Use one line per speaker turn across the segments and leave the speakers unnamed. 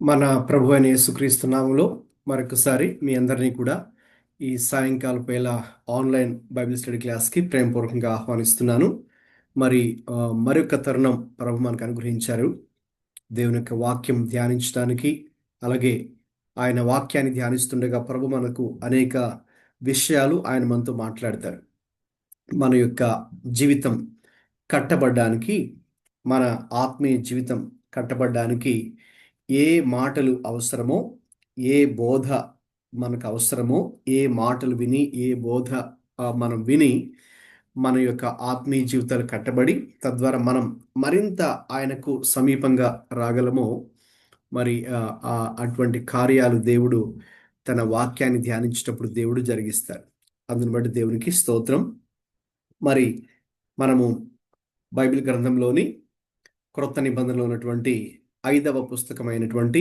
మన ప్రభు అయిన యేసుక్రీస్తు నామములో మరొకసారి మీ అందరినీ కూడా ఈ సాయంకాలం వేళ ఆన్లైన్ బైబిల్ స్టడీ క్లాస్కి ప్రేమపూర్వకంగా ఆహ్వానిస్తున్నాను. మరి మరొక తరుణం ప్రభు మనకు అనుగ్రహించారు దేవుని యొక్క వాక్యం ధ్యానించడానికి. అలాగే ఆయన వాక్యాన్ని ధ్యానిస్తుండగా ప్రభు మనకు అనేక విషయాలు ఆయన మనతో మాట్లాడతారు. మన యొక్క జీవితం కట్టబడ్డానికి, మన ఆత్మీయ జీవితం కట్టబడ్డానికి ఏ మాటలు అవసరమో, ఏ బోధ మనకు అవసరమో, ఏ మాటలు విని, ఏ బోధ మనం విని మన యొక్క ఆత్మీయ జీవితాలు కట్టబడి తద్వారా మనం మరింత ఆయనకు సమీపంగా రాగలమో, మరి అటువంటి కార్యాలు దేవుడు తన వాక్యాన్ని ధ్యానించేటప్పుడు దేవుడు జరిగిస్తారు. అందుని బట్టి దేవునికి స్తోత్రం. మరి మనము బైబిల్ గ్రంథంలోని క్రొత్త నిబంధనలో ఉన్నటువంటి 5వ పుస్తకమైనటువంటి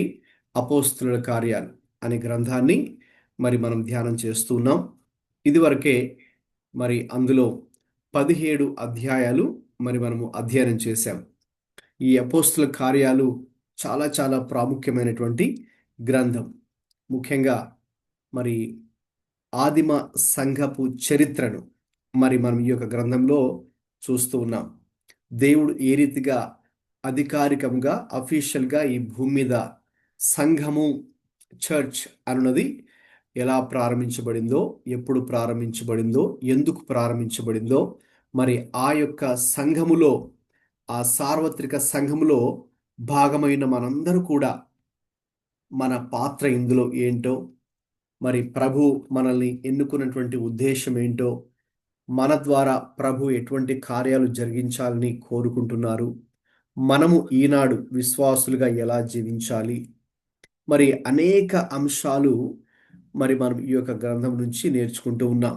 అపోస్తుల కార్యాలు అనే గ్రంథాన్ని మరి మనం ధ్యానం చేస్తూ ఉన్నాం. ఇదివరకే మరి అందులో 17 అధ్యాయాలు మరి మనము అధ్యయనం చేశాం. ఈ అపోస్తుల కార్యాలు చాలా చాలా ప్రాముఖ్యమైనటువంటి గ్రంథం. ముఖ్యంగా మరి ఆదిమ సంఘపు చరిత్రను మరి మనం ఈ యొక్క గ్రంథంలో చూస్తూ ఉన్నాం. దేవుడు ఏ రీతిగా అధికారికంగా అఫీషియల్గా ఈ భూమి మీద సంఘము, చర్చ్ అన్నది ఎలా ప్రారంభించబడిందో, ఎప్పుడు ప్రారంభించబడిందో, ఎందుకు ప్రారంభించబడిందో, మరి ఆ యొక్క సంఘములో, ఆ సార్వత్రిక సంఘములో భాగమైన మనందరూ కూడా మన పాత్ర ఇందులో ఏంటో, మరి ప్రభు మనల్ని ఎన్నుకున్నటువంటి ఉద్దేశం ఏంటో, మన ద్వారా ప్రభు ఎటువంటి కార్యాలు జరిగించాలని కోరుకుంటున్నారు, మనము ఈనాడు విశ్వాసులుగా ఎలా జీవించాలి, మరి అనేక అంశాలు మరి మనం ఈ యొక్క గ్రంథం నుంచి నేర్చుకుంటూ ఉన్నాం.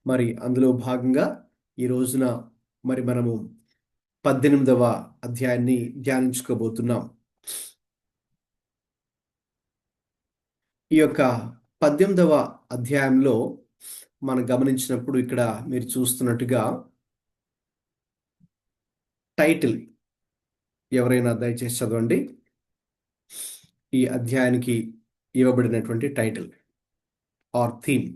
మరి అందులో భాగంగా ఈ రోజున మరి మనము 18వ అధ్యాయాన్ని ధ్యానించుకోబోతున్నాం. ఈ యొక్క 18వ అధ్యాయంలో మనం గమనించినప్పుడు ఇక్కడ మీరు చూస్తున్నట్టుగా టైటిల్ ఎవరైనా దయచేసి చదవండి. ఈ అధ్యాయానికి ఇవ్వబడినటువంటి title or theme.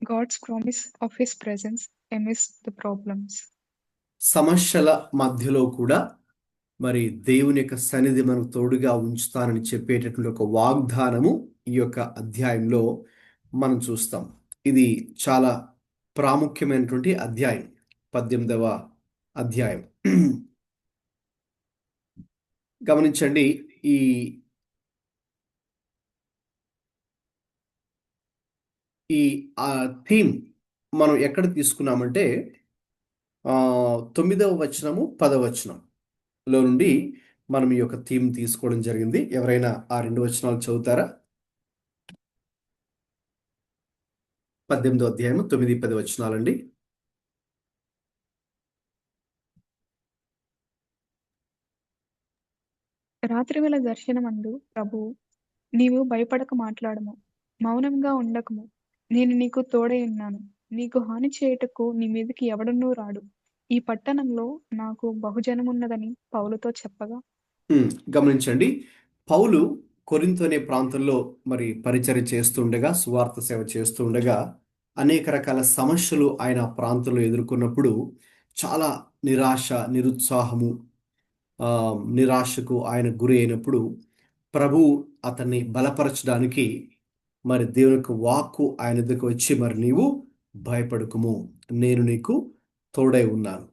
God's promise of His presence amidst the problems.
సమస్యల మధ్యలో కూడా మరి దేవుని యొక్క సన్నిధి మనకు తోడుగా ఉంచుతానని చెప్పేటటువంటి ఒక వాగ్దానము ఈ యొక్క అధ్యాయంలో మనం చూస్తాం. ఇది చాలా ప్రాముఖ్యమైనటువంటి అధ్యాయం, 18వ అధ్యాయం. గమనించండి, ఈ థీమ్ మనం ఎక్కడ తీసుకున్నామంటే 9వ వచనము 10వ వచనంలో నుండి మనం ఈ యొక్క థీమ్ తీసుకోవడం జరిగింది. ఎవరైనా ఆ 2 వచనాలు చదువుతారా? 18వ అధ్యాయము 9, 10 వచనాలండి.
రాత్రివేళ దర్శనమందు ప్రభువు, నీవు భయపడక మాట్లాడము, మౌనంగా ఉండకము, నేను నీకు తోడై ఉన్నాను, నీకు హాని చేయుటకు నీ మీదికి ఎవడనూ రాడు, ఈ పట్టణంలో నాకు బహుజనమున్నదని పౌలుతో చెప్పగా.
గమనించండి, పౌలు కొరింథు అనే ప్రాంతంలో మరి పరిచర్య చేస్తుండగా, సువార్త సేవ చేస్తుండగా అనేక రకాల సమస్యలు ఆయన ప్రాంతంలో ఎదుర్కొన్నప్పుడు చాలా నిరాశ, నిరుత్సాహము, నిరాశకు ఆయన గురి అయినప్పుడు ప్రభు అతన్ని బలపరచడానికి మరి దేవుని యొక్క వాక్కు ఆయన దగ్గరకు వచ్చి, మరి నీవు భయపడకుము, నేను నీకు తోడై ఉన్నాను.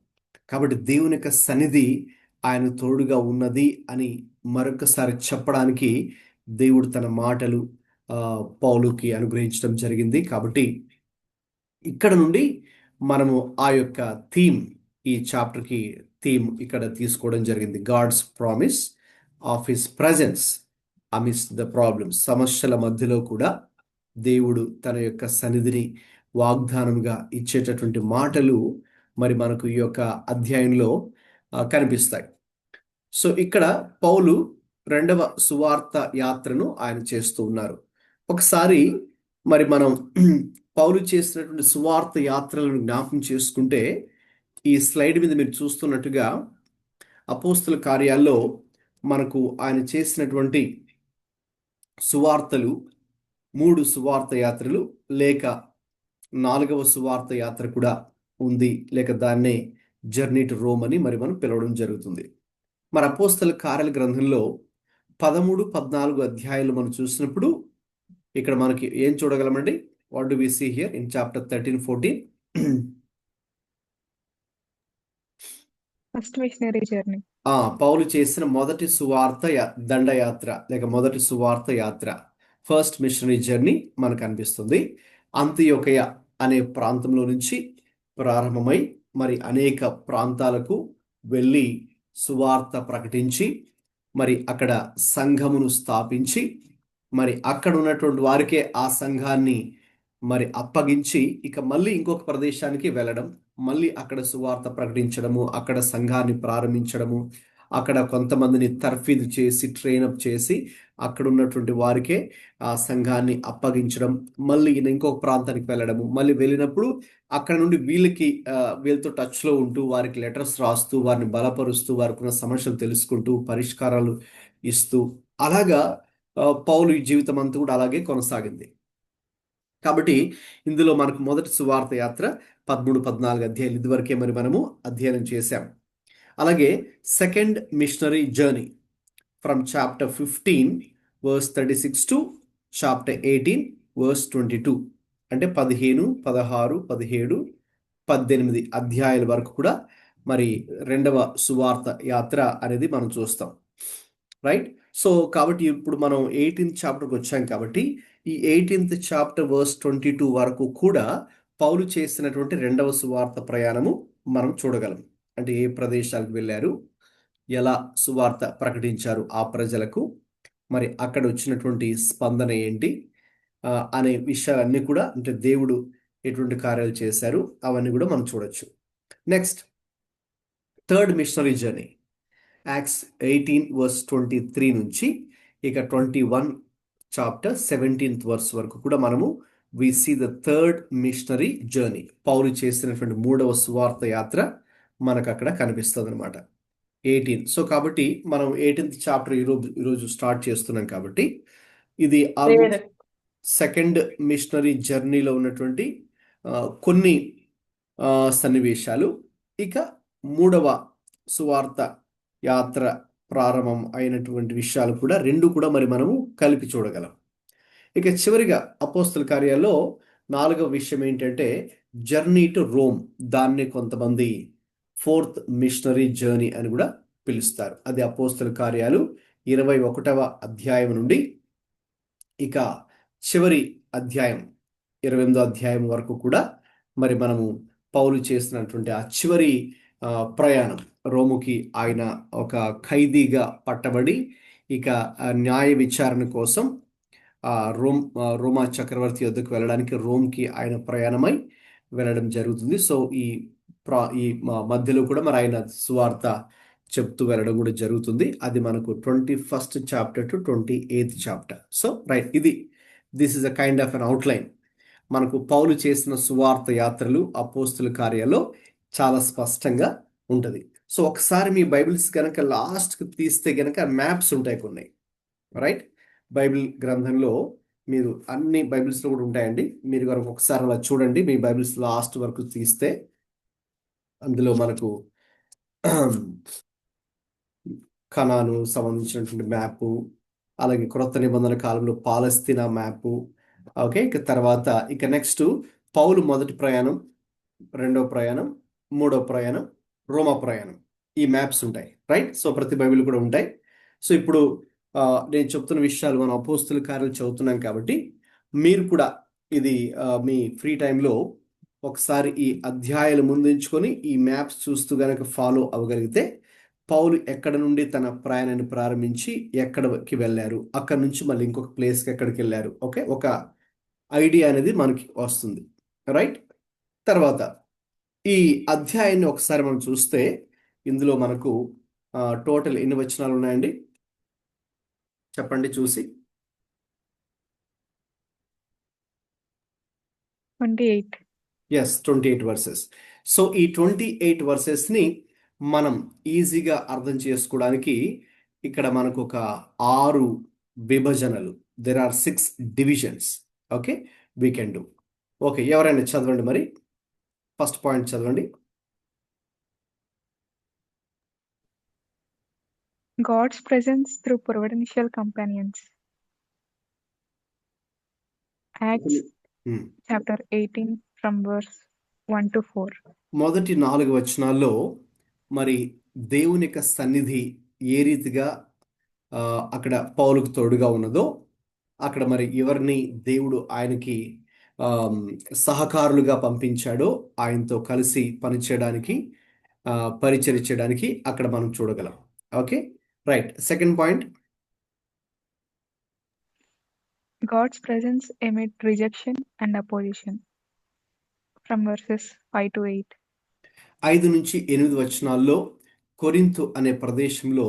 కాబట్టి దేవుని యొక్క సన్నిధి ఆయన తోడుగా ఉన్నది అని మరొకసారి చెప్పడానికి దేవుడు తన మాటలు పౌలుకి అనుగ్రహించడం జరిగింది. కాబట్టి ఇక్కడ నుండి మనము ఆ యొక్క థీమ్, ఈ చాప్టర్కి థీమ్ ఇక్కడ తీసుకోవడం జరిగింది. God's promise of his presence amidst the problems. సమస్యల మధ్యలో కూడా దేవుడు తన యొక్క సన్నిధిని వాగ్దానంగా ఇచ్చేటటువంటి మాటలు మరి మనకు ఈ యొక్క అధ్యాయంలో కనిపిస్తాయి. సో ఇక్కడ పౌలు 2వ సువార్త యాత్రను ఆయన చేస్తూ ఉన్నారు. ఒకసారి మరి మనం పౌలు చేసినటువంటి సువార్త యాత్రలను జ్ఞాపకం చేసుకుంటే, ఈ స్లైడ్ మీద మీరు చూస్తున్నట్టుగా అపోస్తుల కార్యాల్లో మనకు ఆయన చేసినటువంటి సువార్తలు 3 సువార్త యాత్రలు, లేక 4వ సువార్త యాత్ర కూడా ఉంది, లేక దాన్నే జర్నీ టు రోమ్ అని మరి మనం పిలవడం జరుగుతుంది. మరి అపోస్తల కార్యాల గ్రంథంలో 13, 14 అధ్యాయాలు మనం చూసినప్పుడు ఇక్కడ మనకి ఏం చూడగలమండి? What do we see here in chapter 13, 14?
First missionary journey.
పౌలు చేసిన మొదటి సువార్త దండయాత్ర, లేక మొదటి సువార్త యాత్ర, ఫస్ట్ మిషనరీ జర్నీ మనకు అనిపిస్తుంది. అంతియోకయ అనే ప్రాంతంలో నుంచి ప్రారంభమై మరి అనేక ప్రాంతాలకు వెళ్ళి సువార్త ప్రకటించి మరి అక్కడ సంఘమును స్థాపించి మరి అక్కడ ఉన్నటువంటి వారికే ఆ సంఘాన్ని మరి అప్పగించి ఇక మళ్ళీ ఇంకొక ప్రదేశానికి వెళ్ళడం, మళ్ళీ అక్కడ సువార్త ప్రకటించడము, అక్కడ సంఘాన్ని ప్రారంభించడము, అక్కడ కొంతమందిని తర్ఫీదు చేసి ట్రైనప్ చేసి అక్కడ ఉన్నటువంటి వారికే ఆ సంఘాన్ని అప్పగించడం, మళ్ళీ ఇంకొక ప్రాంతానికి వెళ్ళడము, మళ్ళీ వెళ్ళినప్పుడు అక్కడ నుండి వీళ్ళతో టచ్లో ఉంటూ వారికి లెటర్స్ రాస్తూ వారిని బలపరుస్తూ వారికి ఉన్న సమస్యలు తెలుసుకుంటూ పరిష్కారాలు ఇస్తూ అలాగా పౌలు జీవితం అంతా కూడా అలాగే కొనసాగింది. కాబట్టి ఇందులో మనకు మొదటి సువార్త యాత్ర 13, 14 అధ్యాయులు ఇదివరకే మరి మనము అధ్యయనం చేశాం. అలాగే second missionary journey from chapter 15 verse 36 to chapter 18 verse 22, అంటే 15, 16, 17, 18 అధ్యాయాల వరకు కూడా మరి రెండవ సువార్త యాత్ర అనేది మనం చూస్తాం. రైట్. సో కాబట్టి ఇప్పుడు మనం 18th చాప్టర్కి వచ్చాం కాబట్టి ఈ 18th చాప్టర్ వర్స్ 22 వరకు కూడా పౌలు చేసినటువంటి రెండవ సువార్త ప్రయాణము మనం చూడగలం. అంటే ఏ ప్రదేశాలకు వెళ్ళారు, ఎలా సువార్త ప్రకటించారు ఆ ప్రజలకు, మరి అక్కడ వచ్చినటువంటి స్పందన ఏంటి అనే విషయాలన్నీ కూడా, అంటే దేవుడు ఎటువంటి కార్యాలు చేశారు అవన్నీ కూడా మనం చూడొచ్చు. Next third missionary journey Acts 18 verse 23 నుంచి ఇక 21 చాప్టర్ 17th వర్స్ వరకు కూడా మనము we see the third missionary journey. పౌలు చేసినటువంటి మూడవ సువార్త యాత్ర మనకు అక్కడ కనిపిస్తుంది అనమాట 18. సో కాబట్టి మనం 18th చాప్టర్ ఈరోజు స్టార్ట్ చేస్తున్నాం కాబట్టి ఇది ఆల్మోస్ట్ సెకండ్ మిషనరీ జర్నీలో ఉన్నటువంటి కొన్ని సన్నివేశాలు. ఇక మూడవ సువార్త యాత్ర ప్రారంభం అయినటువంటి విషయాలు కూడా రెండు కూడా మరి మనము కలిపి చూడగలం. ఇక చివరిగా అపోస్తల కార్యాల్లో 4వ విషయం ఏంటంటే జర్నీ టు రోమ్. దాన్ని కొంతమంది ఫోర్త్ మిషనరీ జర్నీ అని కూడా పిలుస్తారు. అది అపోస్తల కార్యాలు 21వ అధ్యాయం నుండి ఇక చివరి అధ్యాయం 28వ అధ్యాయం వరకు కూడా మరి మనము పౌలు చేసినటువంటి ఆ చివరి ప్రయాణం, రోముకి ఆయన ఒక ఖైదీగా పట్టబడి ఇక న్యాయ విచారణ కోసం రోమా చక్రవర్తి వద్దకు వెళ్ళడానికి రోమ్కి ఆయన ప్రయాణమై వెళ్ళడం జరుగుతుంది. సో ఈ మధ్యలో కూడా మరి ఆయన సువార్త చెప్తూ వెళ్ళడం కూడా జరుగుతుంది. అది మనకు 21st chapter to 28th chapter. So right, this is a kind of an outline. మనకు పౌలు చేసిన సువార్త యాత్రలు అపోస్తుల కార్యాల్లో చాలా స్పష్టంగా ఉంటుంది. సో ఒకసారి మీ బైబిల్స్ కనుక లాస్ట్కి తీస్తే కనుక మ్యాప్స్ ఉంటాయి కొన్ని. రైట్, బైబిల్ గ్రంథంలో మీరు అన్ని బైబిల్స్లో కూడా ఉంటాయండి. మీరు కనుక ఒకసారి అలా చూడండి, మీ బైబిల్స్ లాస్ట్ వరకు తీస్తే అందులో మనకు కనాను సంబంధించినటువంటి మ్యాపు, అలాగే క్రొత్త నిబంధన కాలంలో పాలస్తీనా మ్యాపు. ఓకే, ఇక తర్వాత ఇక నెక్స్ట్ పౌలు మొదటి ప్రయాణం, రెండవ ప్రయాణం, మూడవ ప్రయాణం, రోమా ప్రయాణం, ఈ మ్యాప్స్ ఉంటాయి. రైట్, సో ప్రతి బైబిల్ కూడా ఉంటాయి. సో ఇప్పుడు నేను చెప్తున్న విషయాలు మనం అపోస్తుల కార్యాలు చదువుతున్నాం కాబట్టి మీరు కూడా ఇది మీ ఫ్రీ టైంలో ఒకసారి ఈ అధ్యాయాలు ముందుంచుకొని ఈ మ్యాప్స్ చూస్తూ గనక ఫాలో అవ్వగలిగితే పౌలు ఎక్కడ నుండి తన ప్రయాణాన్ని ప్రారంభించి ఎక్కడికి వెళ్ళారు, అక్కడ నుంచి మళ్ళీ ఇంకొక ప్లేస్కి ఎక్కడికి వెళ్ళారు, ఓకే, ఒక ఐడియా అనేది మనకి వస్తుంది. రైట్, తర్వాత ఈ అధ్యాయాన్ని ఒకసారి మనం చూస్తే ఇందులో మనకు టోటల్ ఎన్ని వచనాలు ఉన్నాయండి చెప్పండి చూసి.
28.
Yes, 28 versus. సో ఈ 28 వర్సెస్ని మనం ఈజీగా అర్థం చేసుకోవడానికి ఇక్కడ మనకు ఒక 6 విభజనలు, there are 6 divisions. Okay, we can do. Okay, ఎవరైనా చదవండి మరి. ఫస్ట్ పాయింట్ చదవండి.
God's presence through providential companions. Acts
um.
chapter 18 from verse 1 to 4.
మొదటి 4 వచనాల్లో మరి దేవుని యొక్క సన్నిధి ఏ రీతిగా అక్కడ పౌలుకు తోడుగా ఉన్నదో, అక్కడ మరి ఎవరిని దేవుడు ఆయనకి ఆమ్, సహకారులుగా పంపించాడో, ఆయనతో కలిసి పనిచేయడానికి, పరిచర్య చేయడానికి అక్కడ మనం చూడగలం. Okay, right. Second point.
God's presence amid rejection and opposition from verses 5 to 8.
5-8 వచనాల్లో కొరింథు అనే ప్రదేశంలో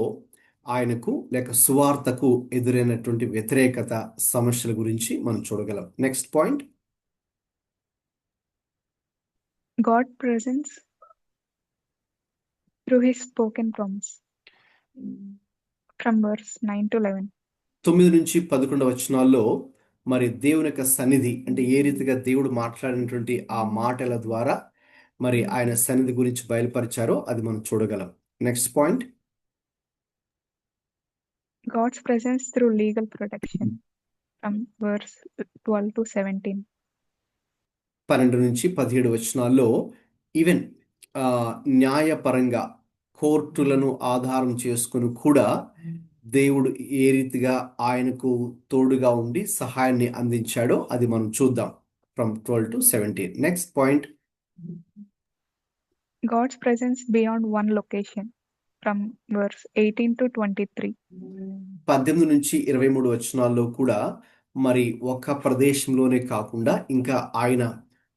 ఆయనకు లేక సువార్తకు ఎదురైనటువంటి వ్యతిరేకత, సమస్యల గురించి మనం చూడగలం. Next point.
God's presence through his spoken promise from verse 9 to 11.
9-11 వచనాల్లో మరి దేవుని యొక్క సన్నిధి అంటే ఏ రీతిగా దేవుడు మాట్లాడినటువంటి ఆ మాటల ద్వారా మరి ఆయన సన్నిధి గురించి బయలుపరిచారో అది మనం చూడగలం. Next point.
God's presence through legal protection from verse 12 to 17.
12-17 వచనాల్లో ఈవెన్ న్యాయపరంగా కోర్టులను ఆధారం చేసుకుని కూడా దేవుడు ఏ రీతిగా ఆయనకు తోడుగా ఉండి సహాయాన్ని అందించాడో అది మనం చూద్దాం. From 12 to 17. Next point.
God's presence beyond one location from verse 18 to 23.
18-23 వచనాల్లో కూడా మరి ఒక ప్రదేశంలోనే కాకుండా ఇంకా ఆయన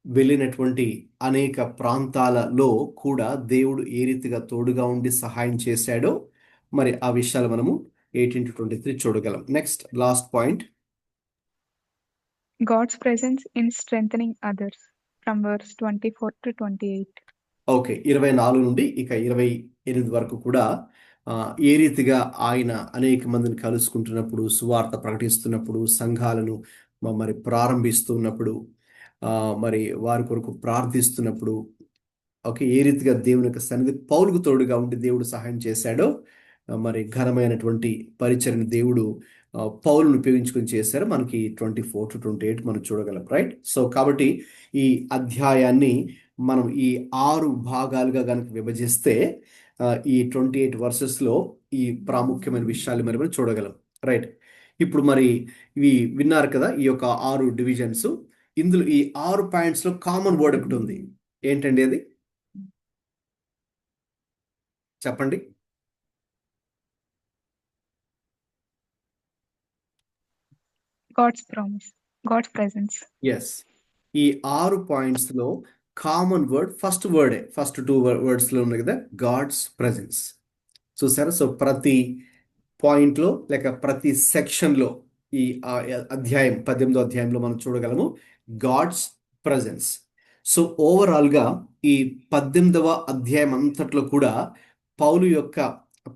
వెళ్ళినటువంటి అనేక ప్రాంతాలలో కూడా దేవుడు ఏ రీతిగా తోడుగా ఉండి సహాయం చేశాడో మరి ఆ విషయాలు మనము 18-23 చూడగలం. Next last point.
God's presence in strengthening others from verse 24 to 28.
Okay, 24 నుండి ఇక 28 వరకు కూడా ఏ రీతిగా ఆయన అనేక మందిని కలుసుకుంటున్నప్పుడు, సువార్త ప్రకటిస్తున్నప్పుడు, సంఘాలను మరి ప్రారంభిస్తున్నప్పుడు, మరి వారి కొరకు ప్రార్థిస్తున్నప్పుడు, ఓకే, ఏ రీతిగా దేవుని యొక్క సన్నిధి పౌలుకు తోడుగా ఉండి దేవుడు సహాయం చేశాడో, మరి ఘనమైనటువంటి పరిచర్ని దేవుడు పౌలును ఉపయోగించుకొని చేశారు. మనకి 24 to 28 మనం చూడగలం. రైట్. సో కాబట్టి ఈ అధ్యాయాన్ని మనం ఈ 6 భాగాలుగా కనుక విభజిస్తే ఈ 28 వర్సెస్లో ఈ ప్రాముఖ్యమైన విషయాలు మరి మనం చూడగలం. రైట్. ఇప్పుడు మరి ఇవి విన్నారు కదా, ఈ యొక్క 6 డివిజన్స్. ఇందులో ఈ 6 పాయింట్స్లో కామన్ వర్డ్ ఒకటి ఉంది. ఏంటండి అది? చెప్పండి.
God's promise, God's presence.
Yes, ఈ 6 పాయింట్స్లో కామన్ వర్డ్ ఫస్ట్ వర్డే, ఫస్ట్ 2 వర్డ్స్లో ఉన్నాయి కదా, గాడ్స్ ప్రెజెన్స్. చూసారా? సో ప్రతి పాయింట్లో లేక ప్రతి సెక్షన్లో ఈ అధ్యాయం 18వ అధ్యాయంలో మనం చూడగలము గాడ్స్ ప్రెజెన్స్. సో ఓవరాల్గా ఈ 18వ అధ్యాయం అంతట్లో కూడా పౌలు యొక్క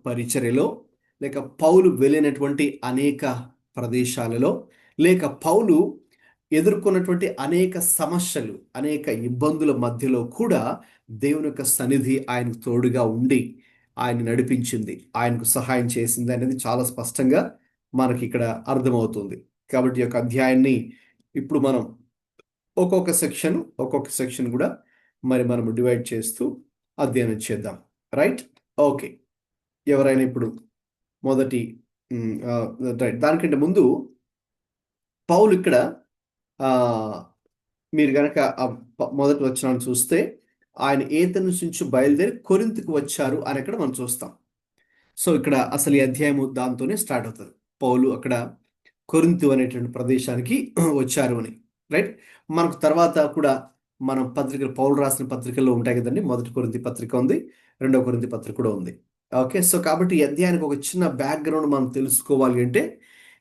పరిచర్యలో, లేక పౌలు వెళ్ళినటువంటి అనేక ప్రదేశాలలో, లేక పౌలు ఎదుర్కొన్నటువంటి అనేక సమస్యలు, అనేక ఇబ్బందుల మధ్యలో కూడా దేవుని యొక్క సన్నిధి ఆయనకు తోడుగా ఉండి ఆయన నడిపించింది, ఆయనకు సహాయం చేసింది అనేది చాలా స్పష్టంగా మనకి ఇక్కడ అర్థమవుతుంది. కాబట్టి ఈ యొక్క అధ్యాయాన్ని ఇప్పుడు మనం ఒక్కొక్క సెక్షన్ కూడా మరి మనము డివైడ్ చేస్తూ అధ్యయనం చేద్దాం. రైట్. ఓకే, ఎవరైనా ఇప్పుడు మొదటి రైట్, దానికంటే ముందు పౌలు ఇక్కడ మీరు కనుక మొదటి వచనాన్ని చూస్తే ఆయన ఏథెన్స్ నుంచి బయలుదేరి కొరింథుకు వచ్చారు అని అక్కడ మనం చూస్తాం. సో ఇక్కడ అసలు ఈ అధ్యాయము దాంతోనే స్టార్ట్ అవుతుంది. పౌలు అక్కడ కొరింథు అనేటువంటి ప్రదేశానికి వచ్చారు అని. రైట్. మనకు తర్వాత కూడా మనం పత్రికలు, పౌలు రాసిన పత్రికల్లో ఉంటాయి కదండి. మొదటి కొరింథీ పత్రిక ఉంది, రెండవ కొరింథీ పత్రిక కూడా ఉంది. ఓకే, సో కాబట్టి ఈ అధ్యాయానికి ఒక చిన్న బ్యాక్గ్రౌండ్ మనం తెలుసుకోవాలి అంటే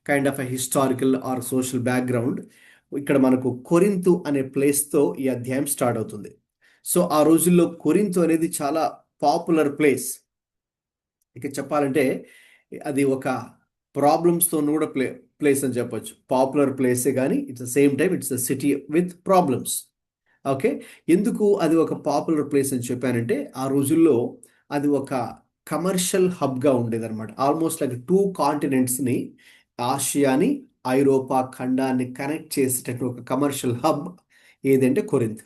kind of a historical or social background. ఇక్కడ మనకు కొరింథు అనే ప్లేస్తో ఈ అధ్యాయం స్టార్ట్ అవుతుంది. సో ఆ రోజుల్లో కొరింథు అనేది చాలా పాపులర్ ప్లేస్. ఇక చెప్పాలంటే అది ఒక ప్రాబ్లమ్స్తో కూడా ప్లేస్ అని చెప్పొచ్చు. పాపులర్ ప్లేసే కానీ it's same time it's a city with problems. Okay. ఎందుకు అది ఒక పాపులర్ ప్లేస్ అని చెప్పానంటే ఆ రోజుల్లో అది ఒక కమర్షియల్ హబ్గా ఉండేదన్నమాట. ఆల్మోస్ట్ లైక్ 2 కాంటినెంట్స్ని, ఆసియాని ఐరోపా ఖండాన్ని కనెక్ట్ చేసేటట్టు ఒక కమర్షియల్ హబ్ ఏదంటే కొరింథ్.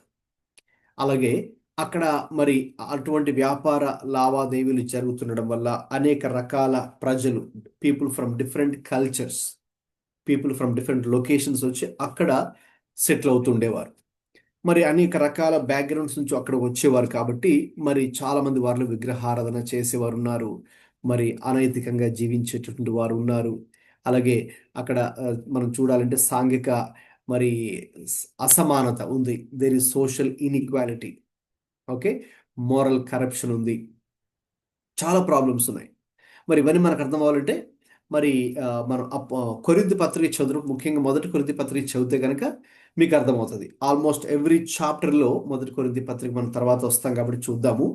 అలాగే అక్కడ మరి అటువంటి వ్యాపార లావాదేవీలు జరుగుతుండడం వల్ల అనేక రకాల ప్రజలు, people from different cultures, people from different locations వచ్చి అక్కడ సెటిల్ అవుతుండేవారు. మరి అనేక రకాల బ్యాక్గ్రౌండ్స్ నుంచి అక్కడ వచ్చేవారు కాబట్టి మరి చాలామంది వారిలో విగ్రహారాధన చేసేవారు ఉన్నారు, మరి అనైతికంగా జీవించేటటువంటి వారు ఉన్నారు. అలాగే అక్కడ మనం చూడాలంటే సాంఘిక మరి అసమానత ఉంది. There is social inequality. Okay. Moral corruption ఉంది. చాలా ప్రాబ్లమ్స్ ఉన్నాయి. మరి ఇవన్నీ మనకు అర్థం అవ్వాలంటే మరి మనం కొరింథీ పత్రిక చదువు, ముఖ్యంగా మొదటి కొరింథీ పత్రిక చదివితే కనుక మీకు అర్థమవుతుంది. ఆల్మోస్ట్ ఎవ్రీ చాప్టర్లో మొదటి కొరింథీ పత్రిక మనం తర్వాత వస్తాం కాబట్టి చూద్దాము.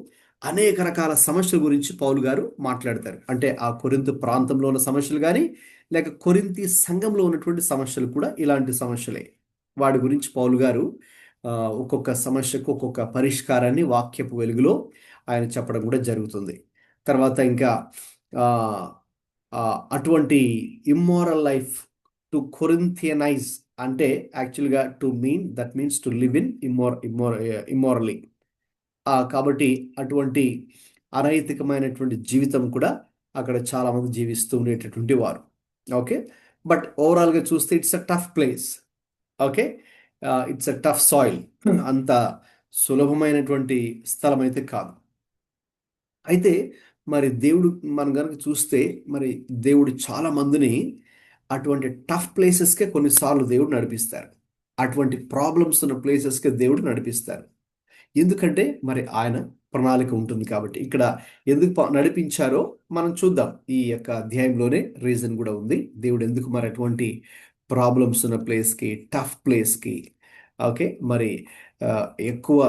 అనేక రకాల సమస్యల గురించి పౌలు గారు మాట్లాడతారు. అంటే ఆ కొరింథీ ప్రాంతంలో ఉన్న సమస్యలు కానీ, లేక కొరింథీ సంఘంలో ఉన్నటువంటి సమస్యలు కూడా ఇలాంటి సమస్యలే. వాటి గురించి పౌలు గారు ఒక్కొక్క సమస్యకు ఒక్కొక్క పరిష్కారాన్ని వాక్యపు వెలుగులో ఆయన చెప్పడం కూడా జరుగుతుంది. తర్వాత ఇంకా ఆ, అటువంటి ఇమ్మోరల్ లైఫ్ టు కొరింథియనైజ్ అంటే actually that means to live in immorally. కాబట్టి అటువంటి అనైతికమైనటువంటి జీవితం కూడా అక్కడ చాలామంది జీవిస్తూ ఉండేటటువంటి వారు. ఓకే. బట్ ఓవరాల్గా చూస్తే it's a tough place. Okay. It's a tough soil. అంత సులభమైనటువంటి స్థలం అయితే కాదు. అయితే మరి దేవుడు మనం కనుక చూస్తే మరి దేవుడు చాలా మందిని అటువంటి టఫ్ ప్లేసెస్కే కొన్నిసార్లు దేవుడు నడిపిస్తారు. అటువంటి ప్రాబ్లమ్స్ ఉన్న ప్లేసెస్కే దేవుడు నడిపిస్తారు. ఎందుకంటే మరి ఆయన ప్రణాళిక ఉంటుంది కాబట్టి. ఇక్కడ ఎందుకు నడిపించారో మనం చూద్దాం. ఈ యొక్క అధ్యాయంలోనే రీజన్ కూడా ఉంది. దేవుడు ఎందుకు మరి అటువంటి ప్రాబ్లమ్స్ ఉన్న ప్లేస్కి, టఫ్ ప్లేస్కి, ఓకే, మరి ఎక్కువ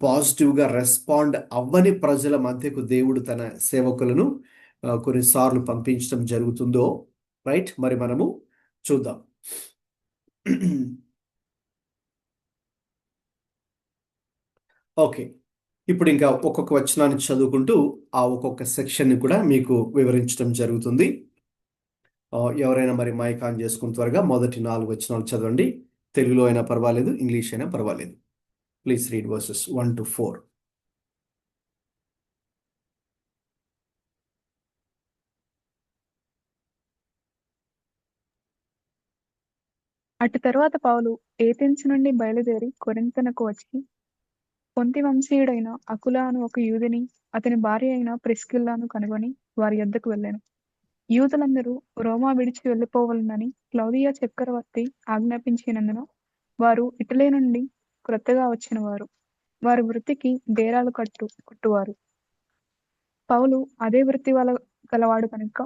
పాజిటివ్గా రెస్పాండ్ అవ్వని ప్రజల మధ్యకు దేవుడు తన సేవకులను కొన్నిసార్లు పంపించడం జరుగుతుందో, రైట్, మరి మనము చూద్దాం. ఓకే. ఇప్పుడు ఇంకా ఒక్కొక్క వచనాన్ని చదువుకుంటూ ఆ ఒక్కొక్క సెక్షన్ని కూడా మీకు వివరించడం జరుగుతుంది. ఎవరైనా మరి మైక్ ఆన్ చేసుకుని త్వరగా మొదటి 4 వచనాలు చదవండి. తెలుగులో అయినా పర్వాలేదు, ఇంగ్లీష్ అయినా పర్వాలేదు. Please read versus 1 to 4.
అటు తరువాత పౌలు ఏథెన్స్ నుండి బయలుదేరి కొరింథునకు వచ్చి పొంతి వంశీయుడైన అకుల అను ఒక యూదుని, అతని భార్య అయిన ప్రిస్కిల్లాను కనుగొని వారి యొద్దకు వెళ్ళాను. యూదులందరూ రోమా విడిచి వెళ్ళిపోవాలనని క్లౌదియా చక్రవర్తి ఆజ్ఞాపించినందున వారు ఇటలీ నుండి క్రొత్తగా వచ్చిన వారు. వారి వృత్తికి డేరాలు కుట్టువారు. పౌలు అదే వృత్తి గలవాడు కనుక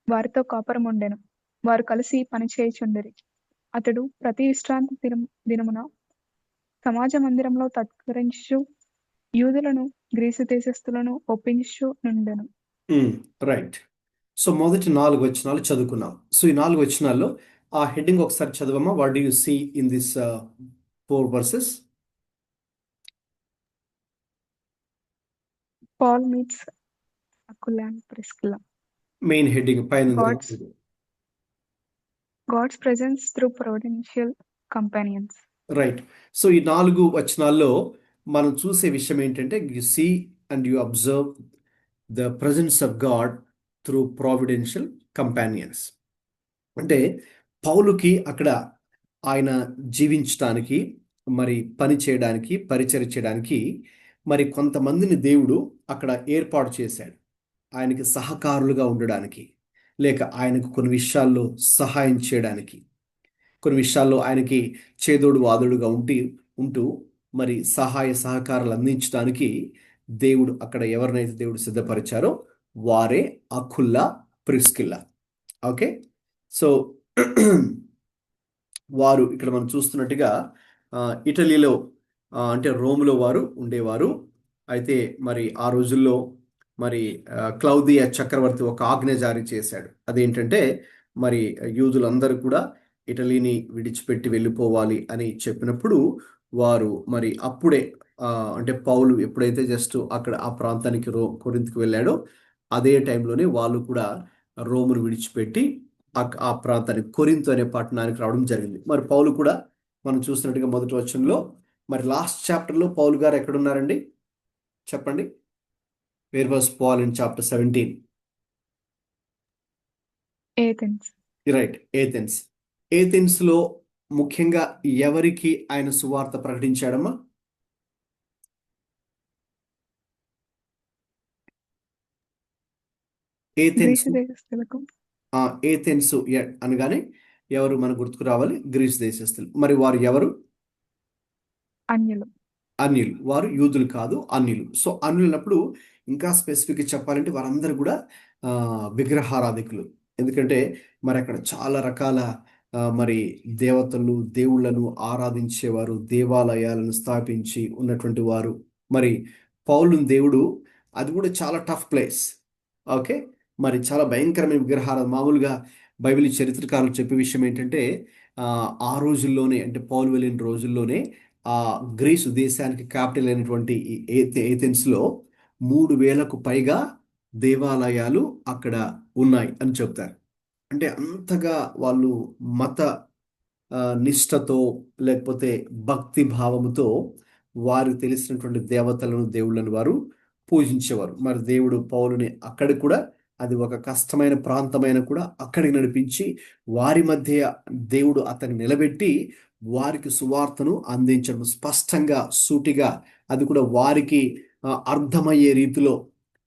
వారితో కాపురం ఉండెను. వారు కలిసి పని చేయుచుండిరి. అతడు ప్రతి విశ్రాంతి దినమున సమాజ మందిరంలో తత్కరించు యూదులను గ్రీసు దేశస్థులను ఒప్పించు నుండెను.
రైట్. సో మొదటి 4 వచనాలు చదువుకున్నాం. సో ఈ 4 వచనాల్లో ఆ హెడ్డింగ్ ఒకసారి చదవమ్మా. What do you see in this 4 verses?
Paul meets Aquila and Priscilla.
Main heading పైన
God's presence through providential companions.
Right. So ఈ 4 వచనాల్లో మనం చూసే విషయం ఏంటంటే you see and you observe the presence of God through providential companions. అంటే పౌలుకి అక్కడ ఆయన జీవించడానికి, మరి పని చేయడానికి, పరిచర్య చేయడానికి మరి కొంతమందిని దేవుడు అక్కడ ఏర్పాటు చేశాడు. ఆయనకి సహకారులుగా ఉండడానికి, లేక ఆయనకు కొన్ని విషయాల్లో సహాయం చేయడానికి, కొన్ని విషయాల్లో ఆయనకి చేదోడు వాదోడుగా ఉంటూ మరి సహాయ సహకారాలు అందించడానికి దేవుడు అక్కడ ఎవరినైతే దేవుడు సిద్ధపరిచారో వారే అకుల్లా, ప్రిస్కిల్లా. ఓకే. సో వారు ఇక్కడ మనం చూస్తున్నట్టుగా ఇటలీలో అంటే రోమ్లో వారు ఉండేవారు. అయితే మరి ఆ రోజుల్లో మరి క్లౌదియ చక్రవర్తి ఒక ఆజ్ఞ జారీ చేశాడు. అదేంటంటే మరి యూదులందరూ కూడా ఇటలీని విడిచిపెట్టి వెళ్ళిపోవాలి అని చెప్పినప్పుడు వారు మరి అప్పుడే అంటే పౌలు ఎప్పుడైతే జస్ట్ అక్కడ ఆ ప్రాంతానికి కొరింథీకి వెళ్ళాడో అదే టైంలోనే వాళ్ళు కూడా రోమును విడిచిపెట్టి ఆ ప్రాంతానికి కొరింథు అనే పట్టణానికి రావడం జరిగింది. మరి పౌలు కూడా మనం చూసినట్టుగా మొదటి వచనంలో మరి లాస్ట్ చాప్టర్లో పౌలు గారు ఎక్కడున్నారండి చెప్పండి. Where was Paul in chapter 17?
Athens.
Right, Athens. Athens లో ముఖ్యంగా ఎవరికి ఆయన సువార్త ప్రకటించాడమ్మా? ఏథెన్స్.
గ్రీసు దేశస్థులకు.
ఏథెన్స్ అనగానే ఎవరు మన గుర్తుకు రావాలి? గ్రీస్ దేశస్థులు. మరి వారు ఎవరు?
అన్యులు.
అన్యులు. వారు యూదులు కాదు, అన్యులు. సో అన్యులు అన్నప్పుడు ఇంకా స్పెసిఫిక్ చెప్పాలంటే వారందరూ కూడా ఆ, విగ్రహారాధికులు. ఎందుకంటే మరి అక్కడ చాలా రకాల మరి దేవతలు దేవుళ్ళను ఆరాధించేవారు, దేవాలయాలను స్థాపించి ఉన్నటువంటి వారు. మరి పౌలుని దేవుడు అది కూడా చాలా టఫ్ ప్లేస్. ఓకే, మరి చాలా భయంకరమైన విగ్రహాలు. మామూలుగా బైబిల్ చరిత్రకారులు చెప్పే విషయం ఏంటంటే ఆ ఆ రోజుల్లోనే అంటే పౌలు వెళ్ళిన రోజుల్లోనే ఆ గ్రీసు దేశానికి క్యాపిటల్ అయినటువంటి ఈ ఏథెన్స్లో 3,000కు పైగా దేవాలయాలు అక్కడ ఉన్నాయి అని చెప్తారు. అంటే అంతగా వాళ్ళు మత నిష్ఠతో లేకపోతే భక్తి భావముతో వారు తెలిసినటువంటి దేవతలను దేవుళ్ళను వారు పూజించేవారు. మరి దేవుడు పౌలుని అక్కడికి కూడా, అది ఒక కష్టమైన ప్రాంతమైన కూడా అక్కడికి నడిపించి వారి మధ్య దేవుడు అతన్ని నిలబెట్టి వారికి సువార్తను అందించడం స్పష్టంగా సూటిగా, అది కూడా వారికి అర్థమయ్యే రీతిలో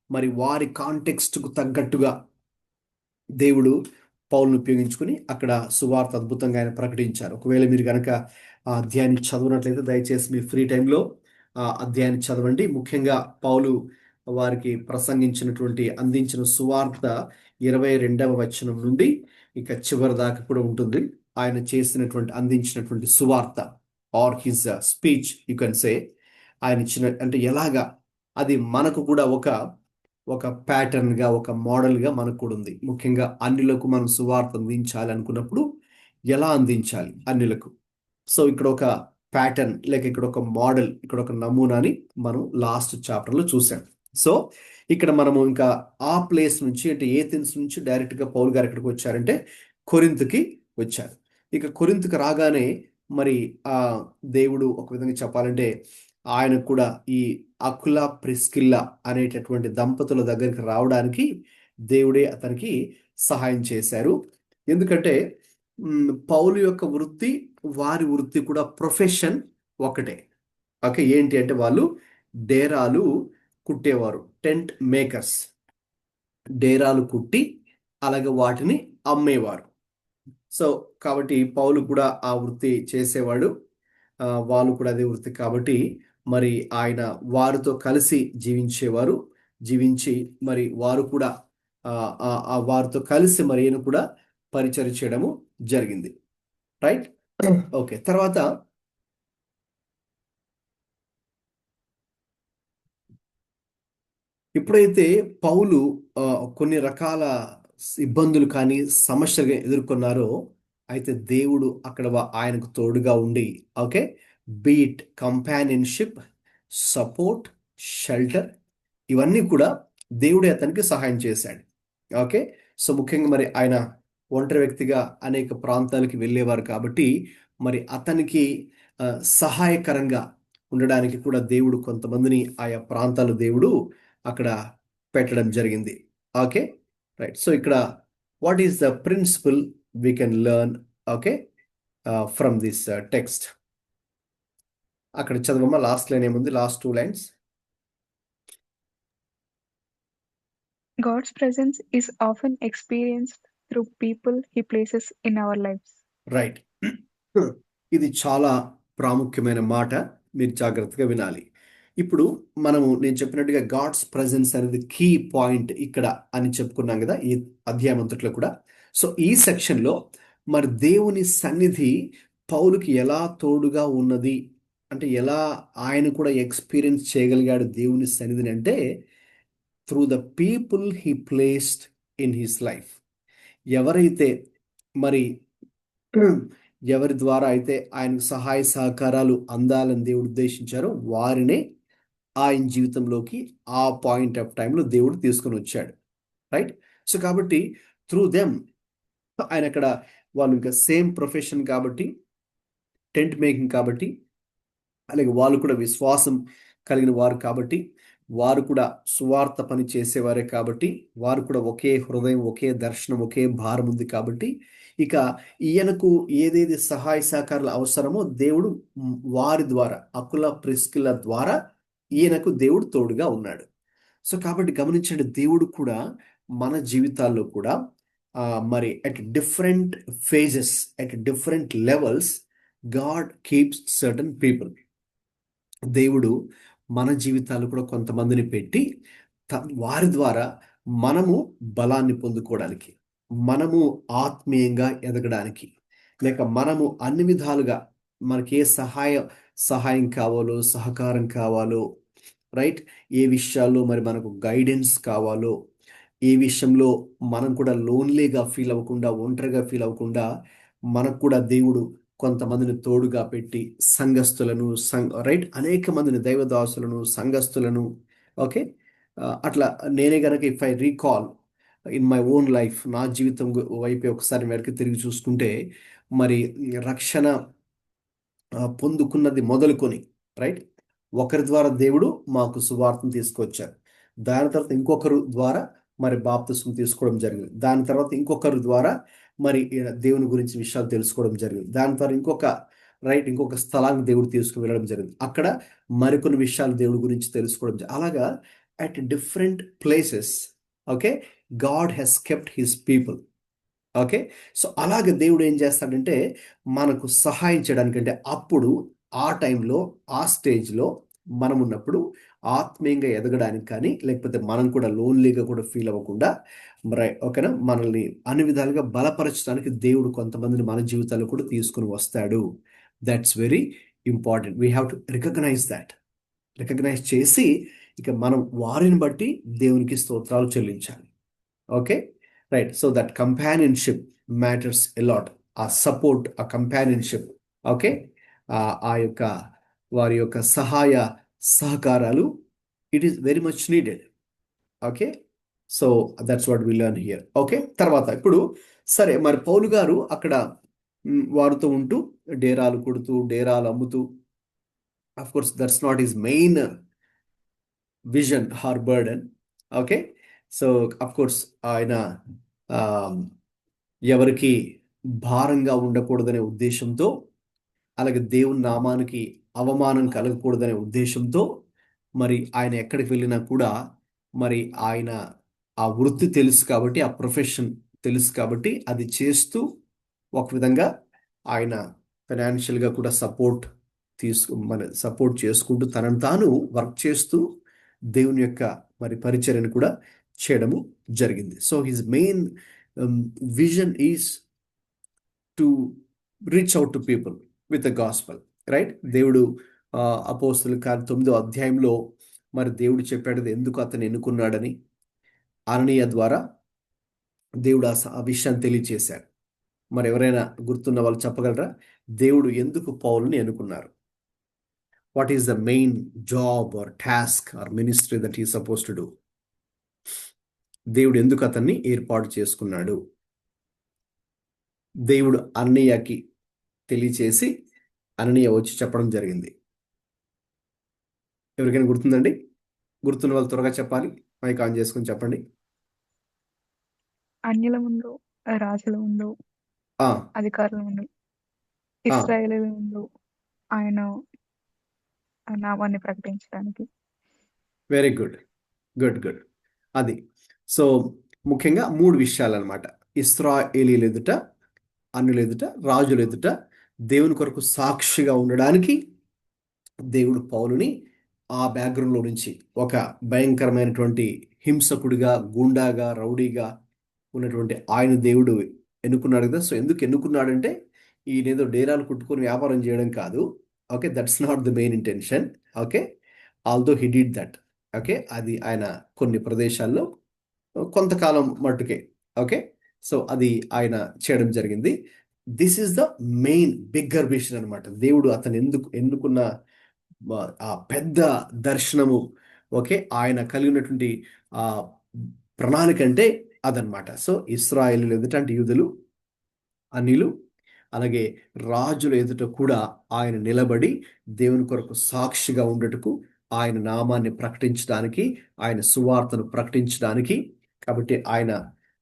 మరి వారి కాంటెక్స్ట్కు తగ్గట్టుగా దేవుడు పౌలును ఉపయోగించుకుని అక్కడ సువార్త అద్భుతంగా ఆయన ప్రకటించారు. ఒకవేళ మీరు కనుక ఆ అధ్యాయాన్ని చదవనట్లయితే దయచేసి మీ ఫ్రీ టైంలో ఆ అధ్యాయాన్ని చదవండి. ముఖ్యంగా పౌలు వారికి ప్రసంగించినటువంటి అందించిన సువార్త 22వ వచనం నుండి ఇక చివరి దాకా కూడా ఉంటుంది. ఆయన చేసినటువంటి అందించినటువంటి సువార్త or his speech you can say. ఆయన ఇచ్చిన అంటే ఎలాగా అది మనకు కూడా ఒక ఒక ప్యాటర్న్గా ఒక మోడల్గా మనకు కూడా ఉంది. ముఖ్యంగా అన్యులకు మనం సువార్త అందించాలి అనుకున్నప్పుడు ఎలా అందించాలి అన్యులకు. సో ఇక్కడ ఒక ప్యాటర్న్ లేక ఇక్కడ ఒక మోడల్, ఇక్కడ ఒక నమూనాని మనం లాస్ట్ చాప్టర్లో చూసాం. సో ఇక్కడ మనము ఇంకా ఆ ప్లేస్ నుంచి అంటే ఏథెన్స్ నుంచి డైరెక్ట్గా పౌల్ గారు ఎక్కడికి వచ్చారంటే కొరింథుకి వచ్చారు. ఇక కొరింథుకి రాగానే మరి ఆ దేవుడు ఒక విధంగా చెప్పాలంటే ఆయన కూడా ఈ అకుల ప్రిస్కిల్లా అనేటటువంటి దంపతుల దగ్గరికి రావడానికి దేవుడే అతనికి సహాయం చేశారు. ఎందుకంటే పౌలు యొక్క వృత్తి వారి వృత్తి కూడా ప్రొఫెషన్ ఒకటే. ఓకే, ఏంటి అంటే వాళ్ళు డేరాలు కుట్టేవారు, టెంట్ మేకర్స్. డేరాలు కుట్టి అలాగే వాటిని అమ్మేవారు. సో కాబట్టి పౌలు కూడా ఆ వృత్తి చేసేవాడు, వాళ్ళు కూడా అదే వృత్తి. కాబట్టి మరి ఆయన వారితో కలిసి జీవించేవారు. జీవించి మరి వారు కూడా వారితో కలిసి మరి ఈయన కూడా పరిచయం చేయడము జరిగింది. Right, okay. తర్వాత ఎప్పుడైతే పౌలు కొన్ని రకాల ఇబ్బందులు కానీ సమస్యలు ఎదుర్కొన్నారో, అయితే దేవుడు అక్కడ ఆయనకు తోడుగా ఉండి, okay, beat companionship, support, shelter, ఇవన్నీ కూడా దేవుడే అతనికి సహాయం చేశాడు. ఓకే, సో ముఖ్యంగా మరి ఆయన ఒంటరి వ్యక్తిగా అనేక ప్రాంతాలకి వెళ్ళేవారు కాబట్టి మరి అతనికి సహాయకరంగా ఉండడానికి కూడా దేవుడు కొంతమందిని ఆయా ప్రాంతాలు దేవుడు అక్కడ పెట్టడం జరిగింది. Okay, right. సో ఇక్కడ what is the principal we can learn, okay, from this text? అక్కడ చదవమ్మా, లాస్ట్ లైన్ ఏముంది? Last 2 lines.
God's presence is often experienced through people He places in our lives.
Right, ఇది చాలా ప్రాముఖ్యమైన మాట, మీరు జాగ్రత్తగా వినాలి. ఇప్పుడు నేను చెప్పినట్టుగా గాడ్స్ ప్రజెన్స్ అనేది కీ పాయింట్ ఇక్కడ అని చెప్పుకున్నాం కదా ఈ అధ్యాయం అంతట్లో కూడా. సో ఈ సెక్షన్లో మరి దేవుని సన్నిధి పౌలుకి ఎలా తోడుగా ఉన్నది అంటే ఎలా ఆయన కూడా ఎక్స్పీరియన్స్ చేయగలిగాడు దేవుని సన్నిధిని అంటే through the people he placed in his life. ఎవరైతే మరి ఎవరి ద్వారా అయితే ఆయనకు సహాయ సహకారాలు అందాలని దేవుడు ఉద్దేశించారో వారినే ఆయన జీవితంలోకి ఆ పాయింట్ ఆఫ్ టైంలో దేవుడు తీసుకొని వచ్చాడు. రైట్. సో కాబట్టి త్రూ దెమ్ ఆయన అక్కడ వాళ్ళు ఇంకా సేమ్ ప్రొఫెషన్ కాబట్టి, టెంట్ మేకింగ్ కాబట్టి, అలాగే వాళ్ళు కూడా విశ్వాసం కలిగిన వారు కాబట్టి, వారు కూడా సువార్త పని చేసేవారే కాబట్టి, వారు కూడా ఒకే హృదయం, ఒకే దర్శనం, ఒకే భారం ఉంది కాబట్టి, ఇక ఈయనకు ఏదేది సహాయ సహకారాలు అవసరమో దేవుడు వారి ద్వారా, అకుల ప్రిస్కిల ద్వారా ఈయనకు దేవుడు తోడుగా ఉన్నాడు. సో కాబట్టి గమనించండి, దేవుడు కూడా మన జీవితాల్లో కూడా మరి at different phases, at different levels God keeps certain people. దేవుడు మన జీవితాలు కూడా కొంతమందిని పెట్టి వారి ద్వారా మనము బలాన్ని పొందుకోవడానికి, మనము ఆత్మీయంగా ఎదగడానికి, లేక మనము అన్ని విధాలుగా మనకి ఏ సహాయం కావాలో, సహకారం కావాలో, రైట్, ఏ విషయాల్లో మరి మనకు గైడెన్స్ కావాలో, ఏ విషయంలో మనం కూడా లోన్లీగా ఫీల్ అవ్వకుండా, ఒంటరిగా ఫీల్ అవ్వకుండా మనకు కూడా దేవుడు కొంతమందిని తోడుగా పెట్టి సంఘస్థులను రైట్, అనేక మందిని దైవదాసులను, సంఘస్థులను, ఓకే, అట్లా నేనే గనక if I recall in my own life, నా జీవితం వైపే ఒకసారి వెనక్కి తిరిగి చూసుకుంటే మరి రక్షణ పొందుకున్నది మొదలుకొని, రైట్, ఒకరి ద్వారా దేవుడు మాకు సువార్తను తీసుకొచ్చారు. దాని తర్వాత ఇంకొకరు ద్వారా మరి బాప్తిస్మం తీసుకోవడం జరిగింది. దాని తర్వాత ఇంకొకరు ద్వారా మరి దేవుని గురించి విషయాలు తెలుసుకోవడం జరిగింది. దాని తర్వాత ఇంకొక స్థలానికి దేవుడు తీసుకుని వెళ్ళడం జరిగింది. అక్కడ మరికొన్ని విషయాలు దేవుడి గురించి తెలుసుకోవడం అలాగా at different places, okay, God has kept his people. Okay. So అలాగే దేవుడు ఏం చేస్తాడంటే మనకు సహాయం చేయడానికి, అంటే అప్పుడు ఆ టైంలో, ఆ స్టేజ్లో మనం ఉన్నప్పుడు ఆత్మీయంగా ఎదగడానికి కానీ, లేకపోతే మనం కూడా లోన్లీగా కూడా ఫీల్ అవ్వకుండా ఓకేనా, మనల్ని అన్ని విధాలుగా బలపరచడానికి దేవుడు కొంతమందిని మన జీవితాల్లో కూడా తీసుకుని వస్తాడు. That's very important. We have to recognize చేసి ఇక మనం వారిని బట్టి దేవునికి స్తోత్రాలు చెల్లించాలి. Okay, right. So that companionship matters a lot. ఆ సపోర్ట్, ఆ కంపానియన్షిప్, ఓకే, ఆ యొక్క వారి యొక్క సహాయ సహకారాలు, it is very much needed. Okay, so that's what we learn here. Okay, తర్వాత ఇప్పుడు సరే మరి పౌలు గారు అక్కడ వారితో ఉంటూ డేరాలు కొడుతూ, డేరాలు అమ్ముతూ, of course that's not his main vision or burden. Okay, so of course ఆయన ఎవరికి భారంగా ఉండకూడదనే ఉద్దేశంతో, అలాగే దేవుని నామానికి అవమానం కలగకూడదనే ఉద్దేశంతో మరి ఆయన ఎక్కడికి వెళ్ళినా కూడా మరి ఆయన ఆ వృత్తి తెలుసు కాబట్టి, ఆ ప్రొఫెషన్ తెలుసు కాబట్టి అది చేస్తూ ఒక విధంగా ఆయన ఫైనాన్షియల్గా కూడా సపోర్ట్ చేసుకుంటూ తనను తాను వర్క్ చేస్తూ దేవుని యొక్క మరి పరిచర్యను కూడా చేయడము జరిగింది. So his main vision is to reach out to people with the gospel, right. దేవుడు అపోస్తలుల కార్యం 9వ అధ్యాయంలో మరి దేవుడు చెప్పాడు ఎందుకు అతను ఎన్నుకున్నాడని. అననీయ ద్వారా దేవుడు ఆ విషయాన్ని తెలియచేశాడు. మరి ఎవరైనా గుర్తున్న వాళ్ళు చెప్పగలరా? దేవుడు ఎందుకు పౌలుని ఎన్నుకున్నారు? What is the main job or task are ministry that is suppose to do? దేవుడు ఎందుకు అతన్ని ఏర్పాటు చేసుకున్నాడు? దేవుడు అననీయకి తెలియచేసి అననీయ వచ్చి చెప్పడం జరిగింది. ఎవరికైనా గుర్తుందండి? గుర్తున్న వాళ్ళు త్వరగా చెప్పాలి. మైక్ ఆన్ చేసుకుని చెప్పండి.
అన్యుల ముందు, రాజుల ముందు, అధికారుల ముందు, ఇశ్రాయేలీయుల ముందు ఆయన నామాన్ని ప్రకటించడానికి.
Very good, good good. అది సో ముఖ్యంగా 3 విషయాలు అనమాట. ఇశ్రాయేలీయుల ఎదుట, అన్యుల ఎదుట, రాజుల ఎదుట దేవుని కొరకు సాక్షిగా ఉండడానికి దేవుడు పౌలుని ఆ బ్యాక్గ్రౌండ్లో నుంచి ఒక భయంకరమైనటువంటి హింసకుడిగా, గుండాగా, రౌడీగా ఉన్నటువంటి ఆయన దేవుడు ఎన్నుకున్నాడు కదా. సో ఎందుకు ఎన్నుకున్నాడంటే ఈయనేదో డేరాలు కుట్టుకొని వ్యాపారం చేయడం కాదు. Okay, that's not the main intention. Okay, although he did that. Okay, అది ఆయన కొన్ని ప్రదేశాల్లో కొంతకాలం మట్టుకే. ఓకే, సో అది ఆయన చేయడం జరిగింది. This is the main bigger vision అనమాట. దేవుడు అతను ఎన్నుకున్న ఆ పెద్ద దర్శనము. ఓకే, ఆయన కలిగినటువంటి ఆ ప్రణాళిక అంటే అదనమాట. సో ఇస్రాయేలు ఎదుట అంటే యూదులు, అన్యులు, అలాగే రాజుల ఎదుట కూడా ఆయన నిలబడి దేవుని కొరకు సాక్షిగా ఉండటకు, ఆయన నామాన్ని ప్రకటించడానికి, ఆయన సువార్తను ప్రకటించడానికి, కాబట్టి ఆయన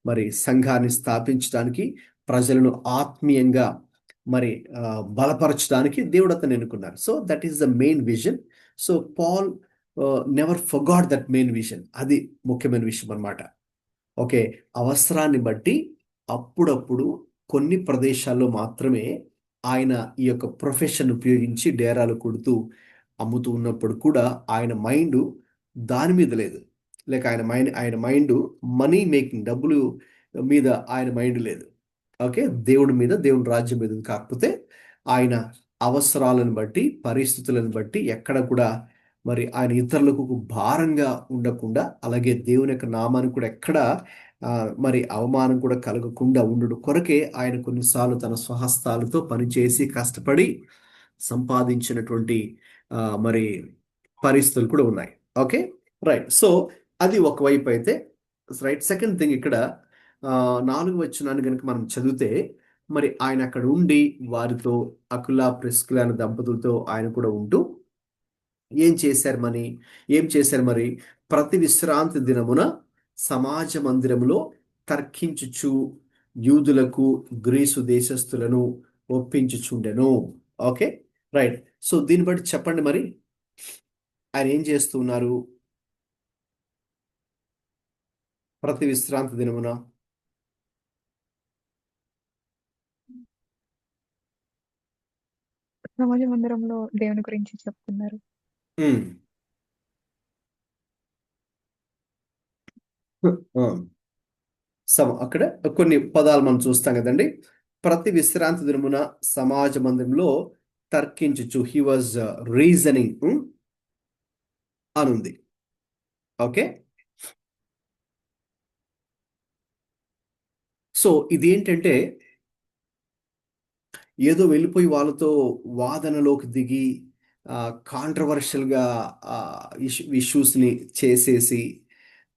మరి సంఘాన్ని స్థాపించడానికి, ప్రజలను ఆత్మీయంగా మరి ఆ, బలపరచడానికి దేవుడు అతను ఎన్నుకున్నారు. So that is the main vision. So Paul never forgot that main vision. అది ముఖ్యమైన విషయం అన్నమాట. ఓకే, అవసరాన్ని బట్టి అప్పుడప్పుడు కొన్ని ప్రదేశాల్లో మాత్రమే ఆయన ఈ యొక్క ప్రొఫెషన్ ఉపయోగించి డేరాలు కొడుతూ అమ్ముతూ ఉన్నప్పుడు కూడా ఆయన మైండ్ దాని మీద లేదు. లేక ఆయన మైండ్ మనీ మేకింగ్, డబ్బులు మీద ఆయన మైండ్ లేదు. ఓకే, దేవుడి మీద, దేవుని రాజ్యం మీద ఉంది. కాకపోతే ఆయన అవసరాలను బట్టి, పరిస్థితులను బట్టి ఎక్కడ కూడా మరి ఆయన ఇతరులకు భారంగా ఉండకుండా, అలాగే దేవుని యొక్క నామాన్ని కూడా ఎక్కడ మరి అవమానం కూడా కలగకుండా ఉండు కొరకే ఆయన కొన్నిసార్లు తన స్వహస్తాలతో పనిచేసి కష్టపడి సంపాదించినటువంటి మరి పరిస్థితులు కూడా ఉన్నాయి. Okay, right. సో అది ఒకవైపు అయితే రైట్. సెకండ్ థింగ్ ఇక్కడ 4వ వచనాన్ని కనుక మనం చదివితే, మరి ఆయన అక్కడ ఉండి వారితో, అకులా ప్రిస్కిలా అనే దంపతులతో ఆయన కూడా ఉంటూ ఏం చేశారు మరి ప్రతి విశ్రాంతి దినమున సమాజ మందిరములో తర్కించుచు యూదులకు గ్రీసు దేశస్థులను ఒప్పించుచుండెను. Okay, right. సో దీన్ని బట్టి చెప్పండి, మరి ఆయన ఏం చేస్తున్నారు ప్రతి విశ్రాంతి దినమున?
సమాజ మందిరంలో దేవుని గురించి చెప్తున్నారు.
ఉమ్, ఆ, అక్కడ కొన్ని పదాలు మనం చూస్తాం కదండి. ప్రతి విశ్రాంతి దినమున సమాజ మందిరంలో తర్కించుచు, హీ వాజ్ రీజనింగ్ అనుంది. ఓకే, సో ఇదేంటంటే ఏదో వెళ్ళిపోయి వాళ్ళతో వాదనలోకి దిగి కాంట్రవర్షియల్గా ఇష్యూస్ని చేసేసి,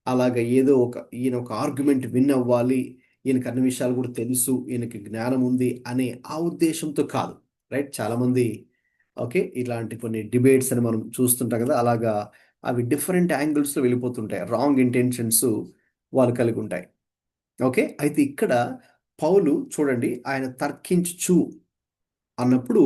అలాగ ఏదో ఈయన ఒక ఆర్గ్యుమెంట్ విన్ అవ్వాలి, ఈయనకు అన్ని విషయాలు కూడా తెలుసు, ఈయనకి జ్ఞానం ఉంది అనే ఆ ఉద్దేశంతో కాదు. రైట్, చాలామంది ఓకే ఇలాంటి కొన్ని డిబేట్స్ అని మనం చూస్తుంటాం కదా, అలాగా అవి డిఫరెంట్ యాంగిల్స్లో వెళ్ళిపోతుంటాయి. రాంగ్ ఇంటెన్షన్స్ వాళ్ళు కలిగి ఉంటాయి. ఓకే, అయితే ఇక్కడ పౌలు చూడండి, ఆయన తర్కించు అన్నప్పుడు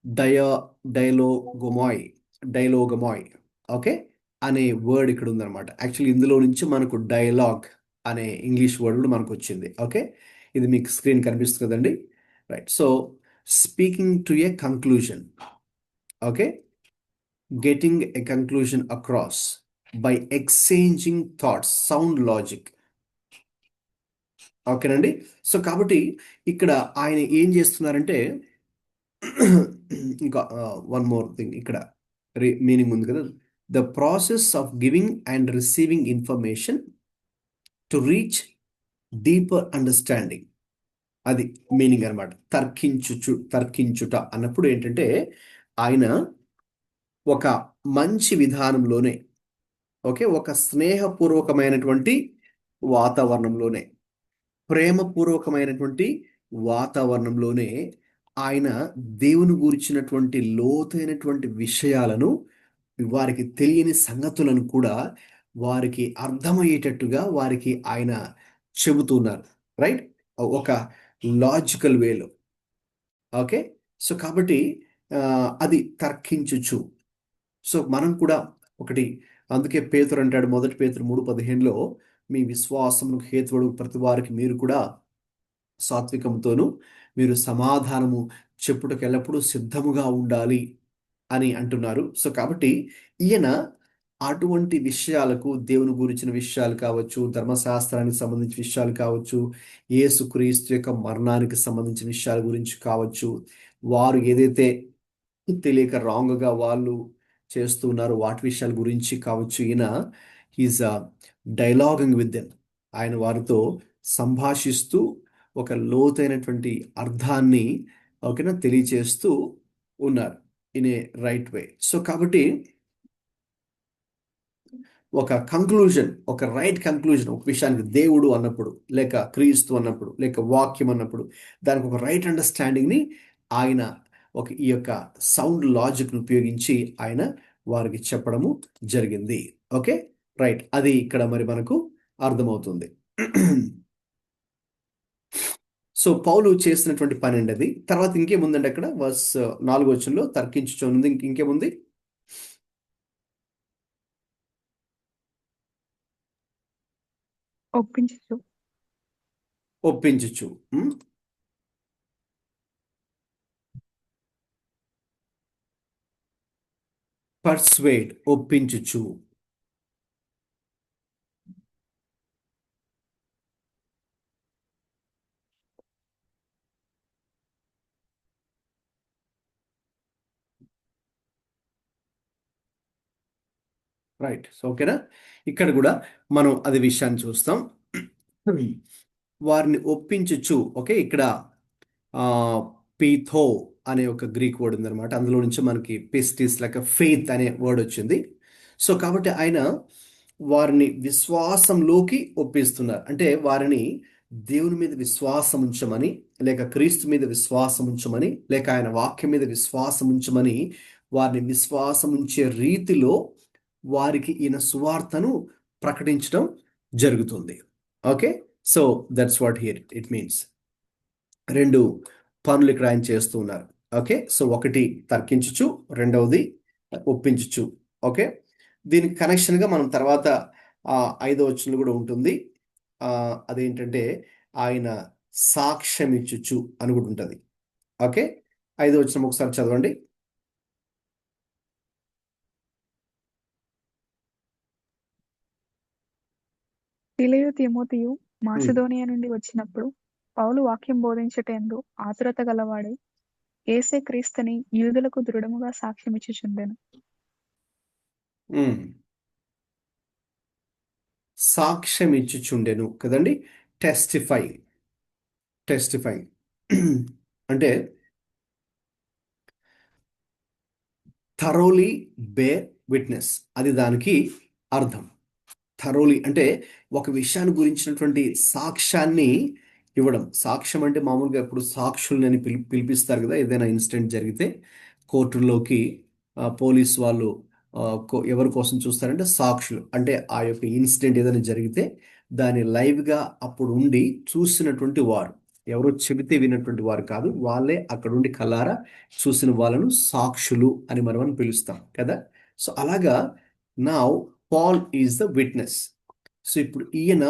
డయా డైలోగొమాయ్ డైలోగమాయ్ ఓకే అనే వర్డ్ ఇక్కడ ఉందన్నమాట. యాక్చువల్లీ ఇందులో నుంచి మనకు డైలాగ్ అనే ఇంగ్లీష్ వర్డ్ కూడా మనకు వచ్చింది. ఓకే, ఇది మీకు స్క్రీన్ కనిపిస్తుంది కదండి. Right. So speaking to a conclusion. Okay, getting a conclusion across by exchanging thoughts, sound logic. ఓకేనండి. సో కాబట్టి ఇక్కడ ఆయన ఏం చేస్తున్నారంటే ఇంకా వన్ మోర్ థింగ్ ఇక్కడ మీనింగ్ ఉంది కదా, the process of giving and receiving information to reach deeper understanding. అది మీనింగ్ అనమాట. తర్కించుట అన్నప్పుడు ఏంటంటే ఆయన ఒక మంచి విధానంలోనే, ఓకే, ఒక స్నేహపూర్వకమైనటువంటి వాతావరణంలోనే, ప్రేమపూర్వకమైనటువంటి వాతావరణంలోనే ఆయన దేవుని గురించినటువంటి లోతైనటువంటి విషయాలను, వారికి తెలియని సంగతులను కూడా వారికి అర్థమయ్యేటట్టుగా వారికి ఆయన చెబుతున్నారు. రైట్, ఒక లాజికల్ వేలో. ఓకే, సో కాబట్టి అది తర్కించుచు. సో మనం కూడా ఒకటి, అందుకే పేతురు అంటాడు, 1 పేతురు 3:15లో, మీ విశ్వాసమును హేతువుడు ప్రతి వారికి మీరు కూడా సాత్వికంతోనూ మీరు సమాధానము చెప్పుటకు ఎల్లప్పుడూ సిద్ధముగా ఉండాలి అని అంటున్నారు. సో కాబట్టి ఈయన అటువంటి విషయాలకు, దేవుని గురించిన విషయాలు కావచ్చు, ధర్మశాస్త్రానికి సంబంధించిన విషయాలు కావచ్చు, యేసుక్రీస్తు యొక్క మరణానికి సంబంధించిన విషయాల గురించి కావచ్చు, వారు ఏదైతే తెలియక రాంగ్గా వాళ్ళు చేస్తున్నారు వాటి విషయాల గురించి కావచ్చు. ఈయన హీజ్ డైలాగింగ్ విత్ దెమ్, ఆయన వారితో సంభాషిస్తూ ఒక లోతైనటువంటి అర్థాన్ని ఓకేనా తెలియచేస్తూ ఉన్నారు in a right way. So కాబట్టి ఒక కంక్లూజన్, ఒక రైట్ కంక్లూజన్ ఒక విషయానికి దేవుడు అన్నప్పుడు, లేక క్రీస్తు అన్నప్పుడు, లేక వాక్యం అన్నప్పుడు దానికి ఒక రైట్ అండర్స్టాండింగ్ని ఆయన ఈ యొక్క సౌండ్ లాజిక్ను ఉపయోగించి ఆయన వారికి చెప్పడము జరిగింది. ఓకే, రైట్, అది ఇక్కడ మరి మనకు అర్థమవుతుంది. సో పౌలు చేసినటువంటి పని అండి అది. తర్వాత ఇంకేముందండి అక్కడ వర్స్ 4వ వచనంలో తర్కించుచున్నది. ఇంకేముంది?
ఒప్పించు.
ఒప్పించుచు. పర్స్వేడ్, ఒప్పించుచు. రైట్, సో ఓకేనా, ఇక్కడ కూడా మనం అది విషయాన్ని చూస్తాం. వారిని ఒప్పించుచు. ఓకే, ఇక్కడ పీథో అనే ఒక గ్రీక్ వర్డ్ ఉందన్నమాట. అందులో నుంచి మనకి పిస్టిస్ లైక్ ఫెయిత్ అనే వర్డ్ వచ్చింది. సో కాబట్టి ఆయన వారిని విశ్వాసంలోకి ఒప్పిస్తున్నారు. అంటే వారిని దేవుని మీద విశ్వాసం ఉంచమని, లేక క్రీస్తు మీద విశ్వాసం ఉంచమని, లేక ఆయన వాక్యం మీద విశ్వాసం ఉంచమని వారిని విశ్వాసం ఉంచే రీతిలో వారికి ఈయన సువార్తను ప్రకటించడం జరుగుతుంది. Okay, so that's what here it means. రెండు పనులు ఇక్కడ ఆయన చేస్తూ ఉన్నారు. ఓకే, సో ఒకటి తర్కించుచు, రెండవది ఒప్పించుచు. ఓకే, దీనికి కనెక్షన్గా మనం తర్వాత 5వ వచనంలో కూడా ఉంటుంది. అదేంటంటే ఆయన సాక్ష్యం ఇచ్చుచు అని కూడా ఉంటుంది. ఓకే, 5వ వచనం ఒకసారి చదవండి.
సిలయు తిమోతియు మాసిదోనియా నుండి వచ్చినప్పుడు పౌలు వాక్యం బోధించుటయందు ఆతురత గలవాడై యేసే క్రీస్తుని యూదులకు దృఢముగా సాక్ష్యమిచ్చుచుండెను.
సాక్ష్యం ఇచ్చుచుండెను కదండి. టెస్టిఫై అంటే థరోలీ బేర్ విట్నెస్, అది దానికి అర్థం. థరోలీ అంటే ఒక విషయాన్ని గురించినటువంటి సాక్ష్యాన్ని ఇవ్వడం. సాక్ష్యం అంటే మామూలుగా ఇప్పుడు సాక్షుల్ని పిలిపిస్తారు కదా, ఏదైనా ఇన్సిడెంట్ జరిగితే కోర్టుల్లోకి పోలీస్ వాళ్ళు ఎవరి కోసం చూస్తారంటే సాక్షులు. అంటే ఆ యొక్క ఇన్సిడెంట్ ఏదైనా జరిగితే దాన్ని లైవ్గా అప్పుడు ఉండి చూసినటువంటి వారు, ఎవరో చెబితే విన్నటువంటి వారు కాదు, వాళ్ళే అక్కడుండి కల్లారా చూసిన వాళ్ళను సాక్షులు అని మనం పిలుస్తాం కదా. సో అలాగా నా Paul is the witness. So ఇప్పుడు ఈయన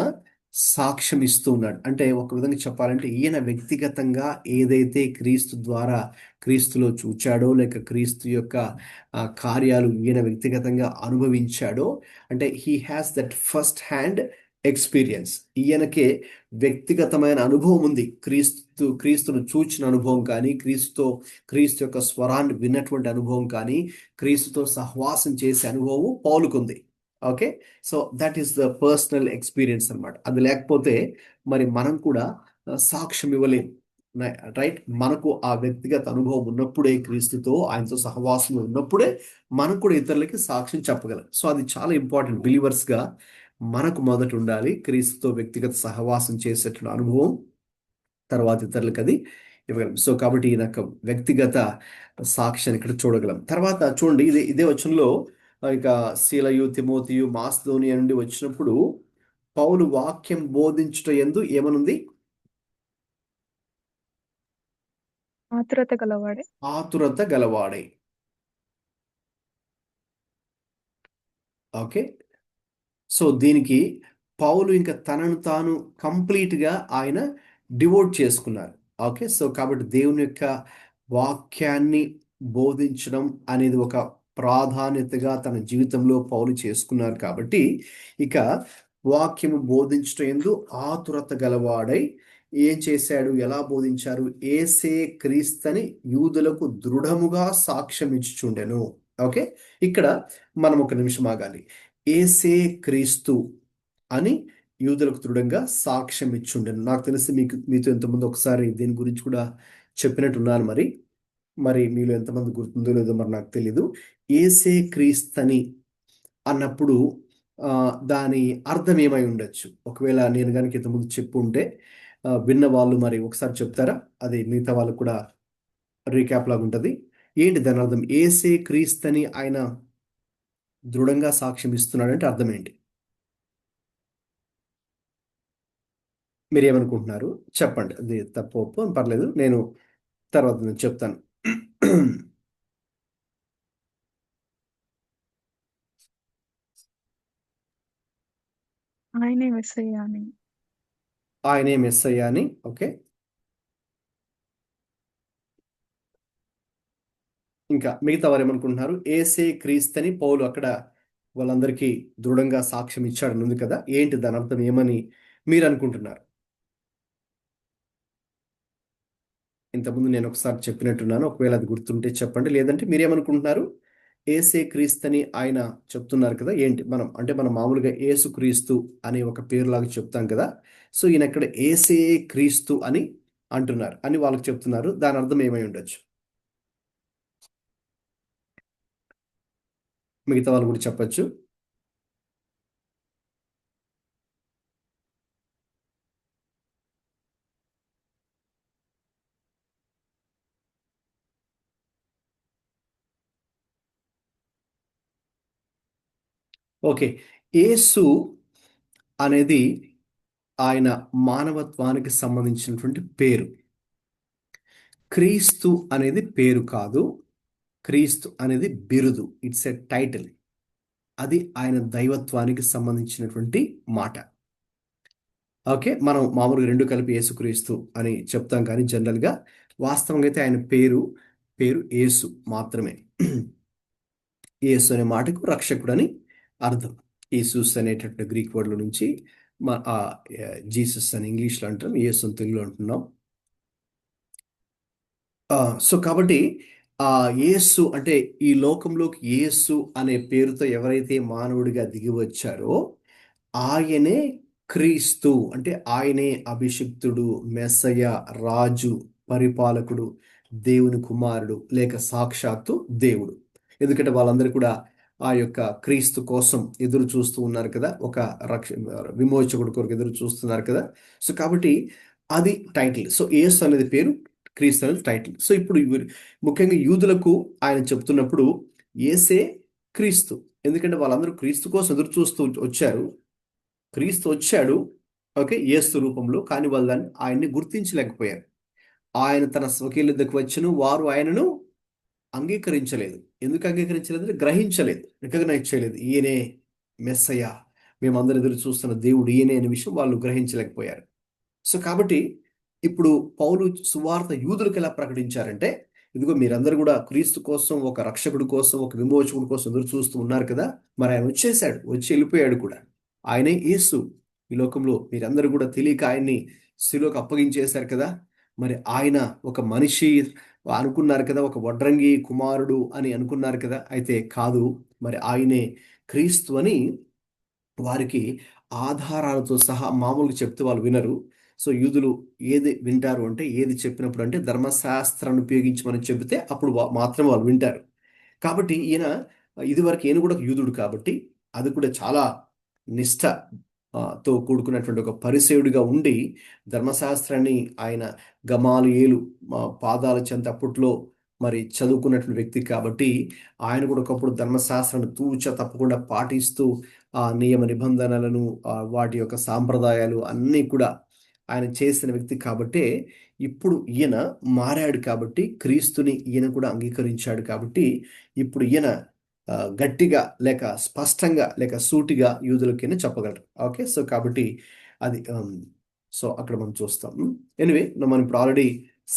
సాక్ష్యం ఇస్తూ ఉన్నాడు. అంటే ఒక విధంగా చెప్పాలంటే ఈయన వ్యక్తిగతంగా ఏదైతే క్రీస్తు ద్వారా క్రీస్తులో చూచాడో, లేక క్రీస్తు యొక్క కార్యాలు ఈయన వ్యక్తిగతంగా అనుభవించాడో, అంటే he has that first hand experience. ఈయనకే వ్యక్తిగతమైన అనుభవం ఉంది. క్రీస్తును చూచిన అనుభవం కానీ, క్రీస్తు యొక్క స్వరాన్ని విన్నటువంటి అనుభవం కానీ, క్రీస్తుతో సహవాసం చేసే అనుభవం పౌలుకుంది. Okay, so that is the personal experience అనమాట. అది లేకపోతే మరి మనం కూడా సాక్ష్యం ఇవ్వలేము. రైట్, మనకు ఆ వ్యక్తిగత అనుభవం ఉన్నప్పుడే, క్రీస్తుతో ఆయనతో సహవాసం ఉన్నప్పుడే మనం కూడా ఇతరులకి సాక్ష్యం చెప్పగలం. సో అది చాలా ఇంపార్టెంట్. బిలీవర్స్గా మనకు మొదట ఉండాలి క్రీస్తుతో వ్యక్తిగత సహవాసం చేసేటువంటి అనుభవం, తర్వాత ఇతరులకు అది ఇవ్వగలం. సో కాబట్టి ఈయన వ్యక్తిగత సాక్ష్యాన్ని ఇక్కడ చూడగలం. తర్వాత చూడండి, ఇదే వచనంలో ఇక సీలయు తిమోతియు మాసిదోనియా నుండి వచ్చినప్పుడు పౌలు వాక్యం బోధించుట యందు ఏమనుంది?
ఆతురత గలవాడే.
ఓకే, సో దీనికి పౌలు ఇంకా తనను తాను కంప్లీట్గా ఆయన డివోట్ చేసుకున్నారు. ఓకే, సో కాబట్టి దేవుని యొక్క వాక్యాన్ని బోధించడం అనేది ఒక ప్రాధాన్యతగా తన జీవితంలో పౌలు చేసుకున్నారు. కాబట్టి ఇక వాక్యము బోధించడం యందు ఆతురత గలవాడై ఏం చేశాడు, ఎలా బోధించారు? ఏసే క్రీస్తని యూదులకు దృఢముగా సాక్ష్యం ఇచ్చుచుండెను. ఓకే, ఇక్కడ మనం ఒక నిమిషం ఆగాలి. ఏసే క్రీస్తు అని యూదులకు దృఢంగా సాక్ష్యం ఇచ్చుండెను. నాకు తెలిసి మీతో ఇంతకుముందు ఒకసారి దీని గురించి కూడా చెప్పినట్టున్నాను. మరి మీలో ఎంతమంది గుర్తుందో లేదో మరి నాకు తెలీదు. ఏసే క్రీస్తని అన్నప్పుడు దాని అర్థం ఏమై ఉండొచ్చు? ఒకవేళ నేను కనుక ఇంతకుముందు చెప్పు ఉంటే విన్న వాళ్ళు మరి ఒకసారి చెప్తారా? అది మిగతా వాళ్ళకు కూడా రీక్యాప్ లాగా ఉంటుంది. ఏంటి దాని అర్థం? ఏసే క్రీస్తని ఆయన దృఢంగా సాక్ష్యం ఇస్తున్నాడంటే అర్థం ఏంటి? మీరు ఏమనుకుంటున్నారు చెప్పండి. అది తప్పు ఒప్పు అని పర్లేదు, నేను తర్వాత నేను చెప్తాను.
ఆయనే మెస్సయ్య అని.
ఆయనే మెస్సయ్య అని. ఓకే, ఇంకా మిగతా వారు ఏమనుకుంటున్నారు? ఏసే క్రీస్తని పౌలు అక్కడ వాళ్ళందరికీ దృఢంగా సాక్ష్యం ఇచ్చాడని ఉంది కదా, ఏంటి దాని అర్థం ఏమని మీరు అనుకుంటున్నారు? ఇంతకుముందు నేను ఒకసారి చెప్పినట్టున్నాను, ఒకవేళ అది గుర్తుంటే చెప్పండి. లేదంటే మీరేమనుకుంటున్నారు? ఏసే క్రీస్తని ఆయన చెప్తున్నారు కదా, ఏంటి మనం మామూలుగా ఏసు క్రీస్తు అనే ఒక పేరులాగా చెప్తాం కదా. సో ఈయన ఇక్కడ ఏసే క్రీస్తు అని అంటున్నారు అని వాళ్ళకి చెప్తున్నారు. దాని అర్థం ఏమై ఉండొచ్చు? మిగతా వాళ్ళు కూడా చెప్పొచ్చు. ఓకే, యేసు అనేది ఆయన మానవత్వానికి సంబంధించినటువంటి పేరు. క్రీస్తు అనేది పేరు కాదు, క్రీస్తు అనేది బిరుదు, ఇట్స్ ఎ టైటిల్. అది ఆయన దైవత్వానికి సంబంధించినటువంటి మాట. ఓకే, మనం మామూలుగా రెండు కలిపి యేసుక్రీస్తు అని చెప్తాం, కానీ జనరల్గా వాస్తవంగా అయితే ఆయన పేరు యేసు మాత్రమే. యేసు అనే మాటకు రక్షకుడు అని అర్థం. యేసూస్ అనేటటువంటి గ్రీక్ వర్డ్ల నుంచి జీసస్ అని ఇంగ్లీష్లో అంటాం, యేసు అని తెలుగులో అంటున్నాం. సో కాబట్టి ఆ యేసు అంటే ఈ లోకంలోకి యేసు అనే పేరుతో ఎవరైతే మానవుడిగా దిగి వచ్చారో ఆయనే క్రీస్తు. అంటే ఆయనే అభిషిక్తుడు, మెస్సయ, రాజు, పరిపాలకుడు, దేవుని కుమారుడు, లేక సాక్షాత్తు దేవుడు. ఎందుకంటే వాళ్ళందరూ కూడా ఆ యొక్క క్రీస్తు కోసం ఎదురు చూస్తూ ఉన్నారు కదా, ఒక విమోచకుడు కొరకు ఎదురు చూస్తున్నారు కదా. సో కాబట్టి అది టైటిల్. సో యేసు అనేది పేరు, క్రీస్తు అనేది టైటిల్. సో ఇప్పుడు ముఖ్యంగా యూదులకు ఆయన చెప్తున్నప్పుడు యేసే క్రీస్తు, ఎందుకంటే వాళ్ళందరూ క్రీస్తు కోసం ఎదురు చూస్తూ వచ్చారు. క్రీస్తు వచ్చాడు, ఓకే, యేసు రూపంలో, కానీ వాళ్ళు ఆయన్ని గుర్తించలేకపోయారు. ఆయన తన స్వకీయుల దగ్గరకు వచ్చును, వారు ఆయనను అంగీకరించలేదు. ఎందుకు అంగీకరించలేదు అంటే గ్రహించలేదు, రికగ్నైజ్ చేయలేదు. ఈయనే మెస్సయ్య, మేమందరం ఎదురు చూస్తున్న దేవుడు ఈయనే అనే విషయం వాళ్ళు గ్రహించలేకపోయారు. సో కాబట్టి ఇప్పుడు పౌలు సువార్త యూదులకు ఎలా ప్రకటించారంటే, ఇదిగో మీరందరూ కూడా క్రీస్తు కోసం, ఒక రక్షకుడి కోసం, ఒక విమోచకుడి కోసం ఎదురు చూస్తూ ఉన్నారు కదా, మరి ఆయన వచ్చేసాడు, వచ్చి వెళ్ళిపోయాడు కూడా. ఆయనే యేసు. ఈ లోకంలో మీరందరూ కూడా తెలియక ఆయన్ని శిలువకు అప్పగించేశారు కదా. మరి ఆయన ఒక మనిషి అనుకున్నారు కదా, ఒక వడ్రంగి కుమారుడు అని అనుకున్నారు కదా, అయితే కాదు, మరి ఆయనే క్రీస్తు అని వారికి ఆధారాలతో సహా మామూలుగా చెప్తే వాళ్ళు వినరు. సో యూదులు ఏది వింటారు అంటే, ఏది చెప్పినప్పుడు అంటే ధర్మశాస్త్రాన్ని ఉపయోగించి మనం చెబితే అప్పుడు మాత్రం వాళ్ళు వింటారు. కాబట్టి ఇదివరకు ఈయన కూడా ఒక యూదుడు కాబట్టి అది కూడా చాలా నిష్ఠ తో కూడుకున్నటువంటి ఒక పరిసేయుడిగా ఉండి ధర్మశాస్త్రాన్ని ఆయన గమాలియేలు పాదాల చెంత అప్పట్లో మరి చదువుకున్నటువంటి వ్యక్తి కాబట్టి ఆయన కూడా ఒకప్పుడు ధర్మశాస్త్రాన్ని తూచ తప్పకుండా పాటిస్తూ ఆ నియమ నిబంధనలను వాటి యొక్క సాంప్రదాయాలు అన్నీ కూడా ఆయన చేసిన వ్యక్తి కాబట్టే ఇప్పుడు ఈయన మారాడు, కాబట్టి క్రీస్తుని ఈయన కూడా అంగీకరించాడు, కాబట్టి ఇప్పుడు ఈయన గట్టిగా లేక స్పష్టంగా లేక సూటిగా యూదులకైనా చెప్పగలరు. ఓకే, సో కాబట్టి అది సో అక్కడ మనం చూస్తాం. ఎనివే మనం ఇప్పుడు ఆల్రెడీ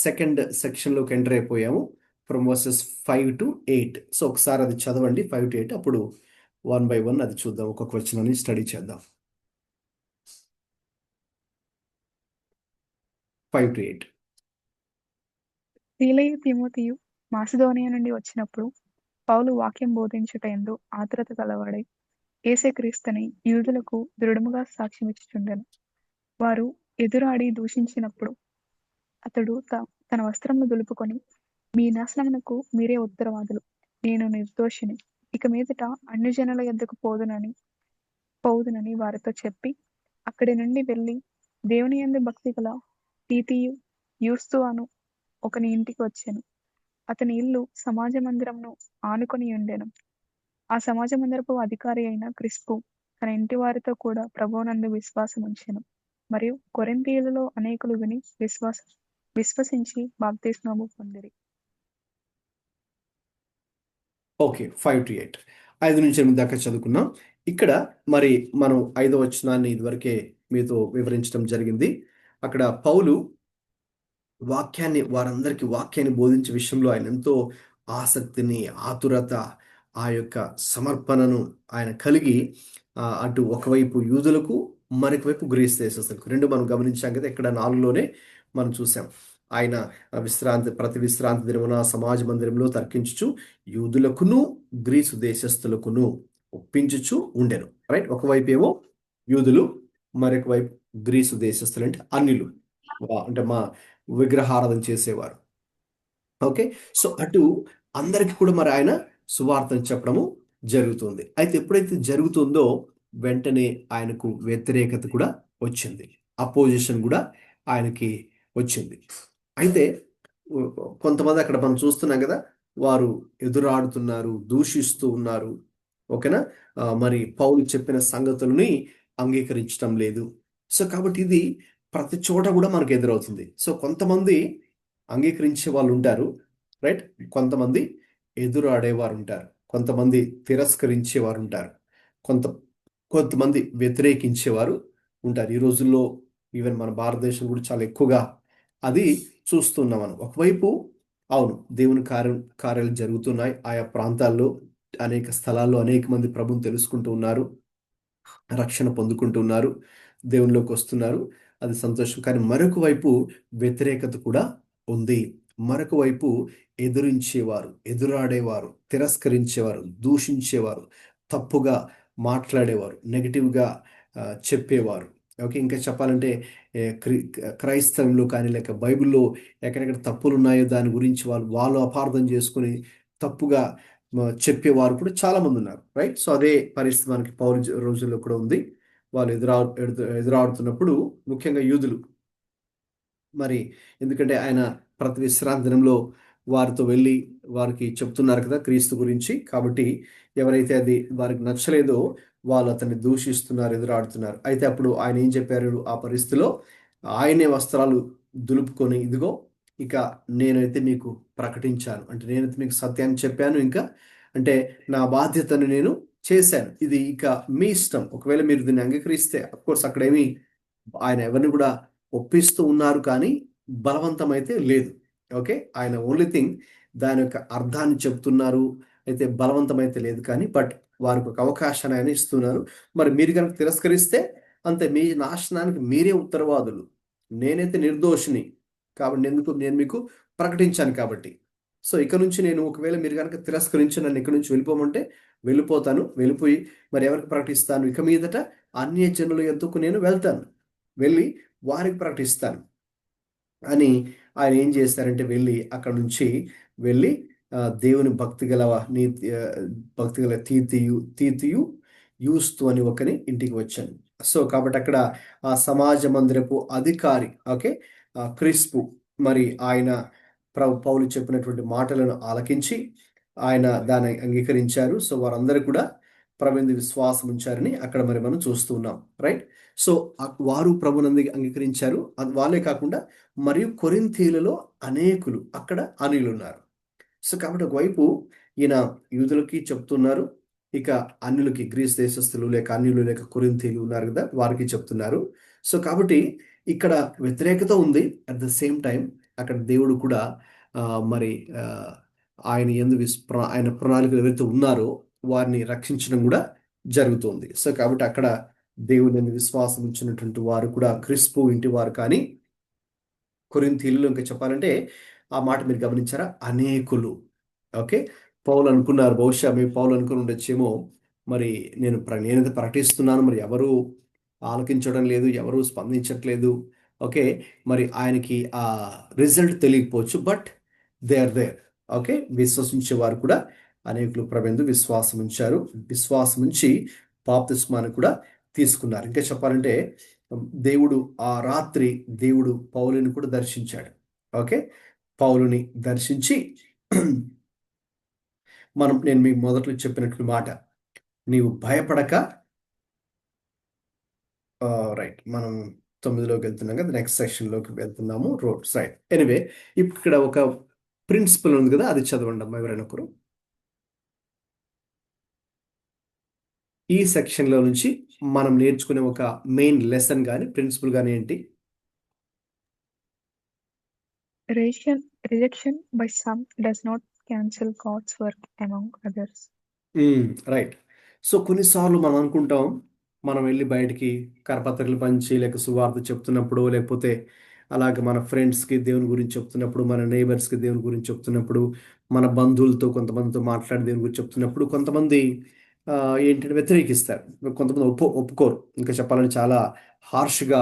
సెకండ్ సెక్షన్లోకి ఎంటర్ అయిపోయాము, ఫ్రమ్ వర్సెస్ 5 to 8. సో ఒకసారి అది చదవండి 5 to 8, అప్పుడు 1 by 1 అది చూద్దాం, ఒక్కొక్క వచనాన్ని స్టడీ చేద్దాం. 5-8.
సీలయు తిమోతియు మాసిదోనియ నుండి వచ్చినప్పుడు పౌలు వాక్యం బోధించుట యందు ఆతురత గలవాడై యేసుక్రీస్తుని యూదులకు దృఢముగా సాక్ష్యమిచ్చుచుండెను. వారు ఎదురాడి దూషించినప్పుడు అతడు తన వస్త్రమును దులుపుకొని, మీ నాశనమునకు మీరే ఉత్తరవాదులు, నేను నిర్దోషిని, ఇక మీదట అన్యజనుల యొద్దకు పోవుదునని వారితో చెప్పి అక్కడి నుండి వెళ్ళి దేవుని యందు భక్తి గల తీతియు యూస్తు అను ఒకని ఇంటికి వచ్చెను. అతని ఇల్లు సమాజ మందిరమును ఆనుకొని ఉండెను. ఆ సమాజ మందిరపు అధికారి అయిన క్రిస్పు తన ఇంటి వారితో కూడా ప్రభువునందు విశ్వాసం ఉంచెను. మరియు కొరింథీయులలో అనేకులు విని విశ్వసించి బాప్తిస్మము పొందిరి.
ఓకే, 5-8, 5-8 దాకా చదువుకున్నాం. ఇక్కడ మరి మనం 5వ వచనాన్ని ఇదివరకే మీతో వివరించడం జరిగింది. అక్కడ పౌలు వారందరికీ వాక్యాన్ని బోధించే విషయంలో ఆయన ఎంతో ఆసక్తిని, ఆతురత, ఆ యొక్క సమర్పణను ఆయన కలిగి అటు ఒకవైపు యూదులకు, మరొక వైపు గ్రీస్ దేశస్తులకు రెండు మనం గమనించాం కదా. ఇక్కడ 4లోనే మనం చూసాం. ఆయన ప్రతి విశ్రాంతి దినమున సమాజ మందిరంలో తర్కించుచు యూదులకును గ్రీసు దేశస్తులకును ఒప్పించుచు ఉండెను. రైట్, ఒకవైపు ఏమో యూదులు, మరొక వైపు గ్రీసు దేశస్తులు, అంటే అన్యులు, అంటే మా విగ్రహారాధన చేసేవారు. ఓకే, సో అటు అందరికి కూడా మరి ఆయన సువార్తను చెప్పడము జరుగుతుంది. అయితే ఎప్పుడైతే జరుగుతుందో వెంటనే ఆయనకు వ్యతిరేకత కూడా వచ్చింది, అపోజిషన్ కూడా ఆయనకి వచ్చింది. అయితే కొంతమంది అక్కడ మనం చూస్తున్నాం కదా, వారు ఎదురాడుతున్నారు, దూషిస్తూ ఉన్నారు. ఓకేనా, మరి పౌలు చెప్పిన సంగతులని అంగీకరించడం లేదు. సో కాబట్టి ఇది ప్రతి చోట కూడా మనకు ఎదురవుతుంది. సో కొంతమంది అంగీకరించే వాళ్ళు ఉంటారు, రైట్, కొంతమంది ఎదురాడేవారు ఉంటారు, కొంతమంది తిరస్కరించేవారు ఉంటారు, కొంతమంది వ్యతిరేకించేవారు ఉంటారు. ఈ రోజుల్లో ఈవెన్ మన భారతదేశం కూడా చాలా ఎక్కువగా అది చూస్తున్నాం మనం. ఒకవైపు అవును, దేవుని కార్యాలు జరుగుతున్నాయి, ఆయా ప్రాంతాల్లో అనేక స్థలాల్లో అనేక మంది ప్రభుని తెలుసుకుంటూ ఉన్నారు, రక్షణ పొందుకుంటున్నారు, దేవునిలోకి వస్తున్నారు, అది సంతోషం. కానీ మరొక వైపు వ్యతిరేకత కూడా ఉంది. మరొక వైపు ఎదురించేవారు, ఎదురాడేవారు, తిరస్కరించేవారు, దూషించేవారు, తప్పుగా మాట్లాడేవారు, నెగిటివ్గా చెప్పేవారు. ఓకే, ఇంకా చెప్పాలంటే క్రైస్తవంలో కానీ లేక బైబిల్లో ఎక్కడెక్కడ తప్పులు ఉన్నాయో దాని గురించి వాళ్ళు అపార్థం చేసుకుని తప్పుగా చెప్పేవారు కూడా చాలా మంది ఉన్నారు. రైట్, సో అదే పరిస్థితి మనకి పౌలు రోజుల్లో కూడా ఉంది. వాళ్ళు ఎదురాడుతున్నప్పుడు ముఖ్యంగా యూదులు, మరి ఎందుకంటే ఆయన ప్రతి విశ్రాంతి దినంలో వారితో వెళ్ళి వారికి చెప్తున్నారు కదా క్రీస్తు గురించి. కాబట్టి ఎవరైతే అది వారికి నచ్చలేదో వాళ్ళు అతన్ని దూషిస్తున్నారు, ఎదురాడుతున్నారు. అయితే అప్పుడు ఆయన ఏం చెప్పారు ఆ పరిస్థితిలో? ఆయనే వస్త్రాలు దులుపుకొని, ఇదిగో ఇక నేనైతే మీకు ప్రకటించాను, అంటే నేనైతే మీకు సత్యాన్ని చెప్పాను, ఇంకా అంటే నా బాధ్యతను నేను చేశాను, ఇది ఇక మీ ఇష్టం. ఒకవేళ మీరు దీన్ని అంగీకరిస్తే, అఫ్కోర్స్ అక్కడేమి ఆయన ఎవరిని కూడా ఒప్పిస్తూ ఉన్నారు కానీ బలవంతం అయితే లేదు. ఓకే, ఆయన ఓన్లీ థింగ్ దాని యొక్క అర్థాన్ని చెప్తున్నారు, అయితే బలవంతం అయితే లేదు. కానీ బట్ వారికి ఒక అవకాశాన్ని ఆయన ఇస్తున్నారు. మరి మీరు కనుక తిరస్కరిస్తే అంతే, మీ నాశనానికి మీరే ఉత్తరవాదులు, నేనైతే నిర్దోషిని కాబట్టి నేను మీకు ప్రకటించాను కాబట్టి. సో ఇక నుంచి నేను, ఒకవేళ మీరు కనుక తిరస్కరించి నన్ను ఇక్కడి నుంచి వెళ్ళిపోమంటే వెళ్ళిపోతాను, వెళ్ళిపోయి మరి ఎవరికి ప్రకటిస్తాను? ఇక మీదట అన్య జనుల యొద్దకు నేను వెళ్తాను, వెళ్ళి వారికి ప్రకటిస్తాను అని ఆయన ఏం చేస్తారంటే అక్కడ నుంచి వెళ్ళి దేవుని భక్తి గల తీతియు యూస్తు అని ఒకని ఇంటికి వచ్చాను. సో కాబట్టి అక్కడ ఆ సమాజ మందిరపు అధికారి, ఓకే, క్రిస్పు, మరి ఆయన పౌలు చెప్పినటువంటి మాటలను ఆలకించి ఆయన దాన్ని అంగీకరించారు. సో వారందరూ కూడా ప్రభునందు విశ్వాసం ఉంచారని అక్కడ మరి మనం చూస్తూ ఉన్నాం. రైట్, సో వారు ప్రభునందు అంగీకరించారు. వాళ్ళే కాకుండా మరియు కొరింథీయులలో అనేకులు అక్కడ అన్యులు ఉన్నారు. సో కాబట్టి ఒకవైపు ఈయన యూదులకి చెప్తున్నారు, ఇక అన్యులకి, గ్రీస్ దేశస్తులు లేక అన్యులు లేక కొరింథీయులు ఉన్నారు కదా, వారికి చెప్తున్నారు. సో కాబట్టి ఇక్కడ వ్యతిరేకత ఉంది. అట్ ద సేమ్ టైం అక్కడ దేవుడు కూడా మరి ఆయన ఆయన ప్రణాళికలు ఎవరైతే ఉన్నారో వారిని రక్షించడం కూడా జరుగుతుంది. సో కాబట్టి అక్కడ దేవుని విశ్వాసం ఇచ్చినటువంటి వారు కూడా క్రిస్పు ఇంటి వారు కానీ కొరింథీయులలో ఇంకా చెప్పాలంటే ఆ మాట మీరు గమనించారా? అనేకులు. ఓకే. పౌలు అనుకున్నారు, బహుశా మీ పౌలు అనుకుని ఉండొచ్చేమో, మరి నేనైతే ప్రకటిస్తున్నాను, మరి ఎవరు ఆలకించడం లేదు, ఎవరు స్పందించట్లేదు. ఓకే. మరి ఆయనకి ఆ రిజల్ట్ తెలియకపోవచ్చు, but they are there. Okay. విశ్వసించే వారు కూడా అనేకులు ప్రభందు విశ్వాసం ఉంచారు. విశ్వాసం ఉంచి బాప్తిస్మాన్ని కూడా తీసుకున్నారు. ఇంకా చెప్పాలంటే దేవుడు ఆ రాత్రి దేవుడు పౌలుని కూడా దర్శించాడు. ఓకే. పౌలుని దర్శించి నేను మీకు మొదట్లో చెప్పినట్టు మాట, నీవు భయపడక, రైట్, మనం 9లోకి వెళ్తున్నాం కదా, నెక్స్ట్ సెక్షన్లోకి వెళ్తున్నాము, రోడ్స్, రైట్. ఎనివే, ఇక్కడ ఒక ప్రిన్సిపల్ ఉంది కదా, అది చదవండి అమ్మా ఎవరైనా ఒకరు. ఈ సెక్షన్లో నుంచి మనం నేర్చుకునే ఒక మెయిన్ లెసన్ కానీ ప్రిన్సిపల్ కానీ ఏంటి?
Rejection by some does not cancel God's work among others.
Right. So కొన్నిసార్లు మనం అనుకుంటాం, మనం వెళ్ళి బయటికి కరపత్రలు పంచి లేక సువార్త చెప్తున్నప్పుడు, లేకపోతే అలాగే మన ఫ్రెండ్స్కి దేవుని గురించి చెప్తున్నప్పుడు, మన నైబర్స్కి దేవుని గురించి చెప్తున్నప్పుడు, మన బంధువులతో కొంతమందితో మాట్లాడి దేవుని గురించి చెప్తున్నప్పుడు కొంతమంది ఏంటంటే వ్యతిరేకిస్తారు, కొంతమంది ఒప్పుకోరు, ఇంకా చెప్పాలని చాలా హార్ష్గా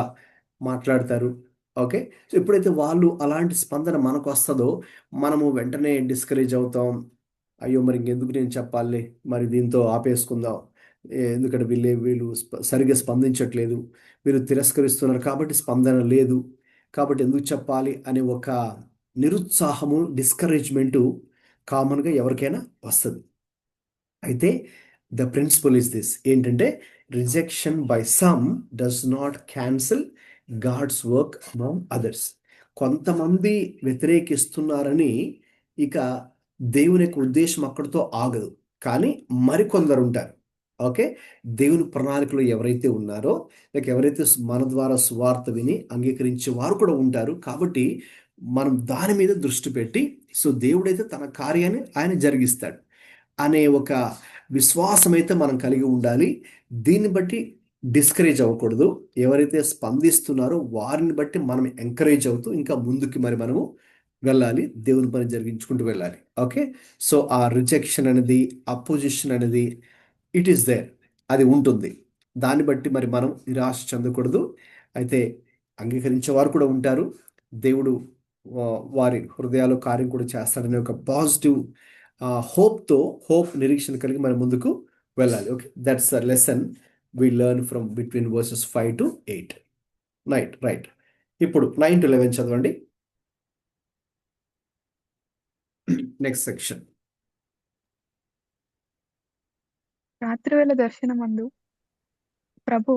మాట్లాడతారు. ఓకే. సో ఎప్పుడైతే వాళ్ళు అలాంటి స్పందన మనకు వస్తుందో మనము వెంటనే డిస్కరేజ్ అవుతాం. అయ్యో మరి ఇంకెందుకు నేను చెప్పాలి, మరి దీంతో ఆపేసుకుందాం, ఎందుకంటే వీళ్ళు సరిగ్గా స్పందించట్లేదు, వీళ్ళు తిరస్కరిస్తున్నారు కాబట్టి స్పందన లేదు, కాబట్టి ఎందుకు చెప్పాలి అనే ఒక నిరుత్సాహము, డిస్కరేజ్మెంటు కామన్గా ఎవరికైనా వస్తుంది. అయితే ద ప్రిన్సిపల్ ఇస్ దిస్, ఏంటంటే rejection by some does not cancel God's work among others. కొంతమంది వ్యతిరేకిస్తున్నారని ఇక దేవుని యొక్క ఉద్దేశం అక్కడితో ఆగదు. కానీ మరికొందరు ఉంటారు. ఓకే. దేవుని ప్రణాళికలో ఎవరైతే ఉన్నారో, లేక ఎవరైతే మన ద్వారా సువార్త విని అంగీకరించే వారు కూడా ఉంటారు. కాబట్టి మనం దాని మీద దృష్టి పెట్టి, సో దేవుడైతే తన కార్యాన్ని ఆయన జరిగిస్తాడు అనే ఒక విశ్వాసం అయితే మనం కలిగి ఉండాలి. దీన్ని బట్టి డిస్కరేజ్ అవ్వకూడదు. ఎవరైతే స్పందిస్తున్నారో వారిని బట్టి మనం ఎంకరేజ్ అవుతూ ఇంకా ముందుకి మరి మనము వెళ్ళాలి, దేవుని పని జరిగించుకుంటూ వెళ్ళాలి. ఓకే. సో ఆ రిజెక్షన్ అనేది, అపోజిషన్ అనేది ఇట్ ఈస్ దేర్, అది ఉంటుంది. దాన్ని బట్టి మరి మనం నిరాశ చెందకూడదు. అయితే అంగీకరించే వారు కూడా ఉంటారు. దేవుడు వారి హృదయాలు కార్యం కూడా చేస్తాడనే ఒక పాజిటివ్ హోప్ నిరీక్షణ కలిగి మనం ముందుకు వెళ్ళాలి. Okay. That's a lesson we learn from between verses 5 to 8. Right. ఇప్పుడు 9 to 11 చదవండి. Next section.
రాత్రివేళ దర్శనమందు ప్రభు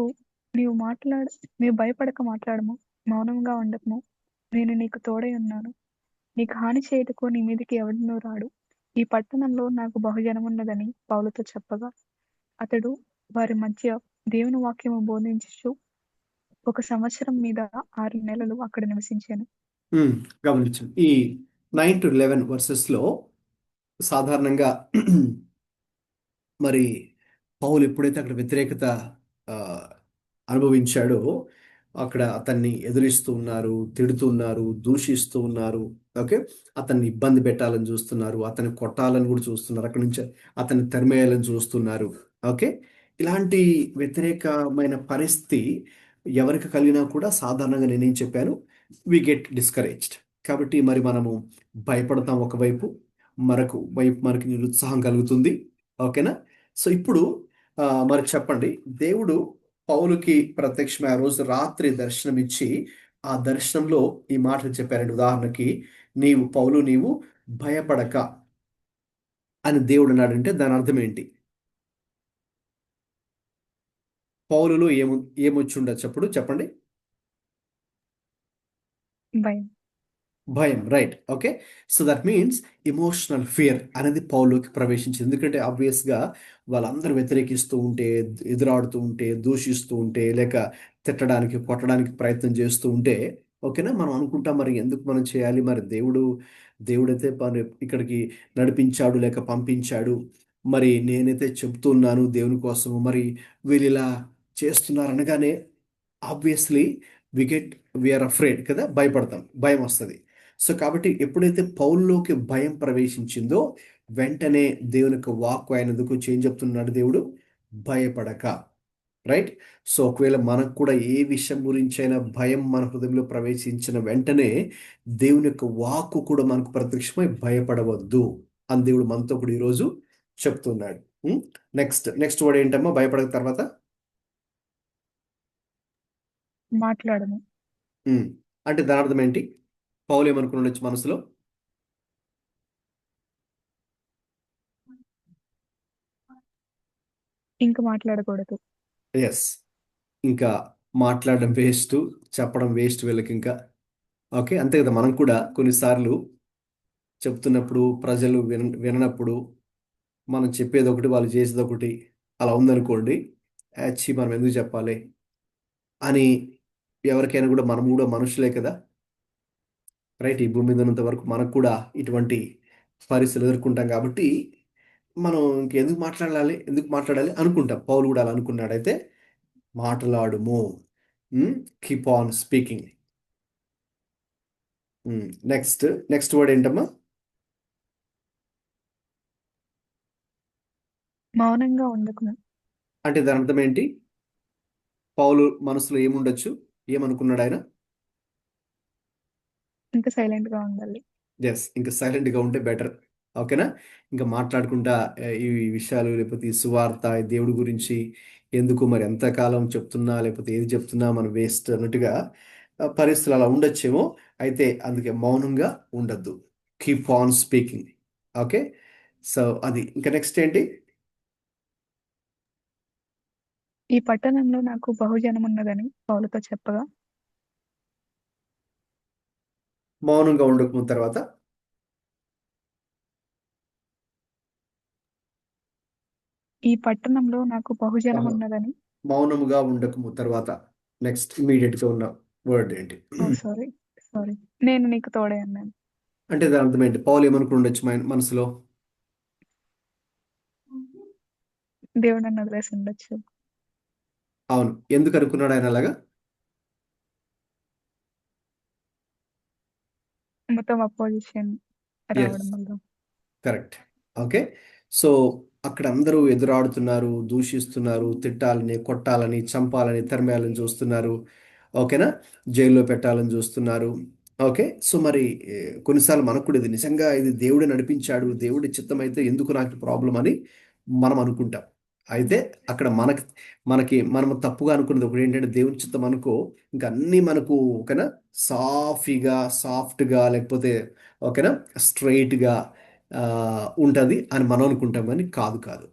నీవు భయపడక మాట్లాడము, మౌనంగా ఉండకము, నేను నీకు తోడై ఉన్నాను. నీకు హాని చేయుటకు నీ మీదికి ఎవడునూ రాడు. ఈ పట్టణంలో నాకు బహుజనమున్నదని పౌలుతో చెప్పగా, అతడు వారి మధ్య దేవుని వాక్యము బోధించుచు 1 సంవత్సరం మీద 6 నెలలు అక్కడ నివసించాను.
గమనించండి, ఈ 9 to 11 వర్సెస్లో సాధారణంగా మరి పౌలు ఎప్పుడైతే అక్కడ వ్యతిరేకత ఆ, అనుభవించాడో, అక్కడ అతన్ని ఎదురిస్తూ ఉన్నారు, తిడుతున్నారు, దూషిస్తూ ఉన్నారు. ఓకే. అతన్ని ఇబ్బంది పెట్టాలని చూస్తున్నారు, అతన్ని కొట్టాలని కూడా చూస్తున్నారు, అక్కడి నుంచి అతన్ని తరిమేయాలని చూస్తున్నారు. ఓకే. ఇలాంటి వ్యతిరేకమైన పరిస్థితి ఎవరికి కలిగినా కూడా సాధారణంగా నేనేం చెప్పాను, వి గెట్ డిస్కరేజ్డ్. కాబట్టి మరి మనము భయపడతాం ఒకవైపు, మరొక వైపు మనకి నిరుత్సాహం కలుగుతుంది. ఓకేనా. సో ఇప్పుడు మరి చెప్పండి, దేవుడు పౌలుకి ప్రత్యక్షమై ఆ రోజు రాత్రి దర్శనమిచ్చి ఆ దర్శనంలో ఈ మాటలు చెప్పారండి. ఉదాహరణకి, నీవు భయపడక అని దేవుడు అన్నాడంటే దాని అర్థం ఏంటి? పౌలులో ఏమొచ్చి ఉండొచ్చు అప్పుడు చెప్పండి?
భయం.
భయం. Right. Okay. So that means emotional fear అనేది పౌల్లోకి ప్రవేశించింది. ఎందుకంటే ఆబ్వియస్గా వాళ్ళందరూ వ్యతిరేకిస్తూ ఉంటే, ఎదురాడుతూ ఉంటే, దూషిస్తూ ఉంటే, లేక తిట్టడానికి, కొట్టడానికి ప్రయత్నం చేస్తూ ఉంటే, ఓకేనా, మనం అనుకుంటాం మరి ఎందుకు మనం చేయాలి, మరి దేవుడైతే ఇక్కడికి నడిపించాడు లేక పంపించాడు, మరి నేనైతే చెప్తున్నాను దేవుని కోసము, మరి వీళ్ళు ఇలా చేస్తున్నారు అనగానే obviously we get we're afraid కదా, భయపడతాం, భయం వస్తుంది. సో కాబట్టి ఎప్పుడైతే పౌల్లోకి భయం ప్రవేశించిందో వెంటనే దేవుని యొక్క వాక్కు ఆయనకు చేంజ్ చెప్తున్నాడు దేవుడు, భయపడక. రైట్. సో ఒకవేళ మనకు కూడా ఏ విషయం గురించైనా భయం మన హృదయంలో ప్రవేశించిన వెంటనే దేవుని యొక్క వాక్కు కూడా మనకు ప్రత్యక్షమై భయపడవద్దు అని దేవుడు మనతో కూడా ఈరోజు చెప్తున్నాడు. నెక్స్ట్ నెక్స్ట్ వర్డ్ ఏంటమ్మా భయపడక తర్వాత?
మాట్లాడము.
అంటే దాని అర్థం ఏంటి? పౌలు ఏమనుకుని ఉండొచ్చు మనసులో?
ఇంక మాట్లాడకూడదు.
ఎస్, ఇంకా మాట్లాడడం వేస్ట్, చెప్పడం వేస్ట్ వీళ్ళకి ఇంకా. ఓకే, అంతే కదా. మనం కూడా కొన్నిసార్లు చెప్తున్నప్పుడు ప్రజలు విననప్పుడు మనం చెప్పేది ఒకటి వాళ్ళు చేసేది ఒకటి అలా ఉందనుకోండి, యాక్చువల్లీ మనం ఎందుకు చెప్పాలి అని ఎవరికైనా కూడా, మనం కూడా మనుషులే కదా. రైట్. ఈ భూమి మీద ఉన్నంత వరకు మనకు కూడా ఇటువంటి పరిస్థితులు ఎదుర్కొంటాం కాబట్టి మనం ఇంకెందుకు మాట్లాడాలి, ఎందుకు మాట్లాడాలి అనుకుంటాం. పౌలు కూడా అలా అనుకున్నాడు. అయితే మాట్లాడుము, keep on speaking. Next next word ఏంటమ్మా?
మౌనంగా ఉండకుము.
అంటే దాని అర్థం ఏంటి? పౌలు మనసులో ఏముండొచ్చు, ఏమనుకున్నాడు ఆయన?
ఇంకా సైలెంట్‌గా ఉండాలి.
ఎస్, ఇంకా సైలెంట్గా ఉంటే బెటర్. ఓకేనా. ఇంకా మాట్లాడుకుంటా ఈ విషయాలు, లేకపోతే ఈ సువార్త, ఈ దేవుడి గురించి ఎందుకు మరి ఎంతకాలం చెప్తున్నా, లేకపోతే ఏది చెప్తున్నా మనం వేస్ట్ అన్నట్టుగా పరిస్థితులు అలా ఉండొచ్చేమో. అయితే అందుకే మౌనంగా ఉండద్దు, keep on speaking. Okay. So అది ఇంకా నెక్స్ట్ ఏంటి?
ఈ పట్టణంలో నాకు బహుజనమున్నదని పౌలుతో చెప్పగా,
మౌనంగా ఉండక తర్వాత?
ఈ పట్టణంలో నాకు
ఆహా.
బహుజనమున్నదని.
మౌనముగా ఉండకము తర్వాత నెక్స్ట్ ఇమీడియట్గా ఉన్న వర్డ్ ఏంటి?
ఓహ్! సారీ. సారీ. నేను నీకు తోడే అన్నాను.
అంటే దాని అర్థం ఏంటి? పౌలు ఏమనుకుని ఉండొచ్చు మనసులో?
దేవుడు నన్ను వదిలేసి ఉండొచ్చు.
అవును, ఎందుకు అనుకున్నాడు ఆయన అలాగా?
మొత్తం అపోజిషన్
ఎస్,
రావడం వల్ల.
కరెక్ట్. ఓకే. సో అక్కడ అందరూ ఎదురాడుతున్నారు, దూషిస్తున్నారు, తిట్టాలని, కొట్టాలని, చంపాలని, తరిమేయాలని చూస్తున్నారు. ఓకేనా. జైల్లో పెట్టాలని చూస్తున్నారు. ఓకే. సో మరి కొన్నిసార్లు మనకు కూడా ఇది నిజంగా ఇది దేవుడే నడిపించాడు, దేవుడి చిత్తం అయితే ఎందుకు నాకు ప్రాబ్లం అని మనం అనుకుంటాం. అయితే అక్కడ మనకి మనం తప్పుగా అనుకున్నది ఒకటి ఏంటంటే, దేవుని చిత్తం అనుకో ఇంకా అన్నీ మనకు ఓకేనా సాఫ్ట్గా లేకపోతే ఓకేనా స్ట్రైట్గా ఉంటుంది అని మనం అనుకుంటాం. కానీ కాదు కాదు,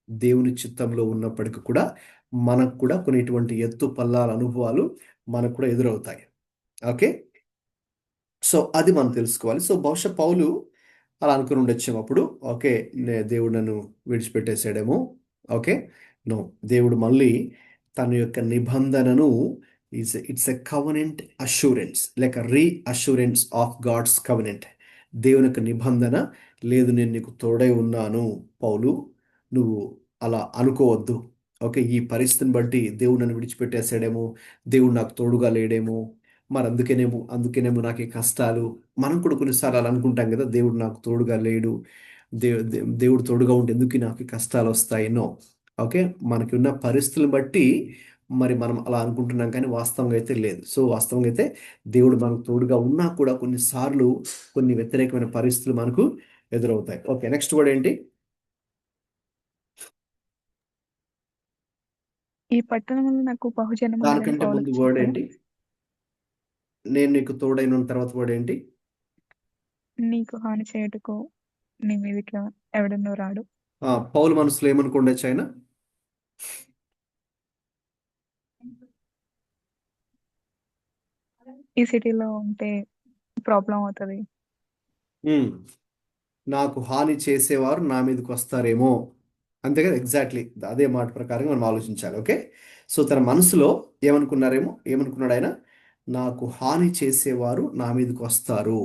దేవుని చిత్తంలో ఉన్నప్పటికీ కూడా మనకు కూడా కొన్ని ఇటువంటి ఎత్తు పల్లాల అనుభవాలు మనకు కూడా ఎదురవుతాయి. ఓకే. సో అది మనం తెలుసుకోవాలి. సో బహుశా పౌలు అలా అనుకుని ఉండొచ్చేమో అప్పుడు. ఓకే, దేవుడు నన్ను విడిచిపెట్టేసాడేమో. ఓకే. నో, దేవుడు మళ్ళీ తన యొక్క నిబంధనను it's a covenant assurance, like reassurance of God's covenant. దేవుని యొక్క నిబంధన, లేదు నేను నీకు తోడై ఉన్నాను పౌలు, నువ్వు అలా అనుకోవద్దు. ఓకే, ఈ పరిస్థితిని బట్టి దేవుడు నన్ను విడిచిపెట్టేసాడేమో, దేవుడు నాకు తోడుగా లేడేమో, మరి అందుకేనేమో నాకు ఈ కష్టాలు. మనం కూడా కొన్నిసార్లు అలా అనుకుంటాం కదా, దేవుడు నాకు తోడుగా లేడు, దేవుడు తోడుగా ఉంటే ఎందుకు నాకు ఈ కష్టాలు వస్తాయినో. ఓకే, మనకి ఉన్న పరిస్థితులను బట్టి మరి మనం అలా అనుకుంటున్నాం, కానీ వాస్తవంగా అయితే లేదు. సో వాస్తవంగా అయితే దేవుడు మనకు తోడుగా ఉన్నా కూడా కొన్నిసార్లు కొన్ని వ్యతిరేకమైన పరిస్థితులు మనకు ఎదురవుతాయి. ఓకే, నెక్స్ట్ వర్డ్ ఏంటి?
ఈ పట్టణంలో నాకు బహుజనమున్నదని
దానికంటే
పౌలుకు
ముందు వర్డ్
చెప్పగా,
ఏంటి? నేను నీకు తోడైన తర్వాత వర్డ్ ఏంటి?
నీకు హాని చేయుటకు నీ మీదికి ఎవడనో రాడు.
పౌలు మనసులో ఏమనుకోండొచ్చు ఆయన?
ఈ సిటీలో ఉంటే ప్రాబ్లమ్ అవుతది.
ఉమ్, నాకు హాని చేసేవారు నా మీదకి వస్తారేమో. అంతే కదా, ఎగ్జాక్ట్లీ అదే మాట ప్రకారం మనం ఆలోచించాలి. ఓకే. సో తన మనసులో ఏమనుకున్నాడు ఆయన? నాకు హాని చేసేవారు నా మీదకి వస్తారు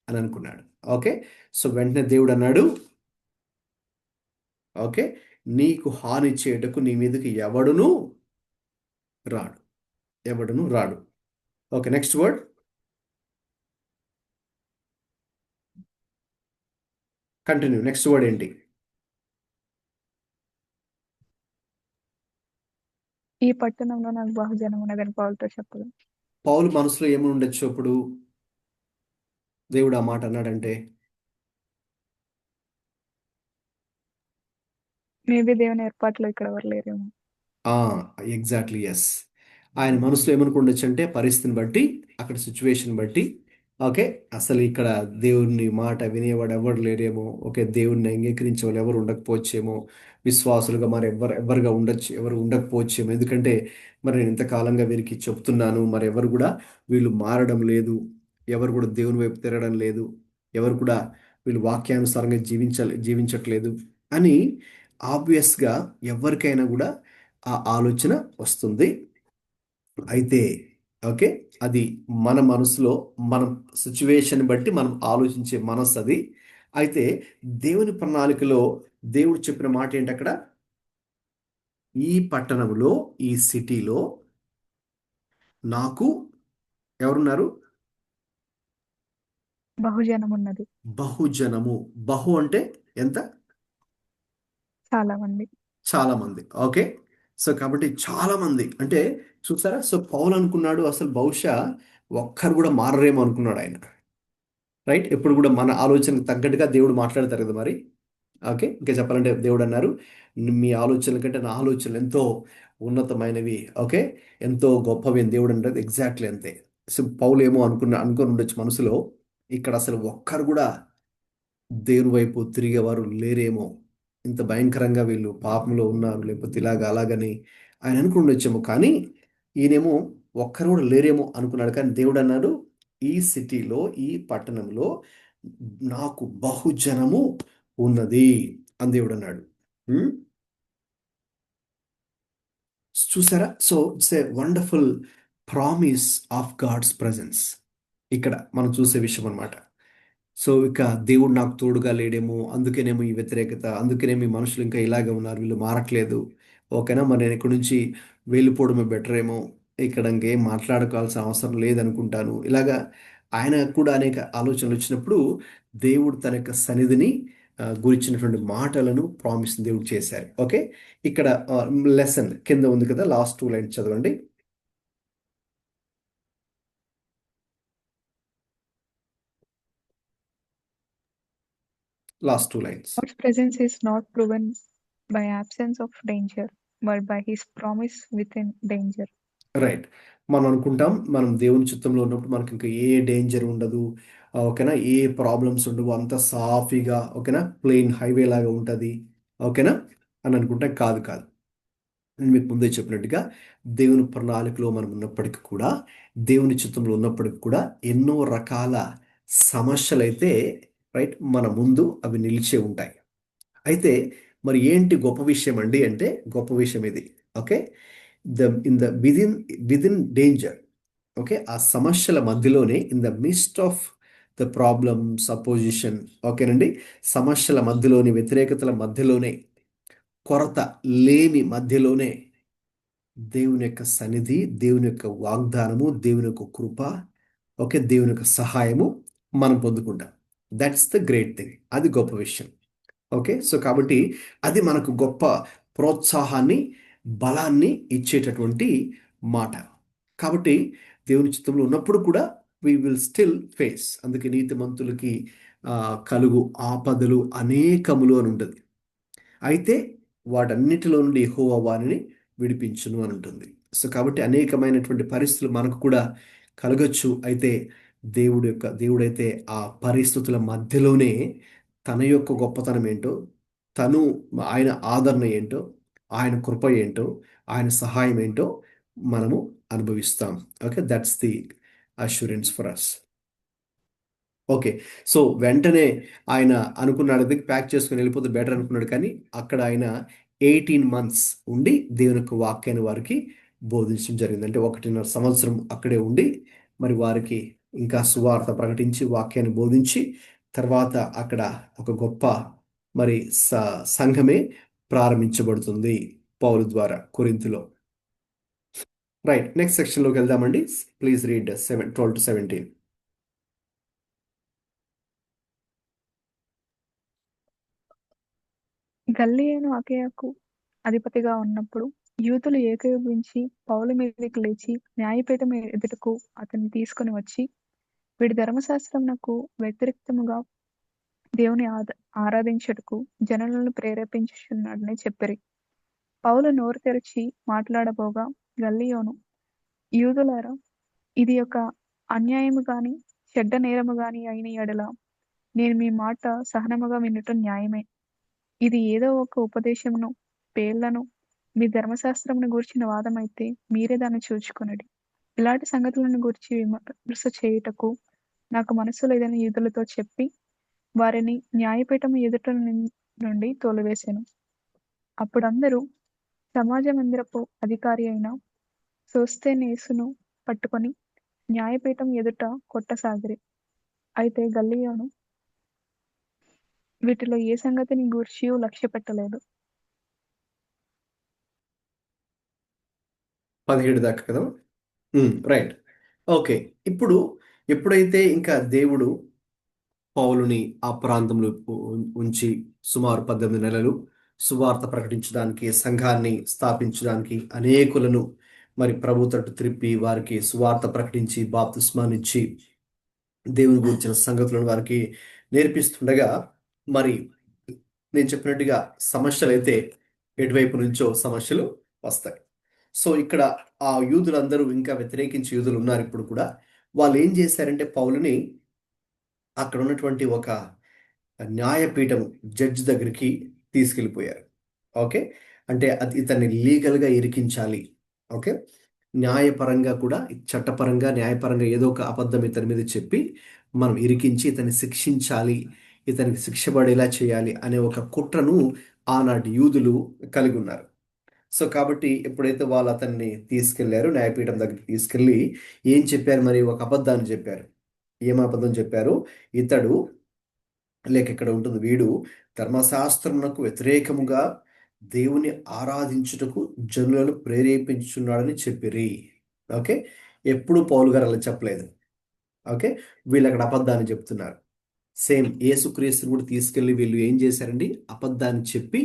అని అనుకున్నాడు. ఓకే. సో వెంటనే దేవుడు అన్నాడు, ఓకే, నీకు హాని చేయుటకు నీ మీదకి ఎవడును రాడు. Okay, next word. Continue. Next word ఏంటి?
ఈ పట్టణంలో నాకు బహుజనం ఉన్నదని పౌలుతో చెప్పదు.
పౌలు మనసులో ఏమి ఉండొచ్చు అప్పుడు దేవుడు ఆ మాట అన్నాడంటే?
మేబీ దేవుని ఏర్పాట్లో ఇక్కడ ఎవరు లేరేమో.
Exactly, yes. ఆయన మనసులో ఏమనుకుండొచ్చు అంటే పరిస్థితిని బట్టి, అక్కడ సిచ్యువేషన్ బట్టి, ఓకే, అసలు ఇక్కడ దేవుని మాట వినేవాడు ఎవరు లేరేమో, ఓకే, దేవుణ్ణి అంగీకరించే వాళ్ళు ఎవరు ఉండకపోవచ్చేమో, విశ్వాసులుగా మరి ఎవరుగా ఉండొచ్చు, ఎవరు ఉండకపోవచ్చేమో, ఎందుకంటే మరి నేను ఇంతకాలంగా వీరికి చెప్తున్నాను, మరి ఎవరు కూడా వీళ్ళు మారడం లేదు, ఎవరు కూడా దేవుని వైపు తిరగడం లేదు, ఎవరు కూడా వీళ్ళు వాక్యానుసారంగా జీవించట్లేదు అని ఆబ్వియస్గా ఎవరికైనా కూడా ఆ ఆలోచన వస్తుంది. అయితే ఓకే, అది మన మనసులో మనం సిచ్యువేషన్ బట్టి మనం ఆలోచించే మనసు అది. అయితే దేవుని ప్రణాళికలో దేవుడు చెప్పిన మాట ఏంటి అక్కడ? ఈ పట్టణంలో, ఈ సిటీలో నాకు ఎవరున్నారు?
బహుజనం ఉన్నది.
బహుజనము. బహు అంటే ఎంత?
చాలా మంది.
చాలా మంది. ఓకే, సో కాబట్టి చాలా మంది అంటే చూసారా? సో పౌలు అనుకున్నాడు అసలు బహుశా ఒక్కరు కూడా మారరేమో అనుకున్నాడు ఆయన. రైట్, ఎప్పుడు కూడా మన ఆలోచనకు తగ్గట్టుగా దేవుడు మాట్లాడతారు కదా మరి. ఓకే, ఇంకా చెప్పాలంటే దేవుడు అన్నారు, మీ ఆలోచనల కంటే నా ఆలోచనలు ఎంతో ఉన్నతమైనవి, ఓకే, ఎంతో గొప్పవి అని దేవుడు అంటే ఎగ్జాక్ట్లీ అంతే. సో పౌలు ఏమో అనుకొని ఉండొచ్చు మనసులో, ఇక్కడ అసలు ఒక్కరు కూడా దేవుని వైపు తిరిగేవారు లేరేమో, ఇంత భయంకరంగా వీళ్ళు పాపంలో ఉన్నారు, లేకపోతే ఇలాగ అలాగని ఆయన అనుకుని ఉండొచ్చేమో. కానీ ఈయనేమో ఒక్కరు కూడా లేరేమో అనుకున్నాడు. కానీ దేవుడు అన్నాడు, ఈ సిటీలో, ఈ పట్టణంలో నాకు బహుజనము ఉన్నది అని దేవుడు అన్నాడు. ఉమ్, చూసారా? So it's a wonderful promise of God's presence ఇక్కడ మనం చూసే విషయం అన్నమాట. సో ఇక దేవుడు నాకు తోడుగా లేడేమో, అందుకేనేమో ఈ వ్యతిరేకత, అందుకేనేమో ఈ మనుషులు ఇంకా ఇలాగే ఉన్నారు, వీళ్ళు మారట్లేదు, ఓకేనా, మరి నేను ఇక్కడి నుంచి వెళ్ళిపోవడమే బెటర్ ఏమో, ఇక్కడ ఇంకేం మాట్లాడుకోవాల్సిన అవసరం లేదనుకుంటాను. ఇలాగా ఆయన కూడా అనేక ఆలోచనలు వచ్చినప్పుడు దేవుడు తన యొక్క సన్నిధిని గురించినటువంటి మాటలను ప్రామిస్ దేవుడు చేశారు. ఓకే, ఇక్కడ లెసన్ కింద ఉంది కదా, లాస్ట్ 2 లైన్స్ చదవండి. Last 2 lines.
God's presence is not proven by absence of danger, but by his promise within danger.
Right, మనం అనుకుంటాం మనం దేవుని చిత్తంలో ఉన్నప్పుడు మనకి ఇంకా ఏ డేంజర్ ఉండదు, ఓకేనా, ఏ ప్రాబ్లమ్స్ ఉండవు, అంత సాఫీగా, ఓకేనా, ప్లెయిన్ హైవే లాగా ఉంటుంది, ఓకేనా అని అనుకుంటాం. కాదు కాదు, నేను మీకు ముందే చెప్పినట్టుగా దేవుని ప్రణాళికలో మనం ఉన్నప్పటికీ కూడా, దేవుని చిత్తంలో ఉన్నప్పటికీ కూడా ఎన్నో రకాల సమస్యలు అయితే రైట్ మన ముందు అవి నిలిచే ఉంటాయి. అయితే మరి ఏంటి గొప్ప విషయం అండి అంటే, గొప్ప విషయం ఇది. Okay, in the within danger, okay, ఆ సమస్యల మధ్యలోనే, in the midst of the problems opposition, ఓకేనండి, సమస్యల మధ్యలోని, వ్యతిరేకతల మధ్యలోనే, కొరత లేమి మధ్యలోనే దేవుని యొక్క సన్నిధి, దేవుని యొక్క వాగ్దానము, దేవుని యొక్క కృప, ఓకే, దేవుని యొక్క సహాయము మనం పొందుకుంటాం. దట్స్ ద గ్రేట్ థింగ్, అది గొప్ప విషయం. ఓకే, సో కాబట్టి అది మనకు గొప్ప ప్రోత్సాహాన్ని, బలాన్ని ఇచ్చేటటువంటి మాట. కాబట్టి దేవుని చిత్తంలో ఉన్నప్పుడు కూడా వి విల్ స్టిల్ ఫేస్, అందుకే నీతిమంతులకి కలుగు ఆపదలు అనేకములు అని ఉంటుంది. అయితే వాటన్నిటిలో నుండి యెహోవా వారిని విడిపించును అని ఉంటుంది. సో కాబట్టి అనేకమైనటువంటి పరిస్థితులు మనకు కూడా కలగచ్చు. అయితే దేవుడైతే ఆ పరిస్థితుల మధ్యలోనే తన యొక్క గొప్పతనం ఏంటో, తను ఆయన ఆదరణ ఏంటో, ఆయన కృప ఏంటో, ఆయన సహాయం ఏంటో మనము అనుభవిస్తాం. Okay, that's the assurance for us. Okay, so వెంటనే ఆయన అనుకున్నాడు, అది ప్యాక్ చేసుకుని వెళ్ళిపోతే బెటర్ అనుకున్నాడు. కానీ అక్కడ ఆయన 18 months ఉండి దేవుని యొక్క వాక్యాన్ని వారికి బోధించడం జరిగింది. అంటే 1.5 సంవత్సరం అక్కడే ఉండి మరి వారికి ఇంకా సువార్త ప్రకటించి వాక్యాన్ని బోధించి, తర్వాత అక్కడ ఒక గొప్ప మరి సంఘమే ప్రారంభించబడుతుంది పౌలు ద్వారా కొరింథీలో. రైట్, నెక్స్ట్ సెక్షన్లోకి వెళ్దామండి. Please read 12 to 17.
గల్లియోను అకయకు అధిపతిగా ఉన్నప్పుడు యూదులు ఏకీభవించి పౌలు మీదకి లేచి న్యాయపీఠం ఎదుటకు అతన్ని తీసుకుని వచ్చి, వీడి ధర్మశాస్త్రమునకు వ్యతిరేక్తముగా దేవుని ఆరాధించుటకు జనులను ప్రేరేపించుచున్నాడని చెప్పిరి. పౌలు నోరు తెరిచి మాట్లాడబోగా గల్లియోను, యూదులారా, ఇది ఒక అన్యాయము గాని చెడ్డ నేరము గాని అయిన ఎడల నేను మీ మాట సహనముగా వినుట న్యాయమే. ఇది ఏదో ఒక ఉపదేశమును పేర్లను మీ ధర్మశాస్త్రమును గూర్చిన వాదమైతే మీరే దాన్ని చూచుకొనుడి. ఇలాంటి సంగతులను గూర్చి విమర్శ చేయుటకు నాకు మనస్సు లేదని యూదులతో చెప్పి వారిని న్యాయపీఠం ఎదుట నుండి తోలివేశాను. అప్పుడందరూ సమాజ మందిరపు అధికారి అయిన సోస్తెనేసును పట్టుకొని న్యాయపీఠం ఎదుట కొట్టసాగిరి. అయితే గల్లియోను వీటిలో ఏ సంగతిని గూర్చియూ లక్ష్య పెట్టలేదు.
17 దాకా కదా. Right, okay. ఇప్పుడు ఎప్పుడైతే ఇంకా దేవుడు పౌలుని ఆ ప్రాంతంలో ఉంచి సుమారు 18 నెలలు సువార్త ప్రకటించడానికి, సంఘాన్ని స్థాపించడానికి, అనేకులను మరి ప్రభు తట్టు త్రిప్పి వారికి సువార్త ప్రకటించి బాప్తిస్మానిచ్చి దేవుని గురించిన సంగతులను వారికి నేర్పిస్తుండగా, మరి నేను చెప్పినట్టుగా సమస్యలు అయితే ఎటువైపు నుంచో సమస్యలు వస్తాయి. సో ఇక్కడ ఆ యూదులందరూ ఇంకా వ్యతిరేకించే యూదులు ఉన్నారు ఇప్పుడు కూడా. వాళ్ళు ఏం చేశారంటే పౌలుని అక్కడ ఉన్నటువంటి ఒక న్యాయపీఠం జడ్జి దగ్గరికి తీసుకెళ్ళిపోయారు. ఓకే, అంటే అది ఇతన్ని లీగల్గా ఇరికించాలి. ఓకే, న్యాయపరంగా కూడా, చట్టపరంగా న్యాయపరంగా ఏదో ఒక అబద్ధం ఇతని మీద చెప్పి మనం ఇరికించి ఇతన్ని శిక్షించాలి, ఇతనికి శిక్ష పడేలా చేయాలి అనే ఒక కుట్రను ఆనాటి యూదులు కలిగి ఉన్నారు. సో కాబట్టి ఎప్పుడైతే వాళ్ళు అతన్ని తీసుకెళ్లారో న్యాయపీఠం దగ్గరికి తీసుకెళ్ళి ఏం చెప్పారు, మరి ఒక అబద్ధాన్ని చెప్పారు. ఏం అబద్ధం చెప్పారు? ఇతడు లేక ఇక్కడ ఉంటుంది, వీడు ధర్మశాస్త్రమునకు వ్యతిరేకముగా దేవుని ఆరాధించుటకు జనులను ప్రేరేపించుచున్నాడని చెప్పిరి. ఓకే, ఎప్పుడు పౌలు గారు అలా చెప్పలేదు. ఓకే, వీళ్ళు అక్కడ అబద్ధాన్ని చెప్తున్నారు. సేమ్ యేసుక్రీస్తుని కూడా తీసుకెళ్లి వీళ్ళు ఏం చేశారండి, అబద్ధాన్ని చెప్పి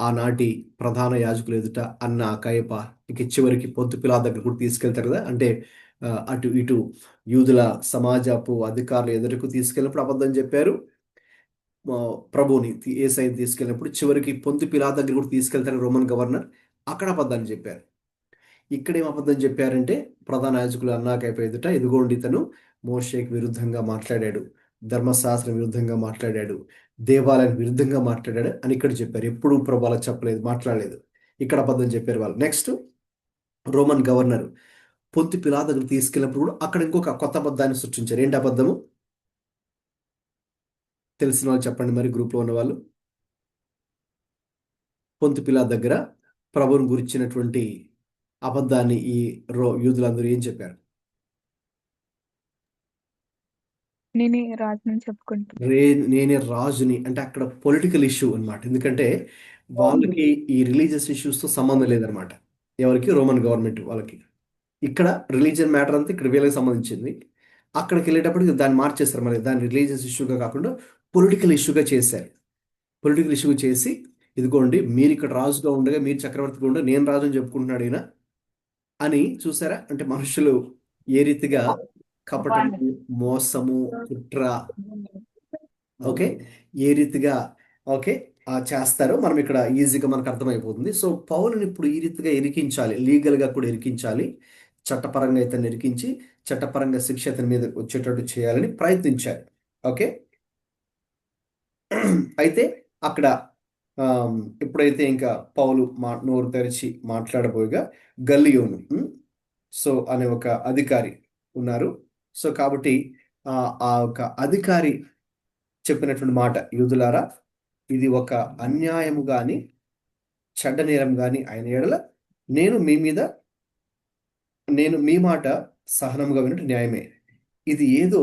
ఆనాటి ప్రధాన యాజకులు ఎదుట అన్న కయప, ఇక చివరికి పొంతు పిలాతు దగ్గర కూడా తీసుకెళ్తారు కదా. అంటే అటు ఇటు యూదుల సమాజపు అధికారులు ఎదుటకు తీసుకెళ్ళినప్పుడు అబద్ధం చెప్పారు. ప్రభువుని యేసయ్యని తీసుకెళ్ళినప్పుడు చివరికి పొంతు పిలాతు దగ్గర కూడా తీసుకెళ్తారు రోమన్ గవర్నర్, అక్కడ అబద్ధాన్ని చెప్పారు. ఇక్కడేం అబద్ధం చెప్పారంటే ప్రధాన యాజకులు అన్నా కయప ఎదుట, ఇదిగోండి ఇతను మోషేకి విరుద్ధంగా మాట్లాడాడు, ధర్మశాస్త్రం విరుద్ధంగా మాట్లాడాడు, దేవాలయం విరుద్ధంగా మాట్లాడాడు అని ఇక్కడ చెప్పారు. ఎప్పుడు ప్రభు అలా చెప్పలేదు, మాట్లాడలేదు. ఇక్కడ అబద్ధం చెప్పారు వాళ్ళు. నెక్స్ట్ రోమన్ గవర్నర్ పొంతు పిలాతు దగ్గర తీసుకెళ్ళినప్పుడు కూడా అక్కడ ఇంకొక కొత్త అబద్ధాన్ని సృష్టించారు. ఏంటి అబద్ధము? తెలిసిన వాళ్ళు చెప్పండి, మరి గ్రూప్లో ఉన్న వాళ్ళు. పొంతు పిలాతు దగ్గర ప్రభువుని గురించినటువంటి అబద్ధాన్ని ఈ యూదులందరూ ఏం చెప్పారు?
నేనే రాజుని చెప్పుకుంటున్నాను.
నేనే రాజుని, అంటే అక్కడ పొలిటికల్ ఇష్యూ అన్నమాట. ఎందుకంటే వాళ్ళకి ఈ రిలీజియస్ ఇష్యూస్తో సంబంధం లేదనమాట. ఎవరికి? రోమన్ గవర్నమెంట్ వాళ్ళకి. ఇక్కడ రిలీజియన్ మ్యాటర్ అంతా ఇక్కడ వీళ్ళకి సంబంధించింది. అక్కడికి వెళ్ళేటప్పటికి దాన్ని మార్చేస్తారు, మరి దాన్ని రిలీజియస్ ఇష్యూగా కాకుండా పొలిటికల్ ఇష్యూగా చేశారు. పొలిటికల్ ఇష్యూ చేసి, ఇదిగోండి మీరు ఇక్కడ రాజుగా ఉండగా, మీరు చక్రవర్తిగా ఉండగా నేను రాజు అని చెప్పుకుంటున్నాడు ఈయన అని. చూసారా? అంటే మనుషులు ఏ రీతిగా కపటము, మోసము, కుట్ర, ఓకే, ఏ రీతిగా ఓకే చేస్తారో మనం ఇక్కడ ఈజీగా మనకు అర్థమైపోతుంది. సో పౌలుని ఇప్పుడు ఈ రీతిగా ఇరికించాలి, లీగల్గా కూడా ఇరికించాలి, చట్టపరంగా ఇతన్ని ఇరికించి చట్టపరంగా శిక్ష అతని మీద వచ్చేటట్టు చేయాలని ప్రయత్నించారు. ఓకే, అయితే అక్కడ ఎప్పుడైతే ఇంకా పౌలు నోరు తెరిచి మాట్లాడబోయగా గల్లియోను సో అనే ఒక అధికారి ఉన్నారు. సో కాబట్టి ఆ ఒక అధికారి చెప్పినటువంటి మాట, యూదులారా, ఇది ఒక అన్యాయము గాని చెడ్డ నేరం గాని అయిన ఎడల నేను మీ మాట సహనముగా వినట్టు న్యాయమే. ఇది ఏదో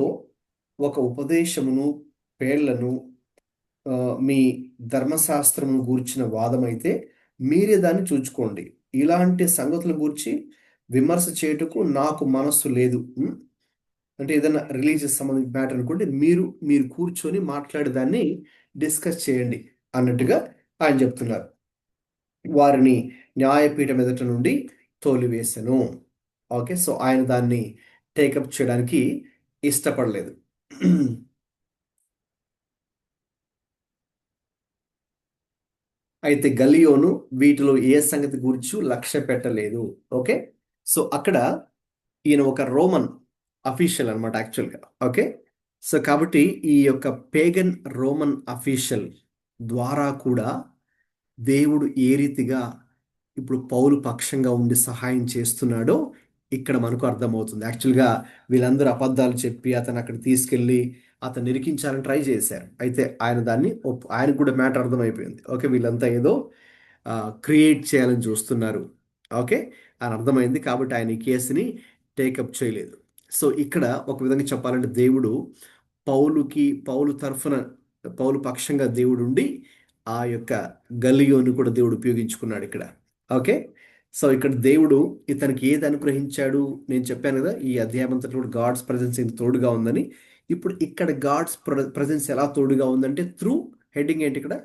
ఒక ఉపదేశమును పేర్లను మీ ధర్మశాస్త్రమును గూర్చిన వాదమైతే మీరే దాన్ని చూచుకోండి. ఇలాంటి సంగతుల గురించి విమర్శ చేయుటకు నాకు మనస్సు లేదు. అంటే ఏదైనా రిలీజియస్ సంబంధించిన మ్యాటర్ అనుకుంటే మీరు మీరు కూర్చొని మాట్లాడే దాన్ని డిస్కస్ చేయండి అన్నట్టుగా ఆయన చెప్తున్నారు. వారిని న్యాయపీఠం ఎదుట నుండి తోలివేసెను. ఓకే, సో ఆయన దాన్ని టేకప్ చేయడానికి ఇష్టపడలేదు. అయితే గల్లియోను వీటిలో ఏ సంగతి గురించి లక్ష్య పెట్టలేదు. ఓకే, సో అక్కడ ఈయన ఒక రోమన్ అఫీషియల్ అనమాట యాక్చువల్గా. ఓకే, సో కాబట్టి ఈ యొక్క పేగన్ రోమన్ అఫీషియల్ ద్వారా కూడా దేవుడు ఏ రీతిగా ఇప్పుడు పౌలు పక్షంగా ఉండి సహాయం చేస్తున్నాడో ఇక్కడ మనకు అర్థమవుతుంది. యాక్చువల్గా వీళ్ళందరూ అబద్ధాలు చెప్పి అతను అక్కడ తీసుకెళ్ళి అతను నిరికించాలని ట్రై చేశారు. అయితే ఆయన దాన్ని ఆయనకు కూడా మ్యాటర్ అర్థమైపోయింది. ఓకే, వీళ్ళంతా ఏదో క్రియేట్ చేయాలని చూస్తున్నారు. ఓకే, అని అర్థమైంది. కాబట్టి ఆయన ఈ కేసుని టేకప్ చేయలేదు. సో ఇక్కడ ఒక విధంగా చెప్పాలంటే దేవుడు పౌలు తరఫున పౌలు పక్షంగా దేవుడు ఉండి ఆ యొక్క గల్లియోను కూడా దేవుడు ఉపయోగించుకున్నాడు ఇక్కడ. ఓకే, సో ఇక్కడ దేవుడు ఇతనికి ఏది అనుగ్రహించాడు నేను చెప్పాను కదా, ఈ అధ్యాయం అంతట్లో కూడా గాడ్స్ ప్రజెన్స్ తోడుగా ఉందని. ఇప్పుడు ఇక్కడ గాడ్స్ ప్రజెన్స్ ఎలా తోడుగా ఉందంటే త్రూ హెడ్డింగ్ ఏంటి ఇక్కడ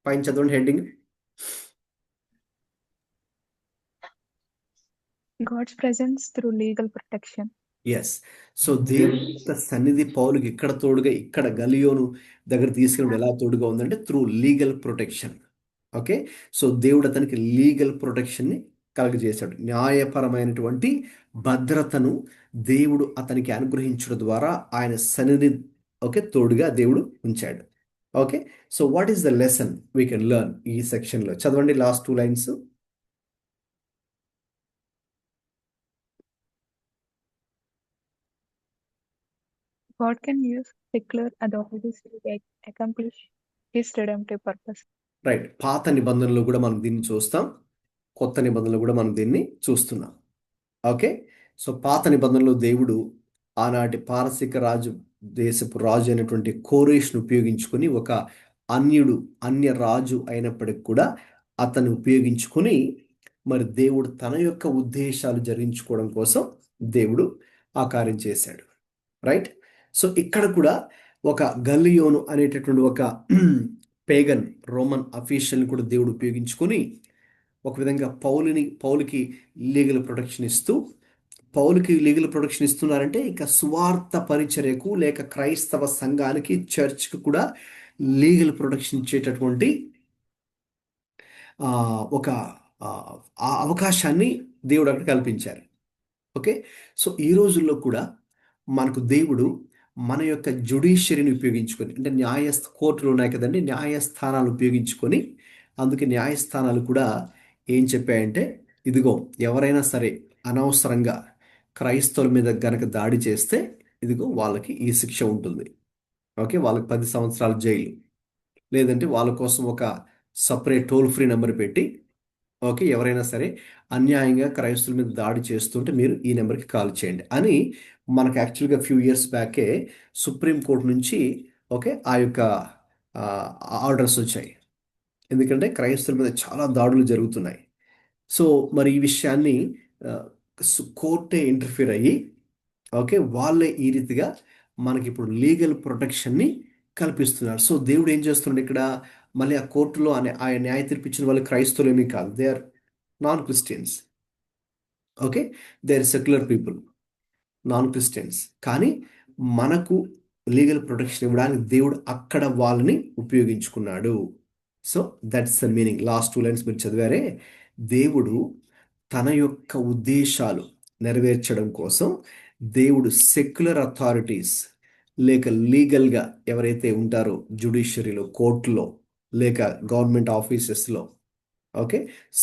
పైన చదవండి heading.
God's presence through legal protection.
Yes, so దేవుని యొక్క సన్నిధి పౌలుకి ఇక్కడ తోడుగా, ఇక్కడ గలియోను దగ్గర తీసుకెళ్ళి ఎలా తోడుగా ఉందంటే through legal protection. Okay, so దేవుడు అతనికి లీగల్ ప్రొటెక్షన్ని కలుగజేశాడు. న్యాయపరమైనటువంటి భద్రతను దేవుడు అతనికి అనుగ్రహించడం ద్వారా ఆయన సన్నిధి తోడుగా దేవుడు ఉంచాడు. Okay, so what is the lesson we can learn ఈ సెక్షన్లో? చదవండి last 2 lines.
God can use secular authorities to accomplish his redemptive purpose.
Right, పాత నిబంధనలో కూడా మనం దీన్ని చూస్తాం, కొత్త నిబంధనలో కూడా మనం దీన్ని చూస్తున్నాం. ఓకే, సో పాత నిబంధనలో దేవుడు ఆనాటి పారసీక దేశపు రాజు అయినటువంటి కోరేష్ను ఉపయోగించుకొని ఒక అన్య రాజు అయినప్పటికి కూడా అతన్ని ఉపయోగించుకొని మరి దేవుడు తన యొక్క ఉద్దేశాలు జరిగించుకోవడం కోసం దేవుడు ఆ కార్యం చేశాడు. రైట్, సో ఇక్కడ కూడా ఒక గల్లియోను అనేటటువంటి ఒక పేగన్ రోమన్ అఫీషియల్ని కూడా దేవుడు ఉపయోగించుకొని ఒక విధంగా పౌలుకి లీగల్ ప్రొటెక్షన్ ఇస్తూ, పౌలుకి లీగల్ ప్రొటెక్షన్ ఇస్తున్నారంటే ఇక సువార్త పరిచర్యకు లేక క్రైస్తవ సంఘానికి చర్చ్కి కూడా లీగల్ ప్రొటెక్షన్ ఇచ్చేటటువంటి ఒక అవకాశాన్ని దేవుడు అక్కడ కల్పించారు. ఓకే, సో ఈ రోజుల్లో కూడా మనకు దేవుడు మన యొక్క జ్యుడిషియరీని ఉపయోగించుకొని, అంటే కోర్టులు ఉన్నాయి కదండి, న్యాయస్థానాలు ఉపయోగించుకొని, అందుకే న్యాయస్థానాలు కూడా ఏం చెప్పాయంటే ఇదిగో ఎవరైనా సరే అనవసరంగా క్రైస్తవుల మీద గనక దాడి చేస్తే ఇదిగో వాళ్ళకి ఈ శిక్ష ఉంటుంది. ఓకే, వాళ్ళకి 10 సంవత్సరాల జైలు, లేదంటే వాళ్ళ కోసం ఒక సపరేట్ టోల్ ఫ్రీ నెంబర్ పెట్టి ఓకే ఎవరైనా సరే అన్యాయంగా క్రైస్తవుల మీద దాడి చేస్తుంటే మీరు ఈ నెంబర్కి కాల్ చేయండి అని మనకు యాక్చువల్గా ఫ్యూ ఇయర్స్ బ్యాకే సుప్రీంకోర్టు నుంచి ఓకే ఆ యొక్క ఆర్డర్స్ వచ్చాయి. ఎందుకంటే క్రైస్తవుల మీద చాలా దాడులు జరుగుతున్నాయి. సో మరి ఈ విషయాన్ని కోర్టే ఇంటర్ఫియర్ అయ్యి ఓకే వాళ్ళే ఈ రీతిగా మనకి ఇప్పుడు లీగల్ ప్రొటెక్షన్ని కల్పిస్తున్నారు. సో దేవుడు ఏం చేస్తున్నాడు ఇక్కడ, మళ్ళీ ఆ కోర్టులో ఆ న్యాయ తీర్పిచ్చిన వాళ్ళు క్రైస్తవులు ఏమీ కాదు, they are non Christians. Okay, they are secular people, non Christians. కానీ మనకు లీగల్ ప్రొటెక్షన్ ఇవ్వడానికి దేవుడు అక్కడ వాళ్ళని ఉపయోగించుకున్నాడు. So that's the meaning. Last 2 lines మీరు చదివారే, దేవుడు తన యొక్క ఉద్దేశాలు నెరవేర్చడం కోసం దేవుడు సెక్యులర్ అథారిటీస్ లేక లీగల్గా ఎవరైతే ఉంటారో జ్యుడిషియరీలో, కోర్టులో లేక గవర్నమెంట్ ఆఫీసెస్లో ఓకే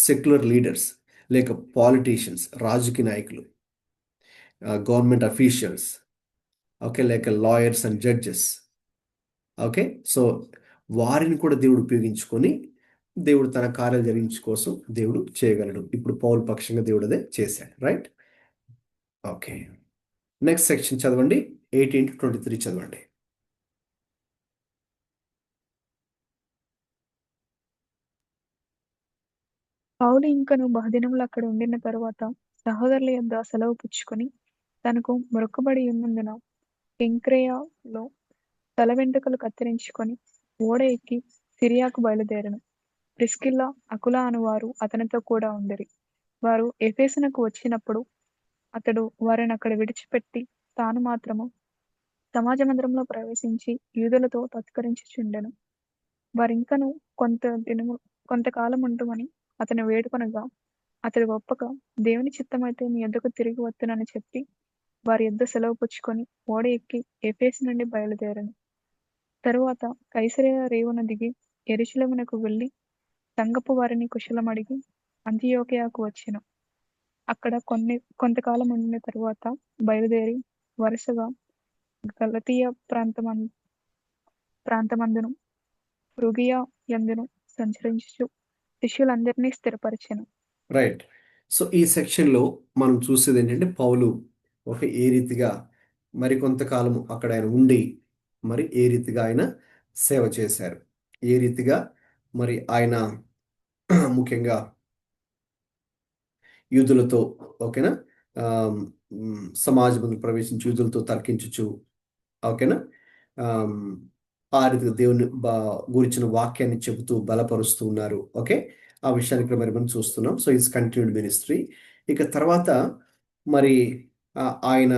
సెక్యులర్ లీడర్స్ లేక పాలిటీషియన్స్ రాజకీయ నాయకులు, గవర్నమెంట్ అఫీషియల్స్ ఓకే లేక lawyers and judges okay, so వారిని కూడా దేవుడు ఉపయోగించుకొని దేవుడు తన కార్యాలు జరిగించు కోసం దేవుడు చేయగలడు. ఇప్పుడు పౌలు పక్షంగా దేవుడు అదే చేశాడు. రైట్, ఓకే నెక్స్ట్ సెక్షన్ చదవండి, 18 to 23 చదవండి.
పౌలు ఇంకను బహుదినములు అక్కడ ఉండిన తరువాత సహోదరుల యొద్ద సెలవు పుచ్చుకొని తనకు మొక్కుబడి ఉన్నందున కెంక్రేయలో తల వెంట్రుకలు కత్తిరించుకొని ఓడ ఎక్కి సిరియాకు బయలుదేరెను. ప్రిస్కిల్ల అకుల అనువారు అతనితో కూడా ఉండిరి. వారు ఎఫెసునకు వచ్చినప్పుడు అతడు వారిని అక్కడ విడిచిపెట్టి తాను మాత్రము సమాజ మందిరంలో ప్రవేశించి యూదులతో తత్కరించుచుండెను. వారింకను కొంతకాలం ఉంటుమని అతను వేడుకొనగా అతడు ఒప్పక, దేవుని చిత్తమైతే మీ యొద్దకు తిరిగి వత్తునని చెప్పి వారి యొద్ద సెలవు పుచ్చుకొని ఓడ ఎక్కి ఎఫెసు నుండి బయలుదేరెను. తరువాత కైసరయ రేవున దిగి యెరూషలేమునకు వెళ్ళి సంఘపు వారిని కుశలమడిగి అంతియోకియకు వచ్చెను. అక్కడ కొంతకాలం ఉండిన తరువాత బయలుదేరి వరుసగా గలతీయ ప్రాంతమందును ఫ్రుగియ యందును సంచరించుచు శిష్యులందరినీ స్థిరపరిచెను.
రైట్. సో ఈ సెక్షన్లో మనం చూసేది ఏంటంటే పౌలు ఏ రీతిగా మరి కొంతకాలం అక్కడ ఆయన ఉండి మరి ఏ రీతిగా ఆయన సేవ చేశారు, ఏ రీతిగా మరి ఆయన ముఖ్యంగా యూదులతో ఓకేనా సమాజంలో ప్రవేశించి యూదులతో తర్కించుచు ఓకేనా ఆమ్, ఆ రీతిగా దేవుని గురించిన వాక్యాన్ని చెబుతూ బలపరుస్తూ ఉన్నారు. ఓకే, ఆ విషయాన్ని ఇక్కడ మరి మనం చూస్తున్నాం. So it's continued ministry. ఇక తర్వాత మరి ఆయన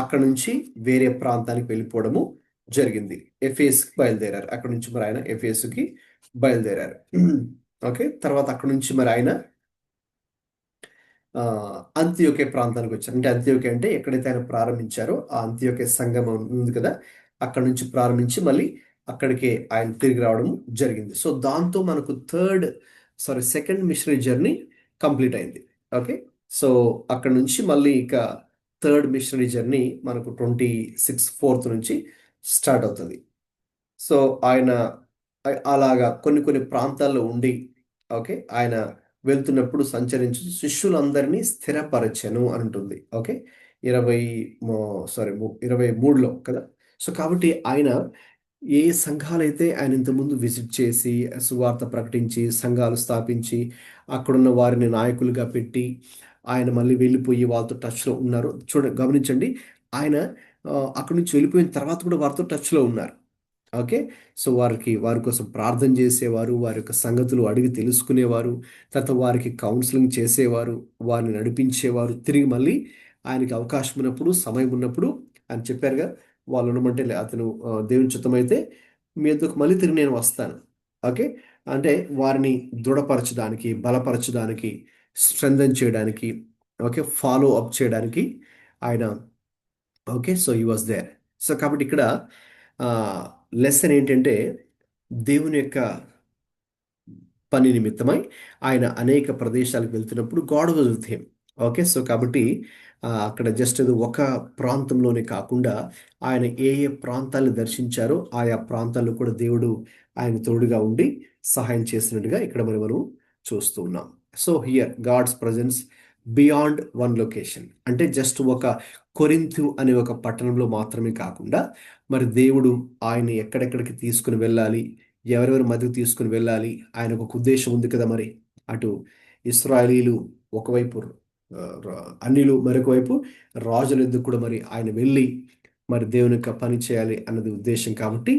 అక్కడ నుంచి వేరే ప్రాంతానికి వెళ్ళిపోవడము జరిగింది. ఎఫెస్కి బయలుదేరారు. అక్కడ నుంచి మరి ఆయన ఎఫెసుకి బయలుదేరారు. ఓకే, తర్వాత అక్కడ నుంచి మరి ఆయన అంత్యోకే ప్రాంతానికి వచ్చారు. అంటే అంత్యోకే అంటే ఎక్కడైతే ఆయన ప్రారంభించారో ఆ అంత్యోకే సంఘం ఉంది కదా, అక్కడ నుంచి ప్రారంభించి మళ్ళీ అక్కడికే ఆయన తిరిగి రావడం జరిగింది. సో దాంతో మనకు సెకండ్ మిషనరీ జర్నీ కంప్లీట్ అయింది. ఓకే, సో అక్కడ నుంచి మళ్ళీ ఇక థర్డ్ మిషనరీ జర్నీ మనకు 26/4 నుంచి స్టార్ట్ అవుతుంది. సో ఆయన అలాగా కొన్ని ప్రాంతాల్లో ఉండి ఓకే ఆయన వెళ్తున్నప్పుడు సంచరించు శిష్యులందరినీ స్థిరపరచెను అని ఉంటుంది. ఓకే, 23లో కదా. సో కాబట్టి ఆయన ఏ సంఘాలైతే ఆయన ఇంతకుముందు విజిట్ చేసి సువార్త ప్రకటించి సంఘాలు స్థాపించి అక్కడున్న వారిని నాయకులుగా పెట్టి ఆయన మళ్ళీ వెళ్ళిపోయి వాళ్ళతో టచ్లో ఉన్నారు. గమనించండి, ఆయన అక్కడి నుంచి వెళ్ళిపోయిన తర్వాత కూడా వారితో టచ్లో ఉన్నారు. ఓకే, సో వారి కోసం ప్రార్థన చేసేవారు, వారి యొక్క సంగతులు అడిగి తెలుసుకునేవారు, తర్వాత వారికి కౌన్సిలింగ్ చేసేవారు, వారిని నడిపించేవారు. తిరిగి మళ్ళీ ఆయనకి అవకాశం ఉన్నప్పుడు సమయం ఉన్నప్పుడు ఆయన చెప్పారుగా, వాళ్ళు ఉండమంటే అతను దేవుని చిత్తమైతే మీ ఎందుకు మళ్ళీ తిరిగి నేను వస్తాను. ఓకే, అంటే వారిని దృఢపరచడానికి, బలపరచడానికి, స్ట్రెంథన్ చేయడానికి, ఓకే ఫాలో అప్ చేయడానికి ఆయన ఓకే సో ఈ వాజ్ దేర్. సో కాబట్టి ఇక్కడ లెసన్ ఏంటంటే దేవుని యొక్క పని నిమిత్తమై ఆయన అనేక ప్రదేశాలకు వెళ్తున్నప్పుడు God was with him. Okay, so కాబట్టి అక్కడ జస్ట్ అది ఒక ప్రాంతంలోనే కాకుండా ఆయన ఏ ప్రాంతాలను దర్శించారో ఆయా ప్రాంతాల్లో కూడా దేవుడు ఆయన తోడుగా ఉండి సహాయం చేసినట్టుగా ఇక్కడ మనం చూస్తూ ఉన్నాం. So here God's presence beyond one location అంటే జస్ట్ ఒక కొరింథు అనే ఒక పట్టణంలో మాత్రమే కాకుండా మరి దేవుడు ఆయన ఎక్కడెక్కడికి తీసుకుని వెళ్ళాలి, ఎవరెవరి మధ్యకు తీసుకుని వెళ్ళాలి, ఆయనకు ఒక ఉద్దేశం ఉంది కదా. మరి అటు ఇస్రాయలీలు ఒకవైపు, అన్యులు మరొక వైపు, రాజుల ఎందుకు కూడా మరి ఆయన వెళ్ళి మరి దేవుని యొక్క పని చేయాలి అన్నది ఉద్దేశం. కాబట్టి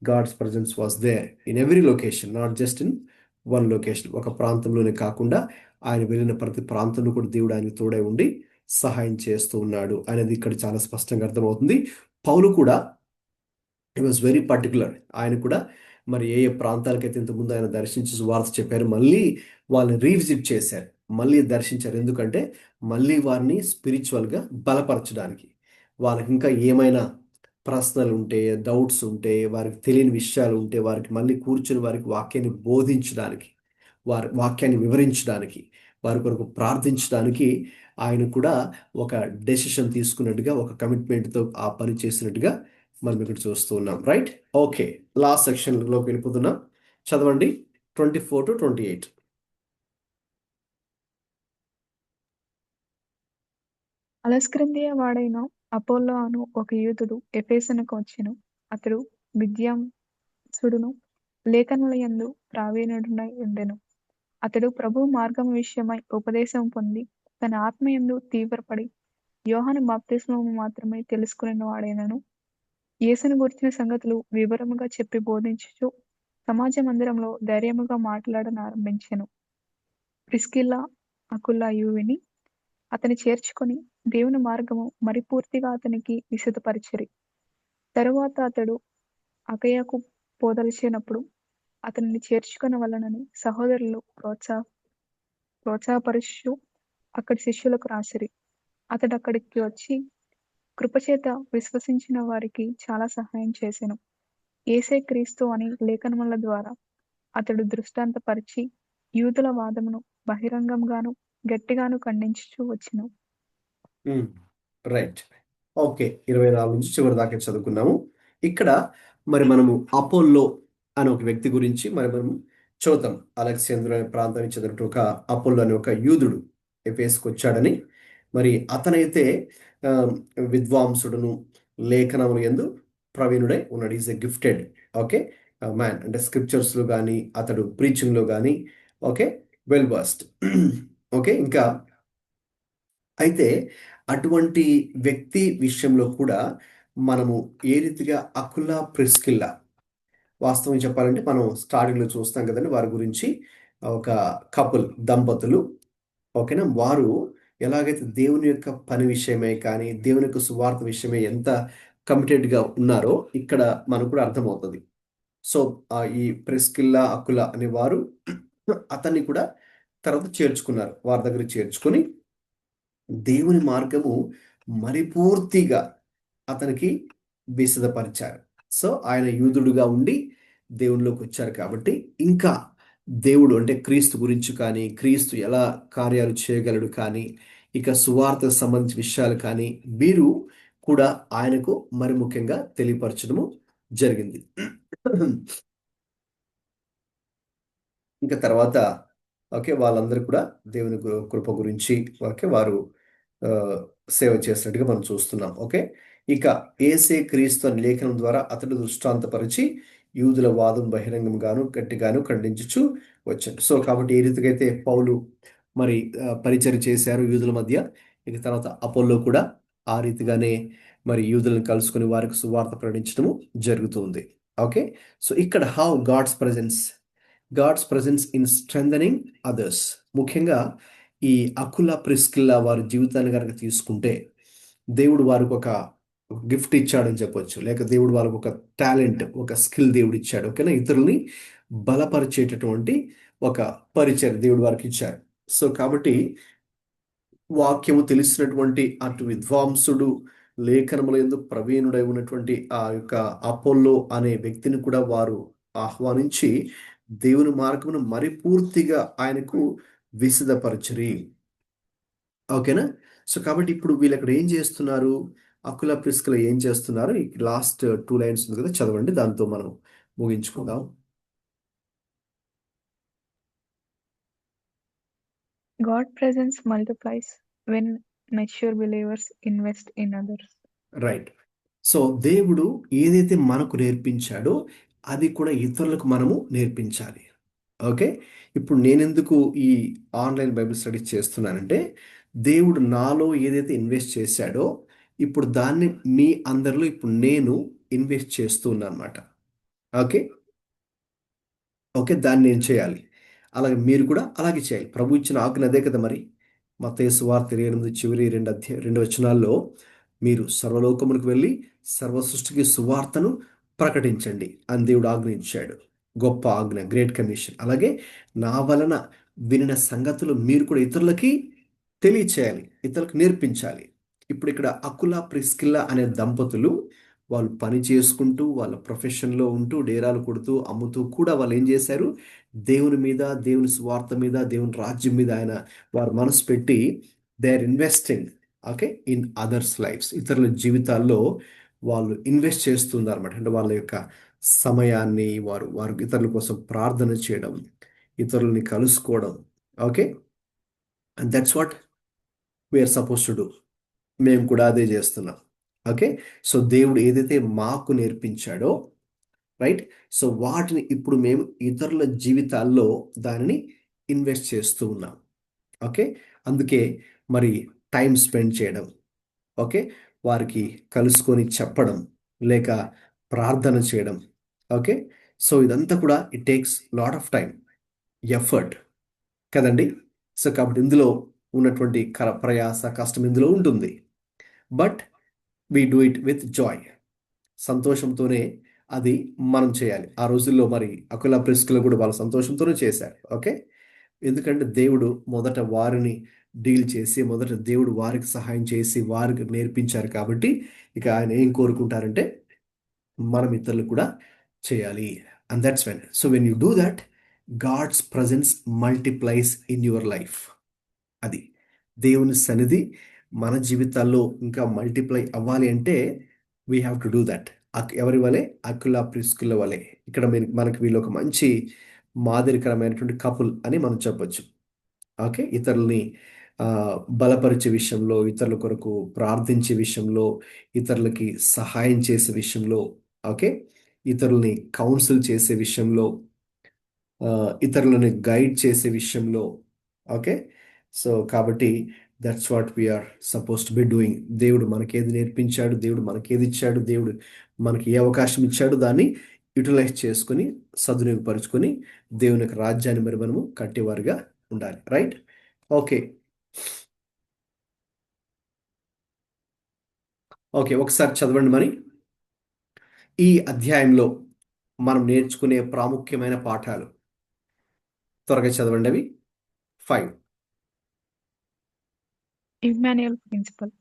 God's presence was there in every location, not just in one location. ఒక ప్రాంతంలోనే కాకుండా ఆయన వెళ్ళిన ప్రతి ప్రాంతంలో కూడా దేవుడు ఆయన తోడే ఉండి సహాయం చేస్తూ ఉన్నాడు అనేది ఇక్కడ చాలా స్పష్టంగా అర్థమవుతుంది. పౌలు కూడా ఇట్ వాజ్ వెరీ పర్టికులర్. ఆయన కూడా మరి ఏ ప్రాంతాలకైతే ఇంతకుముందు ఆయన దర్శించి వార్త చెప్పారు, మళ్ళీ వాళ్ళని రీవిజిట్ చేశారు, మళ్ళీ దర్శించారు. ఎందుకంటే మళ్ళీ వారిని స్పిరిచువల్గా బలపరచడానికి, వాళ్ళకి ఇంకా ఏమైనా ప్రశ్నలు ఉంటే, డౌట్స్ ఉంటే, వారికి తెలియని విషయాలు ఉంటే వారికి మళ్ళీ కూర్చొని వారికి వాక్యాన్ని బోధించడానికి, వారి వాక్యాన్ని వివరించడానికి, వారి కొరకు ప్రార్థించడానికి ఆయన కూడా ఒక డెసిషన్ తీసుకున్నట్టుగా, ఒక కమిట్మెంట్తో ఆ పని చేసినట్టుగా మనం ఇక్కడ చూస్తూ ఉన్నాం. రైట్, ఓకే, లాస్ట్ సెక్షన్లోకి వెళ్ళిపోతున్నాం. చదవండి 24 to 28.
అలెస్క్రిందియ వాడైన అపోల్లో అను ఒక యూదుడు ఎఫెసునకు వచ్చెను. అతడు విద్యాంసుడును లేఖనముల యందు ప్రావీణ్యుడునై ఉండెను. అతడు ప్రభువు మార్గం విషయమై ఉపదేశం పొంది తన ఆత్మయందు తీవ్రపడి యోహాను బాప్తిస్మము మాత్రమే తెలుసుకుని వాడైనను యేసును గురించిన సంగతులు వివరముగా చెప్పి బోధించుచు సమాజ మందిరంలో ధైర్యముగా మాట్లాడనారంభించెను. ప్రిస్కిల్లా అకులాయు విని అతని చేర్చుకొని దేవుని మార్గము మరి పూర్తిగా అతనికి విశదపరిచిరి. తరువాత అతడు అకయకు పోదలిచినప్పుడు అతనిని చేర్చుకొనవలెనని సహోదరులు ప్రోత్సాహపరుచు అక్కడి శిష్యులకు రాసిరి. అతడక్కడికి వచ్చి కృపచేత విశ్వసించిన వారికి చాలా సహాయం చేసెను. యేసే క్రీస్తు అని లేఖనముల ద్వారా అతడు దృష్టాంతపరిచి యూదుల వాదమును బహిరంగంగాను గట్టిగాను ఖండించుచూ వచ్చెను.
రైట్. ఓకే, 24 నుంచి చివరి దాకా చదువుకున్నాము. ఇక్కడ మరి మనము అపోల్లో అనే ఒక వ్యక్తి గురించి మనము చూద్దాం. అలెగ్జాంద్రియా అనే ప్రాంతం నుంచి చెందిన ఒక అపోల్లో అనే ఒక యూదుడు ఎఫెసుకు వచ్చాడని, మరి అతనైతే ఆ, విద్వాంసుడును, లేఖనములు యందు ప్రవీణుడై ఉన్నాడు. Is a gifted okay man, అంటే స్క్రిప్చర్స్లో కానీ అతడు ప్రీచింగ్లో కానీ ఓకే వెల్ వర్స్డ్. ఓకే, ఇంకా అయితే అటువంటి వ్యక్తి విషయంలో కూడా మనము ఏ రీతిగా అకులా ప్రిస్కిల్లా, వాస్తవం చెప్పాలంటే మనం స్టార్టింగ్లో చూస్తాం కదండి వారి గురించి, ఒక కపుల్ దంపతులు ఓకేనా, వారు ఎలాగైతే దేవుని యొక్క పని విషయమే కానీ దేవుని యొక్క సువార్త విషయమే ఎంత కమిటెడ్గా ఉన్నారో ఇక్కడ మనకు కూడా అర్థమవుతుంది. సో ఈ ప్రిస్కిల్లా అకులా అనే వారు అతన్ని కూడా తర్వాత చేర్చుకున్నారు, వారి దగ్గర చేర్చుకొని దేవుని మార్గము మరి పూర్తిగా అతనికి విశదపరిచారు. సో ఆయన యూదుడుగా ఉండి దేవునిలోకి వచ్చారు కాబట్టి ఇంకా దేవుడు అంటే క్రీస్తు గురించి కానీ, క్రీస్తు ఎలా కార్యాలు చేయగలడు కానీ, ఇక సువార్తకు సంబంధించిన విషయాలు కానీ వీరు కూడా ఆయనకు మరి ముఖ్యంగా తెలియపరచడము జరిగింది. ఇంకా తర్వాత ఓకే వాళ్ళందరూ కూడా దేవుని కృప గురించి ఓకే వారు ఆ, సేవ చేసినట్టుగా మనం చూస్తున్నాం. ఓకే, ఇక ఏసే క్రీస్తు అనే లేఖనం ద్వారా అతడు దృష్టాంతపరిచి యూదుల వాదం బహిరంగంగాను గట్టిగాను ఖండించుచు వచ్చాడు. సో కాబట్టి ఏ రీతిగా అయితే పౌలు మరి పరిచయం చేశారు యూదుల మధ్య, ఇక తర్వాత అపోల్లో కూడా ఆ రీతిగానే మరి యూదులను కలుసుకుని వారికి సువార్త ప్రకటించడము జరుగుతుంది. ఓకే, సో ఇక్కడ how God's presence in strengthening others. ముఖ్యంగా ఈ అకుల ప్రిస్కిల్లా వారి జీవితాన్ని కనుక తీసుకుంటే దేవుడు వారికి ఒక గిఫ్ట్ ఇచ్చాడని చెప్పొచ్చు, లేక దేవుడు వాళ్ళకి ఒక టాలెంట్, ఒక స్కిల్ దేవుడు ఇచ్చాడు. ఓకేనా, ఇతరుల్ని బలపరిచేటటువంటి ఒక పరిచయం దేవుడు వారికి ఇచ్చారు. సో కాబట్టి వాక్యము తెలిసినటువంటి అటు విద్వాంసుడు, లేఖనముల యందు ప్రవీణుడై ఉన్నటువంటి ఆ యొక్క అపోల్లో అనే వ్యక్తిని కూడా వారు ఆహ్వానించి దేవుని మార్గమును మరి పూర్తిగా ఆయనకు విశదపరచరి. ఓకేనా, సో కాబట్టి ఇప్పుడు వీళ్ళు అక్కడ ఏం చేస్తున్నారు, అకుల ప్రిస్కిల ఏం చేస్తున్నారు, ఈ లాస్ట్ 2 లైన్స్ ఉంది కదా, చదవండి, దాంతో మనం ముగించుకుందాం.
God presence multiplies when mature believers invest in others.
Right. So దేవుడు ఏదైతే మనకు నేర్పించాడో అది కూడా ఇతరులకు మనము నేర్పించాలి. ఓకే, ఇప్పుడు నేనెందుకు ఈ ఆన్లైన్ బైబిల్ స్టడీస్ చేస్తున్నానంటే దేవుడు నాలో ఏదైతే ఇన్వెస్ట్ చేశాడో ఇప్పుడు దాన్ని మీ అందరిలో ఇప్పుడు నేను ఇన్వెస్ట్ చేస్తూ ఉన్నాను అనమాట. ఓకే ఓకే దాన్ని నేను చేయాలి, అలాగే మీరు కూడా అలాగే చేయాలి. ప్రభు ఇచ్చిన ఆజ్ఞ అదే కదా మరి. మత్తయి సువార్త 28 చివరి 2 వచనాల్లో మీరు సర్వలోకములకు వెళ్ళి సర్వ సృష్టికి సువార్తను ప్రకటించండి అని దేవుడు ఆజ్ఞ ఇచ్చాడు. గొప్ప ఆజ్ఞ, గ్రేట్ కమిషన్. అలాగే నా వలన వినిన సంగతులు మీరు కూడా ఇతరులకి తెలియచేయాలి, ఇతరులకు నేర్పించాలి. ఇప్పుడు ఇక్కడ అకులా ప్రిస్కిల్లా అనే దంపతులు వాళ్ళు పని చేసుకుంటూ వాళ్ళ ప్రొఫెషన్లో ఉంటూ డేరాలు కొడుతూ అమ్ముతూ కూడా వాళ్ళు ఏం చేశారు, దేవుని మీద, దేవుని స్వార్థ మీద, దేవుని రాజ్యం మీద వారు మనసు పెట్టి they are investing okay in others lives. ఇతరుల జీవితాల్లో వాళ్ళు ఇన్వెస్ట్ చేస్తున్నారు అనమాట. అంటే వాళ్ళ యొక్క సమయాన్ని వారు ఇతరుల కోసం ప్రార్థన చేయడం, ఇతరులని కలుసుకోవడం. Okay, and that's what we're suppose to do. మేము కూడా అదే చేస్తున్నాం. ఓకే, సో దేవుడు ఏదైతే మాకు నేర్పించాడో రైట్, సో వాటిని ఇప్పుడు మేము ఇతరుల జీవితాల్లో దానిని ఇన్వెస్ట్ చేస్తూ ఉన్నాం. ఓకే, అందుకే మరి టైం స్పెండ్ చేయడం, ఓకే, వారికి కలుసుకొని చెప్పడం, లేక ప్రార్థన చేయడం. ఓకే, సో ఇదంతా కూడా it takes lot of time, effort కదండి. సో కాబట్టి ఇందులో ఉన్నటువంటి ప్రయాస కష్టం ఇందులో ఉంటుంది. But we do it with joy, సంతోషంతోనే అది మనం చేయాలి. ఆ రోజుల్లో మరి అకుల ప్రిస్కులు కూడా వాళ్ళ సంతోషంతోనే చేశారు. ఓకే, ఎందుకంటే దేవుడు మొదట వారిని డీల్ చేసి, మొదట దేవుడు వారికి సహాయం చేసి వారికి నేర్పించారు కాబట్టి ఇక ఆయన ఏం కోరుకుంటారంటే మనం ఇతరులు కూడా చేయాలి. And that's when, so when you do that, God's presence multiplies in your life. అది దేవుని సన్నిధి మన జీవితాల్లో ఇంకా మల్టిప్లై అవ్వాలి అంటే we have to do that. ఎవరి వలె? అకుల ప్రిస్కుల వలె. ఇక్కడ మనకి వీళ్ళు ఒక మంచి మాదిరికరమైనటువంటి కపుల్ అని మనం చెప్పొచ్చు. ఓకే, ఇతరుల్ని ఆ, బలపరిచే విషయంలో, ఇతరుల కొరకు ప్రార్థించే విషయంలో, ఇతరులకి సహాయం చేసే విషయంలో, ఓకే, ఇతరుల్ని కౌన్సిల్ చేసే విషయంలో, ఆ, ఇతరులని గైడ్ చేసే విషయంలో. ఓకే, సో కాబట్టి that's what we're suppose to be doing. దేవుడు మనకేది నేర్పించాడు, దేవుడు మనకేది ఇచ్చాడు, దేవుడు మనకి ఏ అవకాశం ఇచ్చాడు, దాన్ని యూటిలైజ్ చేసుకొని సద్వినియోగపరుచుకొని దేవుని యొక్క రాజ్యాన్ని మరి మనము కట్టేవారుగా ఉండాలి. రైట్? ఓకే, ఓకే, ఒకసారి చదవండి మరి. ఈ అధ్యాయంలో మనం నేర్చుకునే ప్రాముఖ్యమైన పాఠాలు త్వరగా చదవండి. అవి 5.
Immanuel principle,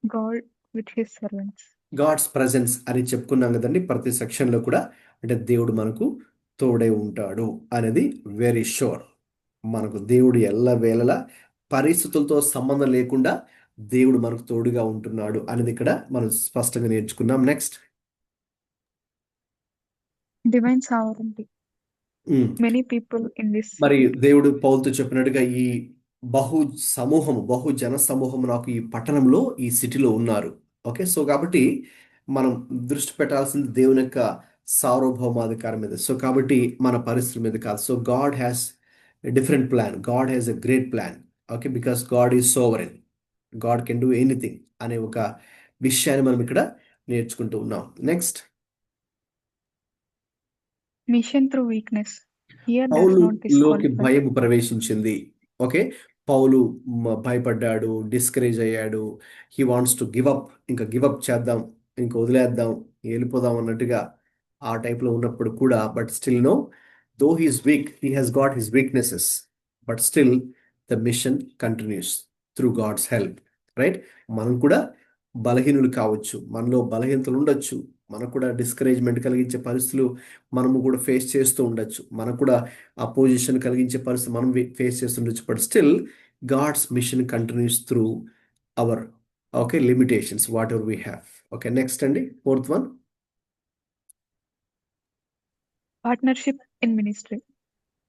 God with his servants.
God's presence అని చెప్పుకున్నాం కదండి ప్రతి సెక్షన్లో కూడా. అంటే దేవుడు మనకు తోడై ఉంటాడు అనేది వెరీ షూర్. మనకు దేవుడు ఎల్లవేళలా పరిస్థితులతో సంబంధం లేకుండా దేవుడు మనకు తోడుగా ఉంటున్నాడు అనేది ఇక్కడ మనం స్పష్టంగా నేర్చుకున్నాం. Next,
divine sovereignty. Many people in this
మరి
సిటీ.
దేవుడు పౌలుతో చెప్పినట్టుగా ఈ బహు జన సమూహం నాకు ఈ పట్టణంలో, ఈ సిటీలో ఉన్నారు. ఓకే, సో కాబట్టి మనం దృష్టి పెట్టాల్సింది దేవుని యొక్క సార్వభౌమాధికారం మీద. సో కాబట్టి మన పరిస్థితుల మీద కాదు. So God has a different plan, God has a great plan. Okay, because God is sovereign, God can do anything అనే ఒక విషయాన్ని మనం ఇక్కడ నేర్చుకుంటూ ఉన్నాం. Next,
mission through weakness. Here does not
పౌలులోకి
డిస్క్వాలిఫై.
భయం ప్రవేశించింది. ఓకే, పౌలు భయపడ్డాడు, డిస్కరేజ్ అయ్యాడు. He wants to give up, ఇంకా గివ్ అప్ చేద్దాం, ఇంకా వదిలేద్దాం, వెళ్ళిపోదాం అన్నట్టుగా ఆ టైప్లో ఉన్నప్పుడు కూడా, but still no, though he's week, he has got his weaknesses, but still the mission continues through God's help. Right? మనం కూడా బలహీనులు కావచ్చు, మనలో బలహీనతలు ఉండొచ్చు, మనకు కూడా డిస్కరేజ్మెంట్ కలిగించే పరిస్థితులు మనము కూడా ఫేస్ చేస్తూ ఉండొచ్చు, మనకు కూడా అపోజిషన్ కలిగించే పరిస్థితి మనం ఫేస్ చేస్తుండొచ్చు. But still God's mission continues through our, okay, limitations whatever we have. Okay, next అండి, 4th one.
Partnership in ministry.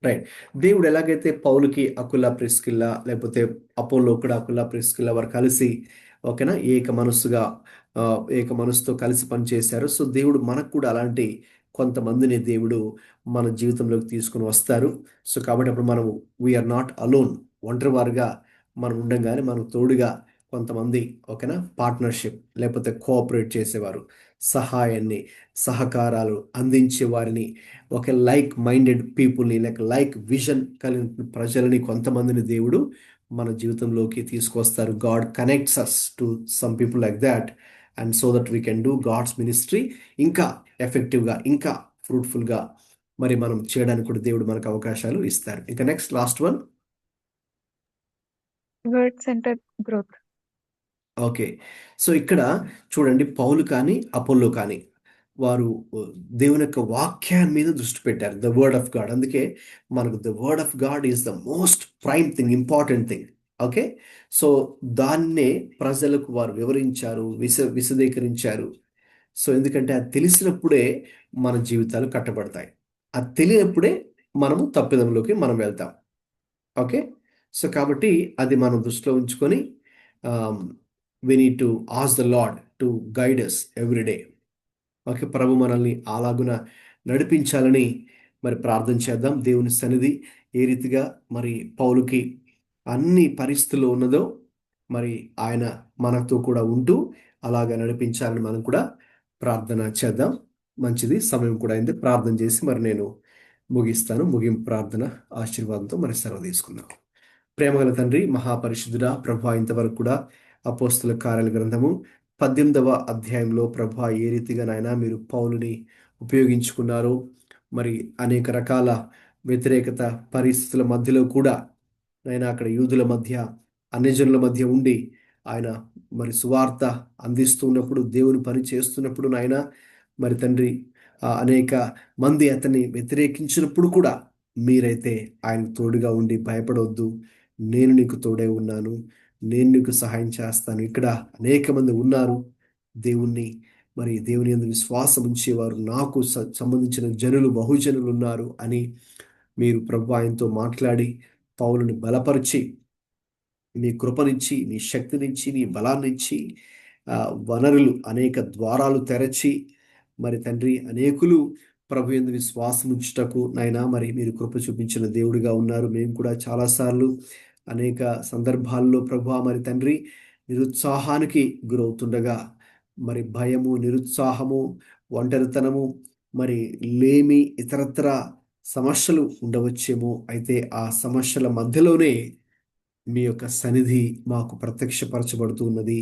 Right. దేవుడు ఎలాగైతే పౌలుకి అకుల ప్రిస్కిల్లా, లేకపోతే అపోలో కూడా అకుల ప్రిస్కిల్లా వారు కలిసి, ఓకేనా, ఏక మనసుతో కలిసి పనిచేశారు. సో దేవుడు మనకు కూడా అలాంటి కొంతమందిని దేవుడు మన జీవితంలోకి తీసుకుని వస్తారు. సో కాబట్టి అప్పుడు మనం వీఆర్ నాట్ అలోన్, ఒంటరి వారుగా మనం ఉండంగానే మనకు తోడుగా కొంతమంది, ఓకేనా, పార్ట్నర్షిప్ లేకపోతే కోఆపరేట్ చేసేవారు, సహాయాన్ని, సహకారాలు అందించే వారిని, ఒక లైక్ మైండెడ్ పీపుల్ని, లైక్ విజన్ కలిగిన ప్రజలని, కొంతమందిని దేవుడు మన జీవితంలోకి తీసుకొస్తారు. God connects us to some people like that, and so that we can do God's ministry ఇంకా ఎఫెక్టివ్గా, ఇంకా ఫ్రూట్ఫుల్గా మరి మనం చేయడానికి కూడా దేవుడు మనకు అవకాశాలు ఇస్తారు. ఇంకా next, last one.
Word centre growth.
Okay, so ఇక్కడ చూడండి, పౌలు కానీ అపోల్లో కానీ వారు దేవుని యొక్క వాక్యాన్ని మీద దృష్టి పెట్టారు, ద వర్డ్ ఆఫ్ గాడ్. అందుకే మనకు the word of God is the most prime thing, important thing. Okay, so దాన్నే ప్రజలకు వారు వివరించారు, విశదీకరించారు. సో ఎందుకంటే అది తెలిసినప్పుడే మన జీవితాలు కట్టబడతాయి, అది తెలియనప్పుడే మనము తప్పిదంలోకి మనం వెళ్తాం. ఓకే, సో కాబట్టి అది మనం దృష్టిలో ఉంచుకొని we need to ask the Lord to guide us every day. Okay, ప్రభు మనల్ని అలాగున నడిపించాలని మరి ప్రార్థన చేద్దాం. దేవుని సన్నిధి ఏ రీతిగా మరి పౌలుకి అన్ని పరిస్థితుల్లో ఉన్నదో మరి ఆయన మనతో కూడా ఉంటూ అలాగా నడిపించాలని మనం కూడా ప్రార్థన చేద్దాం. మంచిది, సమయం కూడా అయింది. ప్రార్థన చేసి మరి నేను ముగిస్తాను. ముగింపు ప్రార్థన ఆశీర్వాదంతో మరి సెలవు తీసుకుందాం. ప్రేమగల తండ్రి, మహాపరిశుద్ధుడా ప్రభా, ఇంతవరకు కూడా అపోస్తల కార్యాల గ్రంథము 18వ అధ్యాయంలో ప్రభా ఏ రీతిగా నాయన మీరు పౌలుని ఉపయోగించుకున్నారో, మరి అనేక రకాల వ్యతిరేకత పరిస్థితుల మధ్యలో కూడా నాయన అక్కడ యూదుల మధ్య అన్యజనుల మధ్య ఉండి ఆయన మరి సువార్త అందిస్తున్నప్పుడు, దేవుని పని చేస్తున్నప్పుడు నాయన మరి తండ్రి అనేక మంది అతన్ని వ్యతిరేకించినప్పుడు కూడా మీరైతే ఆయన తోడుగా ఉండి భయపడవద్దు, నేను నీకు తోడే ఉన్నాను, నేను నీకు సహాయం చేస్తాను, ఇక్కడ అనేక మంది ఉన్నారు దేవుణ్ణి మరి దేవుని యందు విశ్వాసం ఉంచేవారు, నాకు సంబంధించిన జనులు బహుజనులు ఉన్నారు అని మీరు ప్రభు ఆయనతో మాట్లాడి పౌలుని బలపరిచి మీ కృపనిచ్చి, మీ శక్తినిచ్చి, మీ బలాన్నిచ్చి, వనరులు అనేక ద్వారాలు తెరచి మరి తండ్రి అనేకులు ప్రభు యందు విశ్వాసం ఉంచుటకు నాయనా మరి మీరు కృప చూపించిన దేవుడిగా ఉన్నారు. మేము కూడా చాలాసార్లు అనేక సందర్భాల్లో ప్రభు మరి తండ్రి నిరుత్సాహానికి గురవుతుండగా మరి భయము, నిరుత్సాహము, ఒంటరితనము, మరి లేమి, ఇతరత్ర సమస్యలు ఉండవచ్చేమో. అయితే ఆ సమస్యల మధ్యలోనే మీ యొక్క సన్నిధి మాకు ప్రత్యక్షపరచబడుతూ ఉన్నది.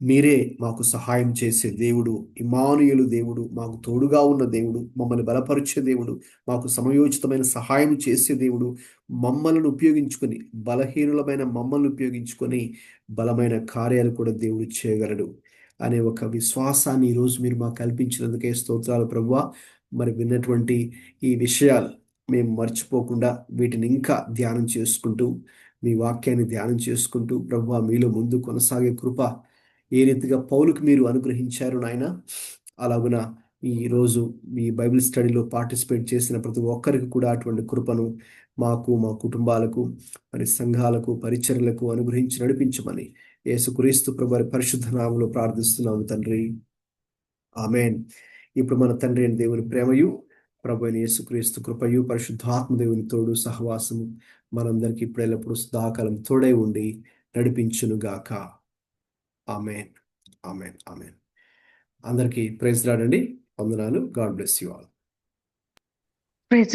మీరే మాకు సహాయం చేసే దేవుడు, ఇమ్మానుయేలు దేవుడు, మాకు తోడుగా ఉన్న దేవుడు, మమ్మల్ని బలపరిచే దేవుడు, మాకు సమయోచితమైన సహాయం చేసే దేవుడు, మమ్మల్ని ఉపయోగించుకొని, బలహీనులమైన మమ్మల్ని ఉపయోగించుకొని బలమైన కార్యాలు కూడా దేవుడు చేయగలడు అనే ఒక విశ్వాసాన్ని ఈరోజు మీరు మాకు కల్పించినందుకే స్తోత్రాలు ప్రభువా. మరి విన్నటువంటి ఈ విషయాలు మేము మర్చిపోకుండా వీటిని ఇంకా ధ్యానం చేసుకుంటూ, మీ వాక్యాన్ని ధ్యానం చేసుకుంటూ ప్రభువా మీలో ముందు కొనసాగే కృప ఏ రీతిగా పౌలుకు మీరు అనుగ్రహించారు నాయన, అలాగున ఈరోజు మీ బైబిల్ స్టడీలో పార్టిసిపేట్ చేసిన ప్రతి ఒక్కరికి కూడా అటువంటి కృపను మాకు, మా కుటుంబాలకు, మరి సంఘాలకు, పరిచర్లకు అనుగ్రహించి నడిపించమని యేసుక్రీస్తు ప్రభు వారి పరిశుద్ధ నామములో ప్రార్థిస్తున్నాము తండ్రి, ఆమేన్. ఇప్పుడు మన తండ్రి అయిన దేవుని ప్రేమయు, ప్రభు అయిన యేసుక్రీస్తు కృపయు, పరిశుద్ధాత్మ దేవుని తోడు సహవాసము మనందరికీ ఇప్పుడు ఎల్లప్పుడూ సదాకాలం తోడై ఉండి నడిపించునుగాక. ఆమేన్, ఆమేన్, ఆమేన్. అందరికీ ప్రైజ్ లార్డ్ అండి. వందనాలు. God bless you all.
Praise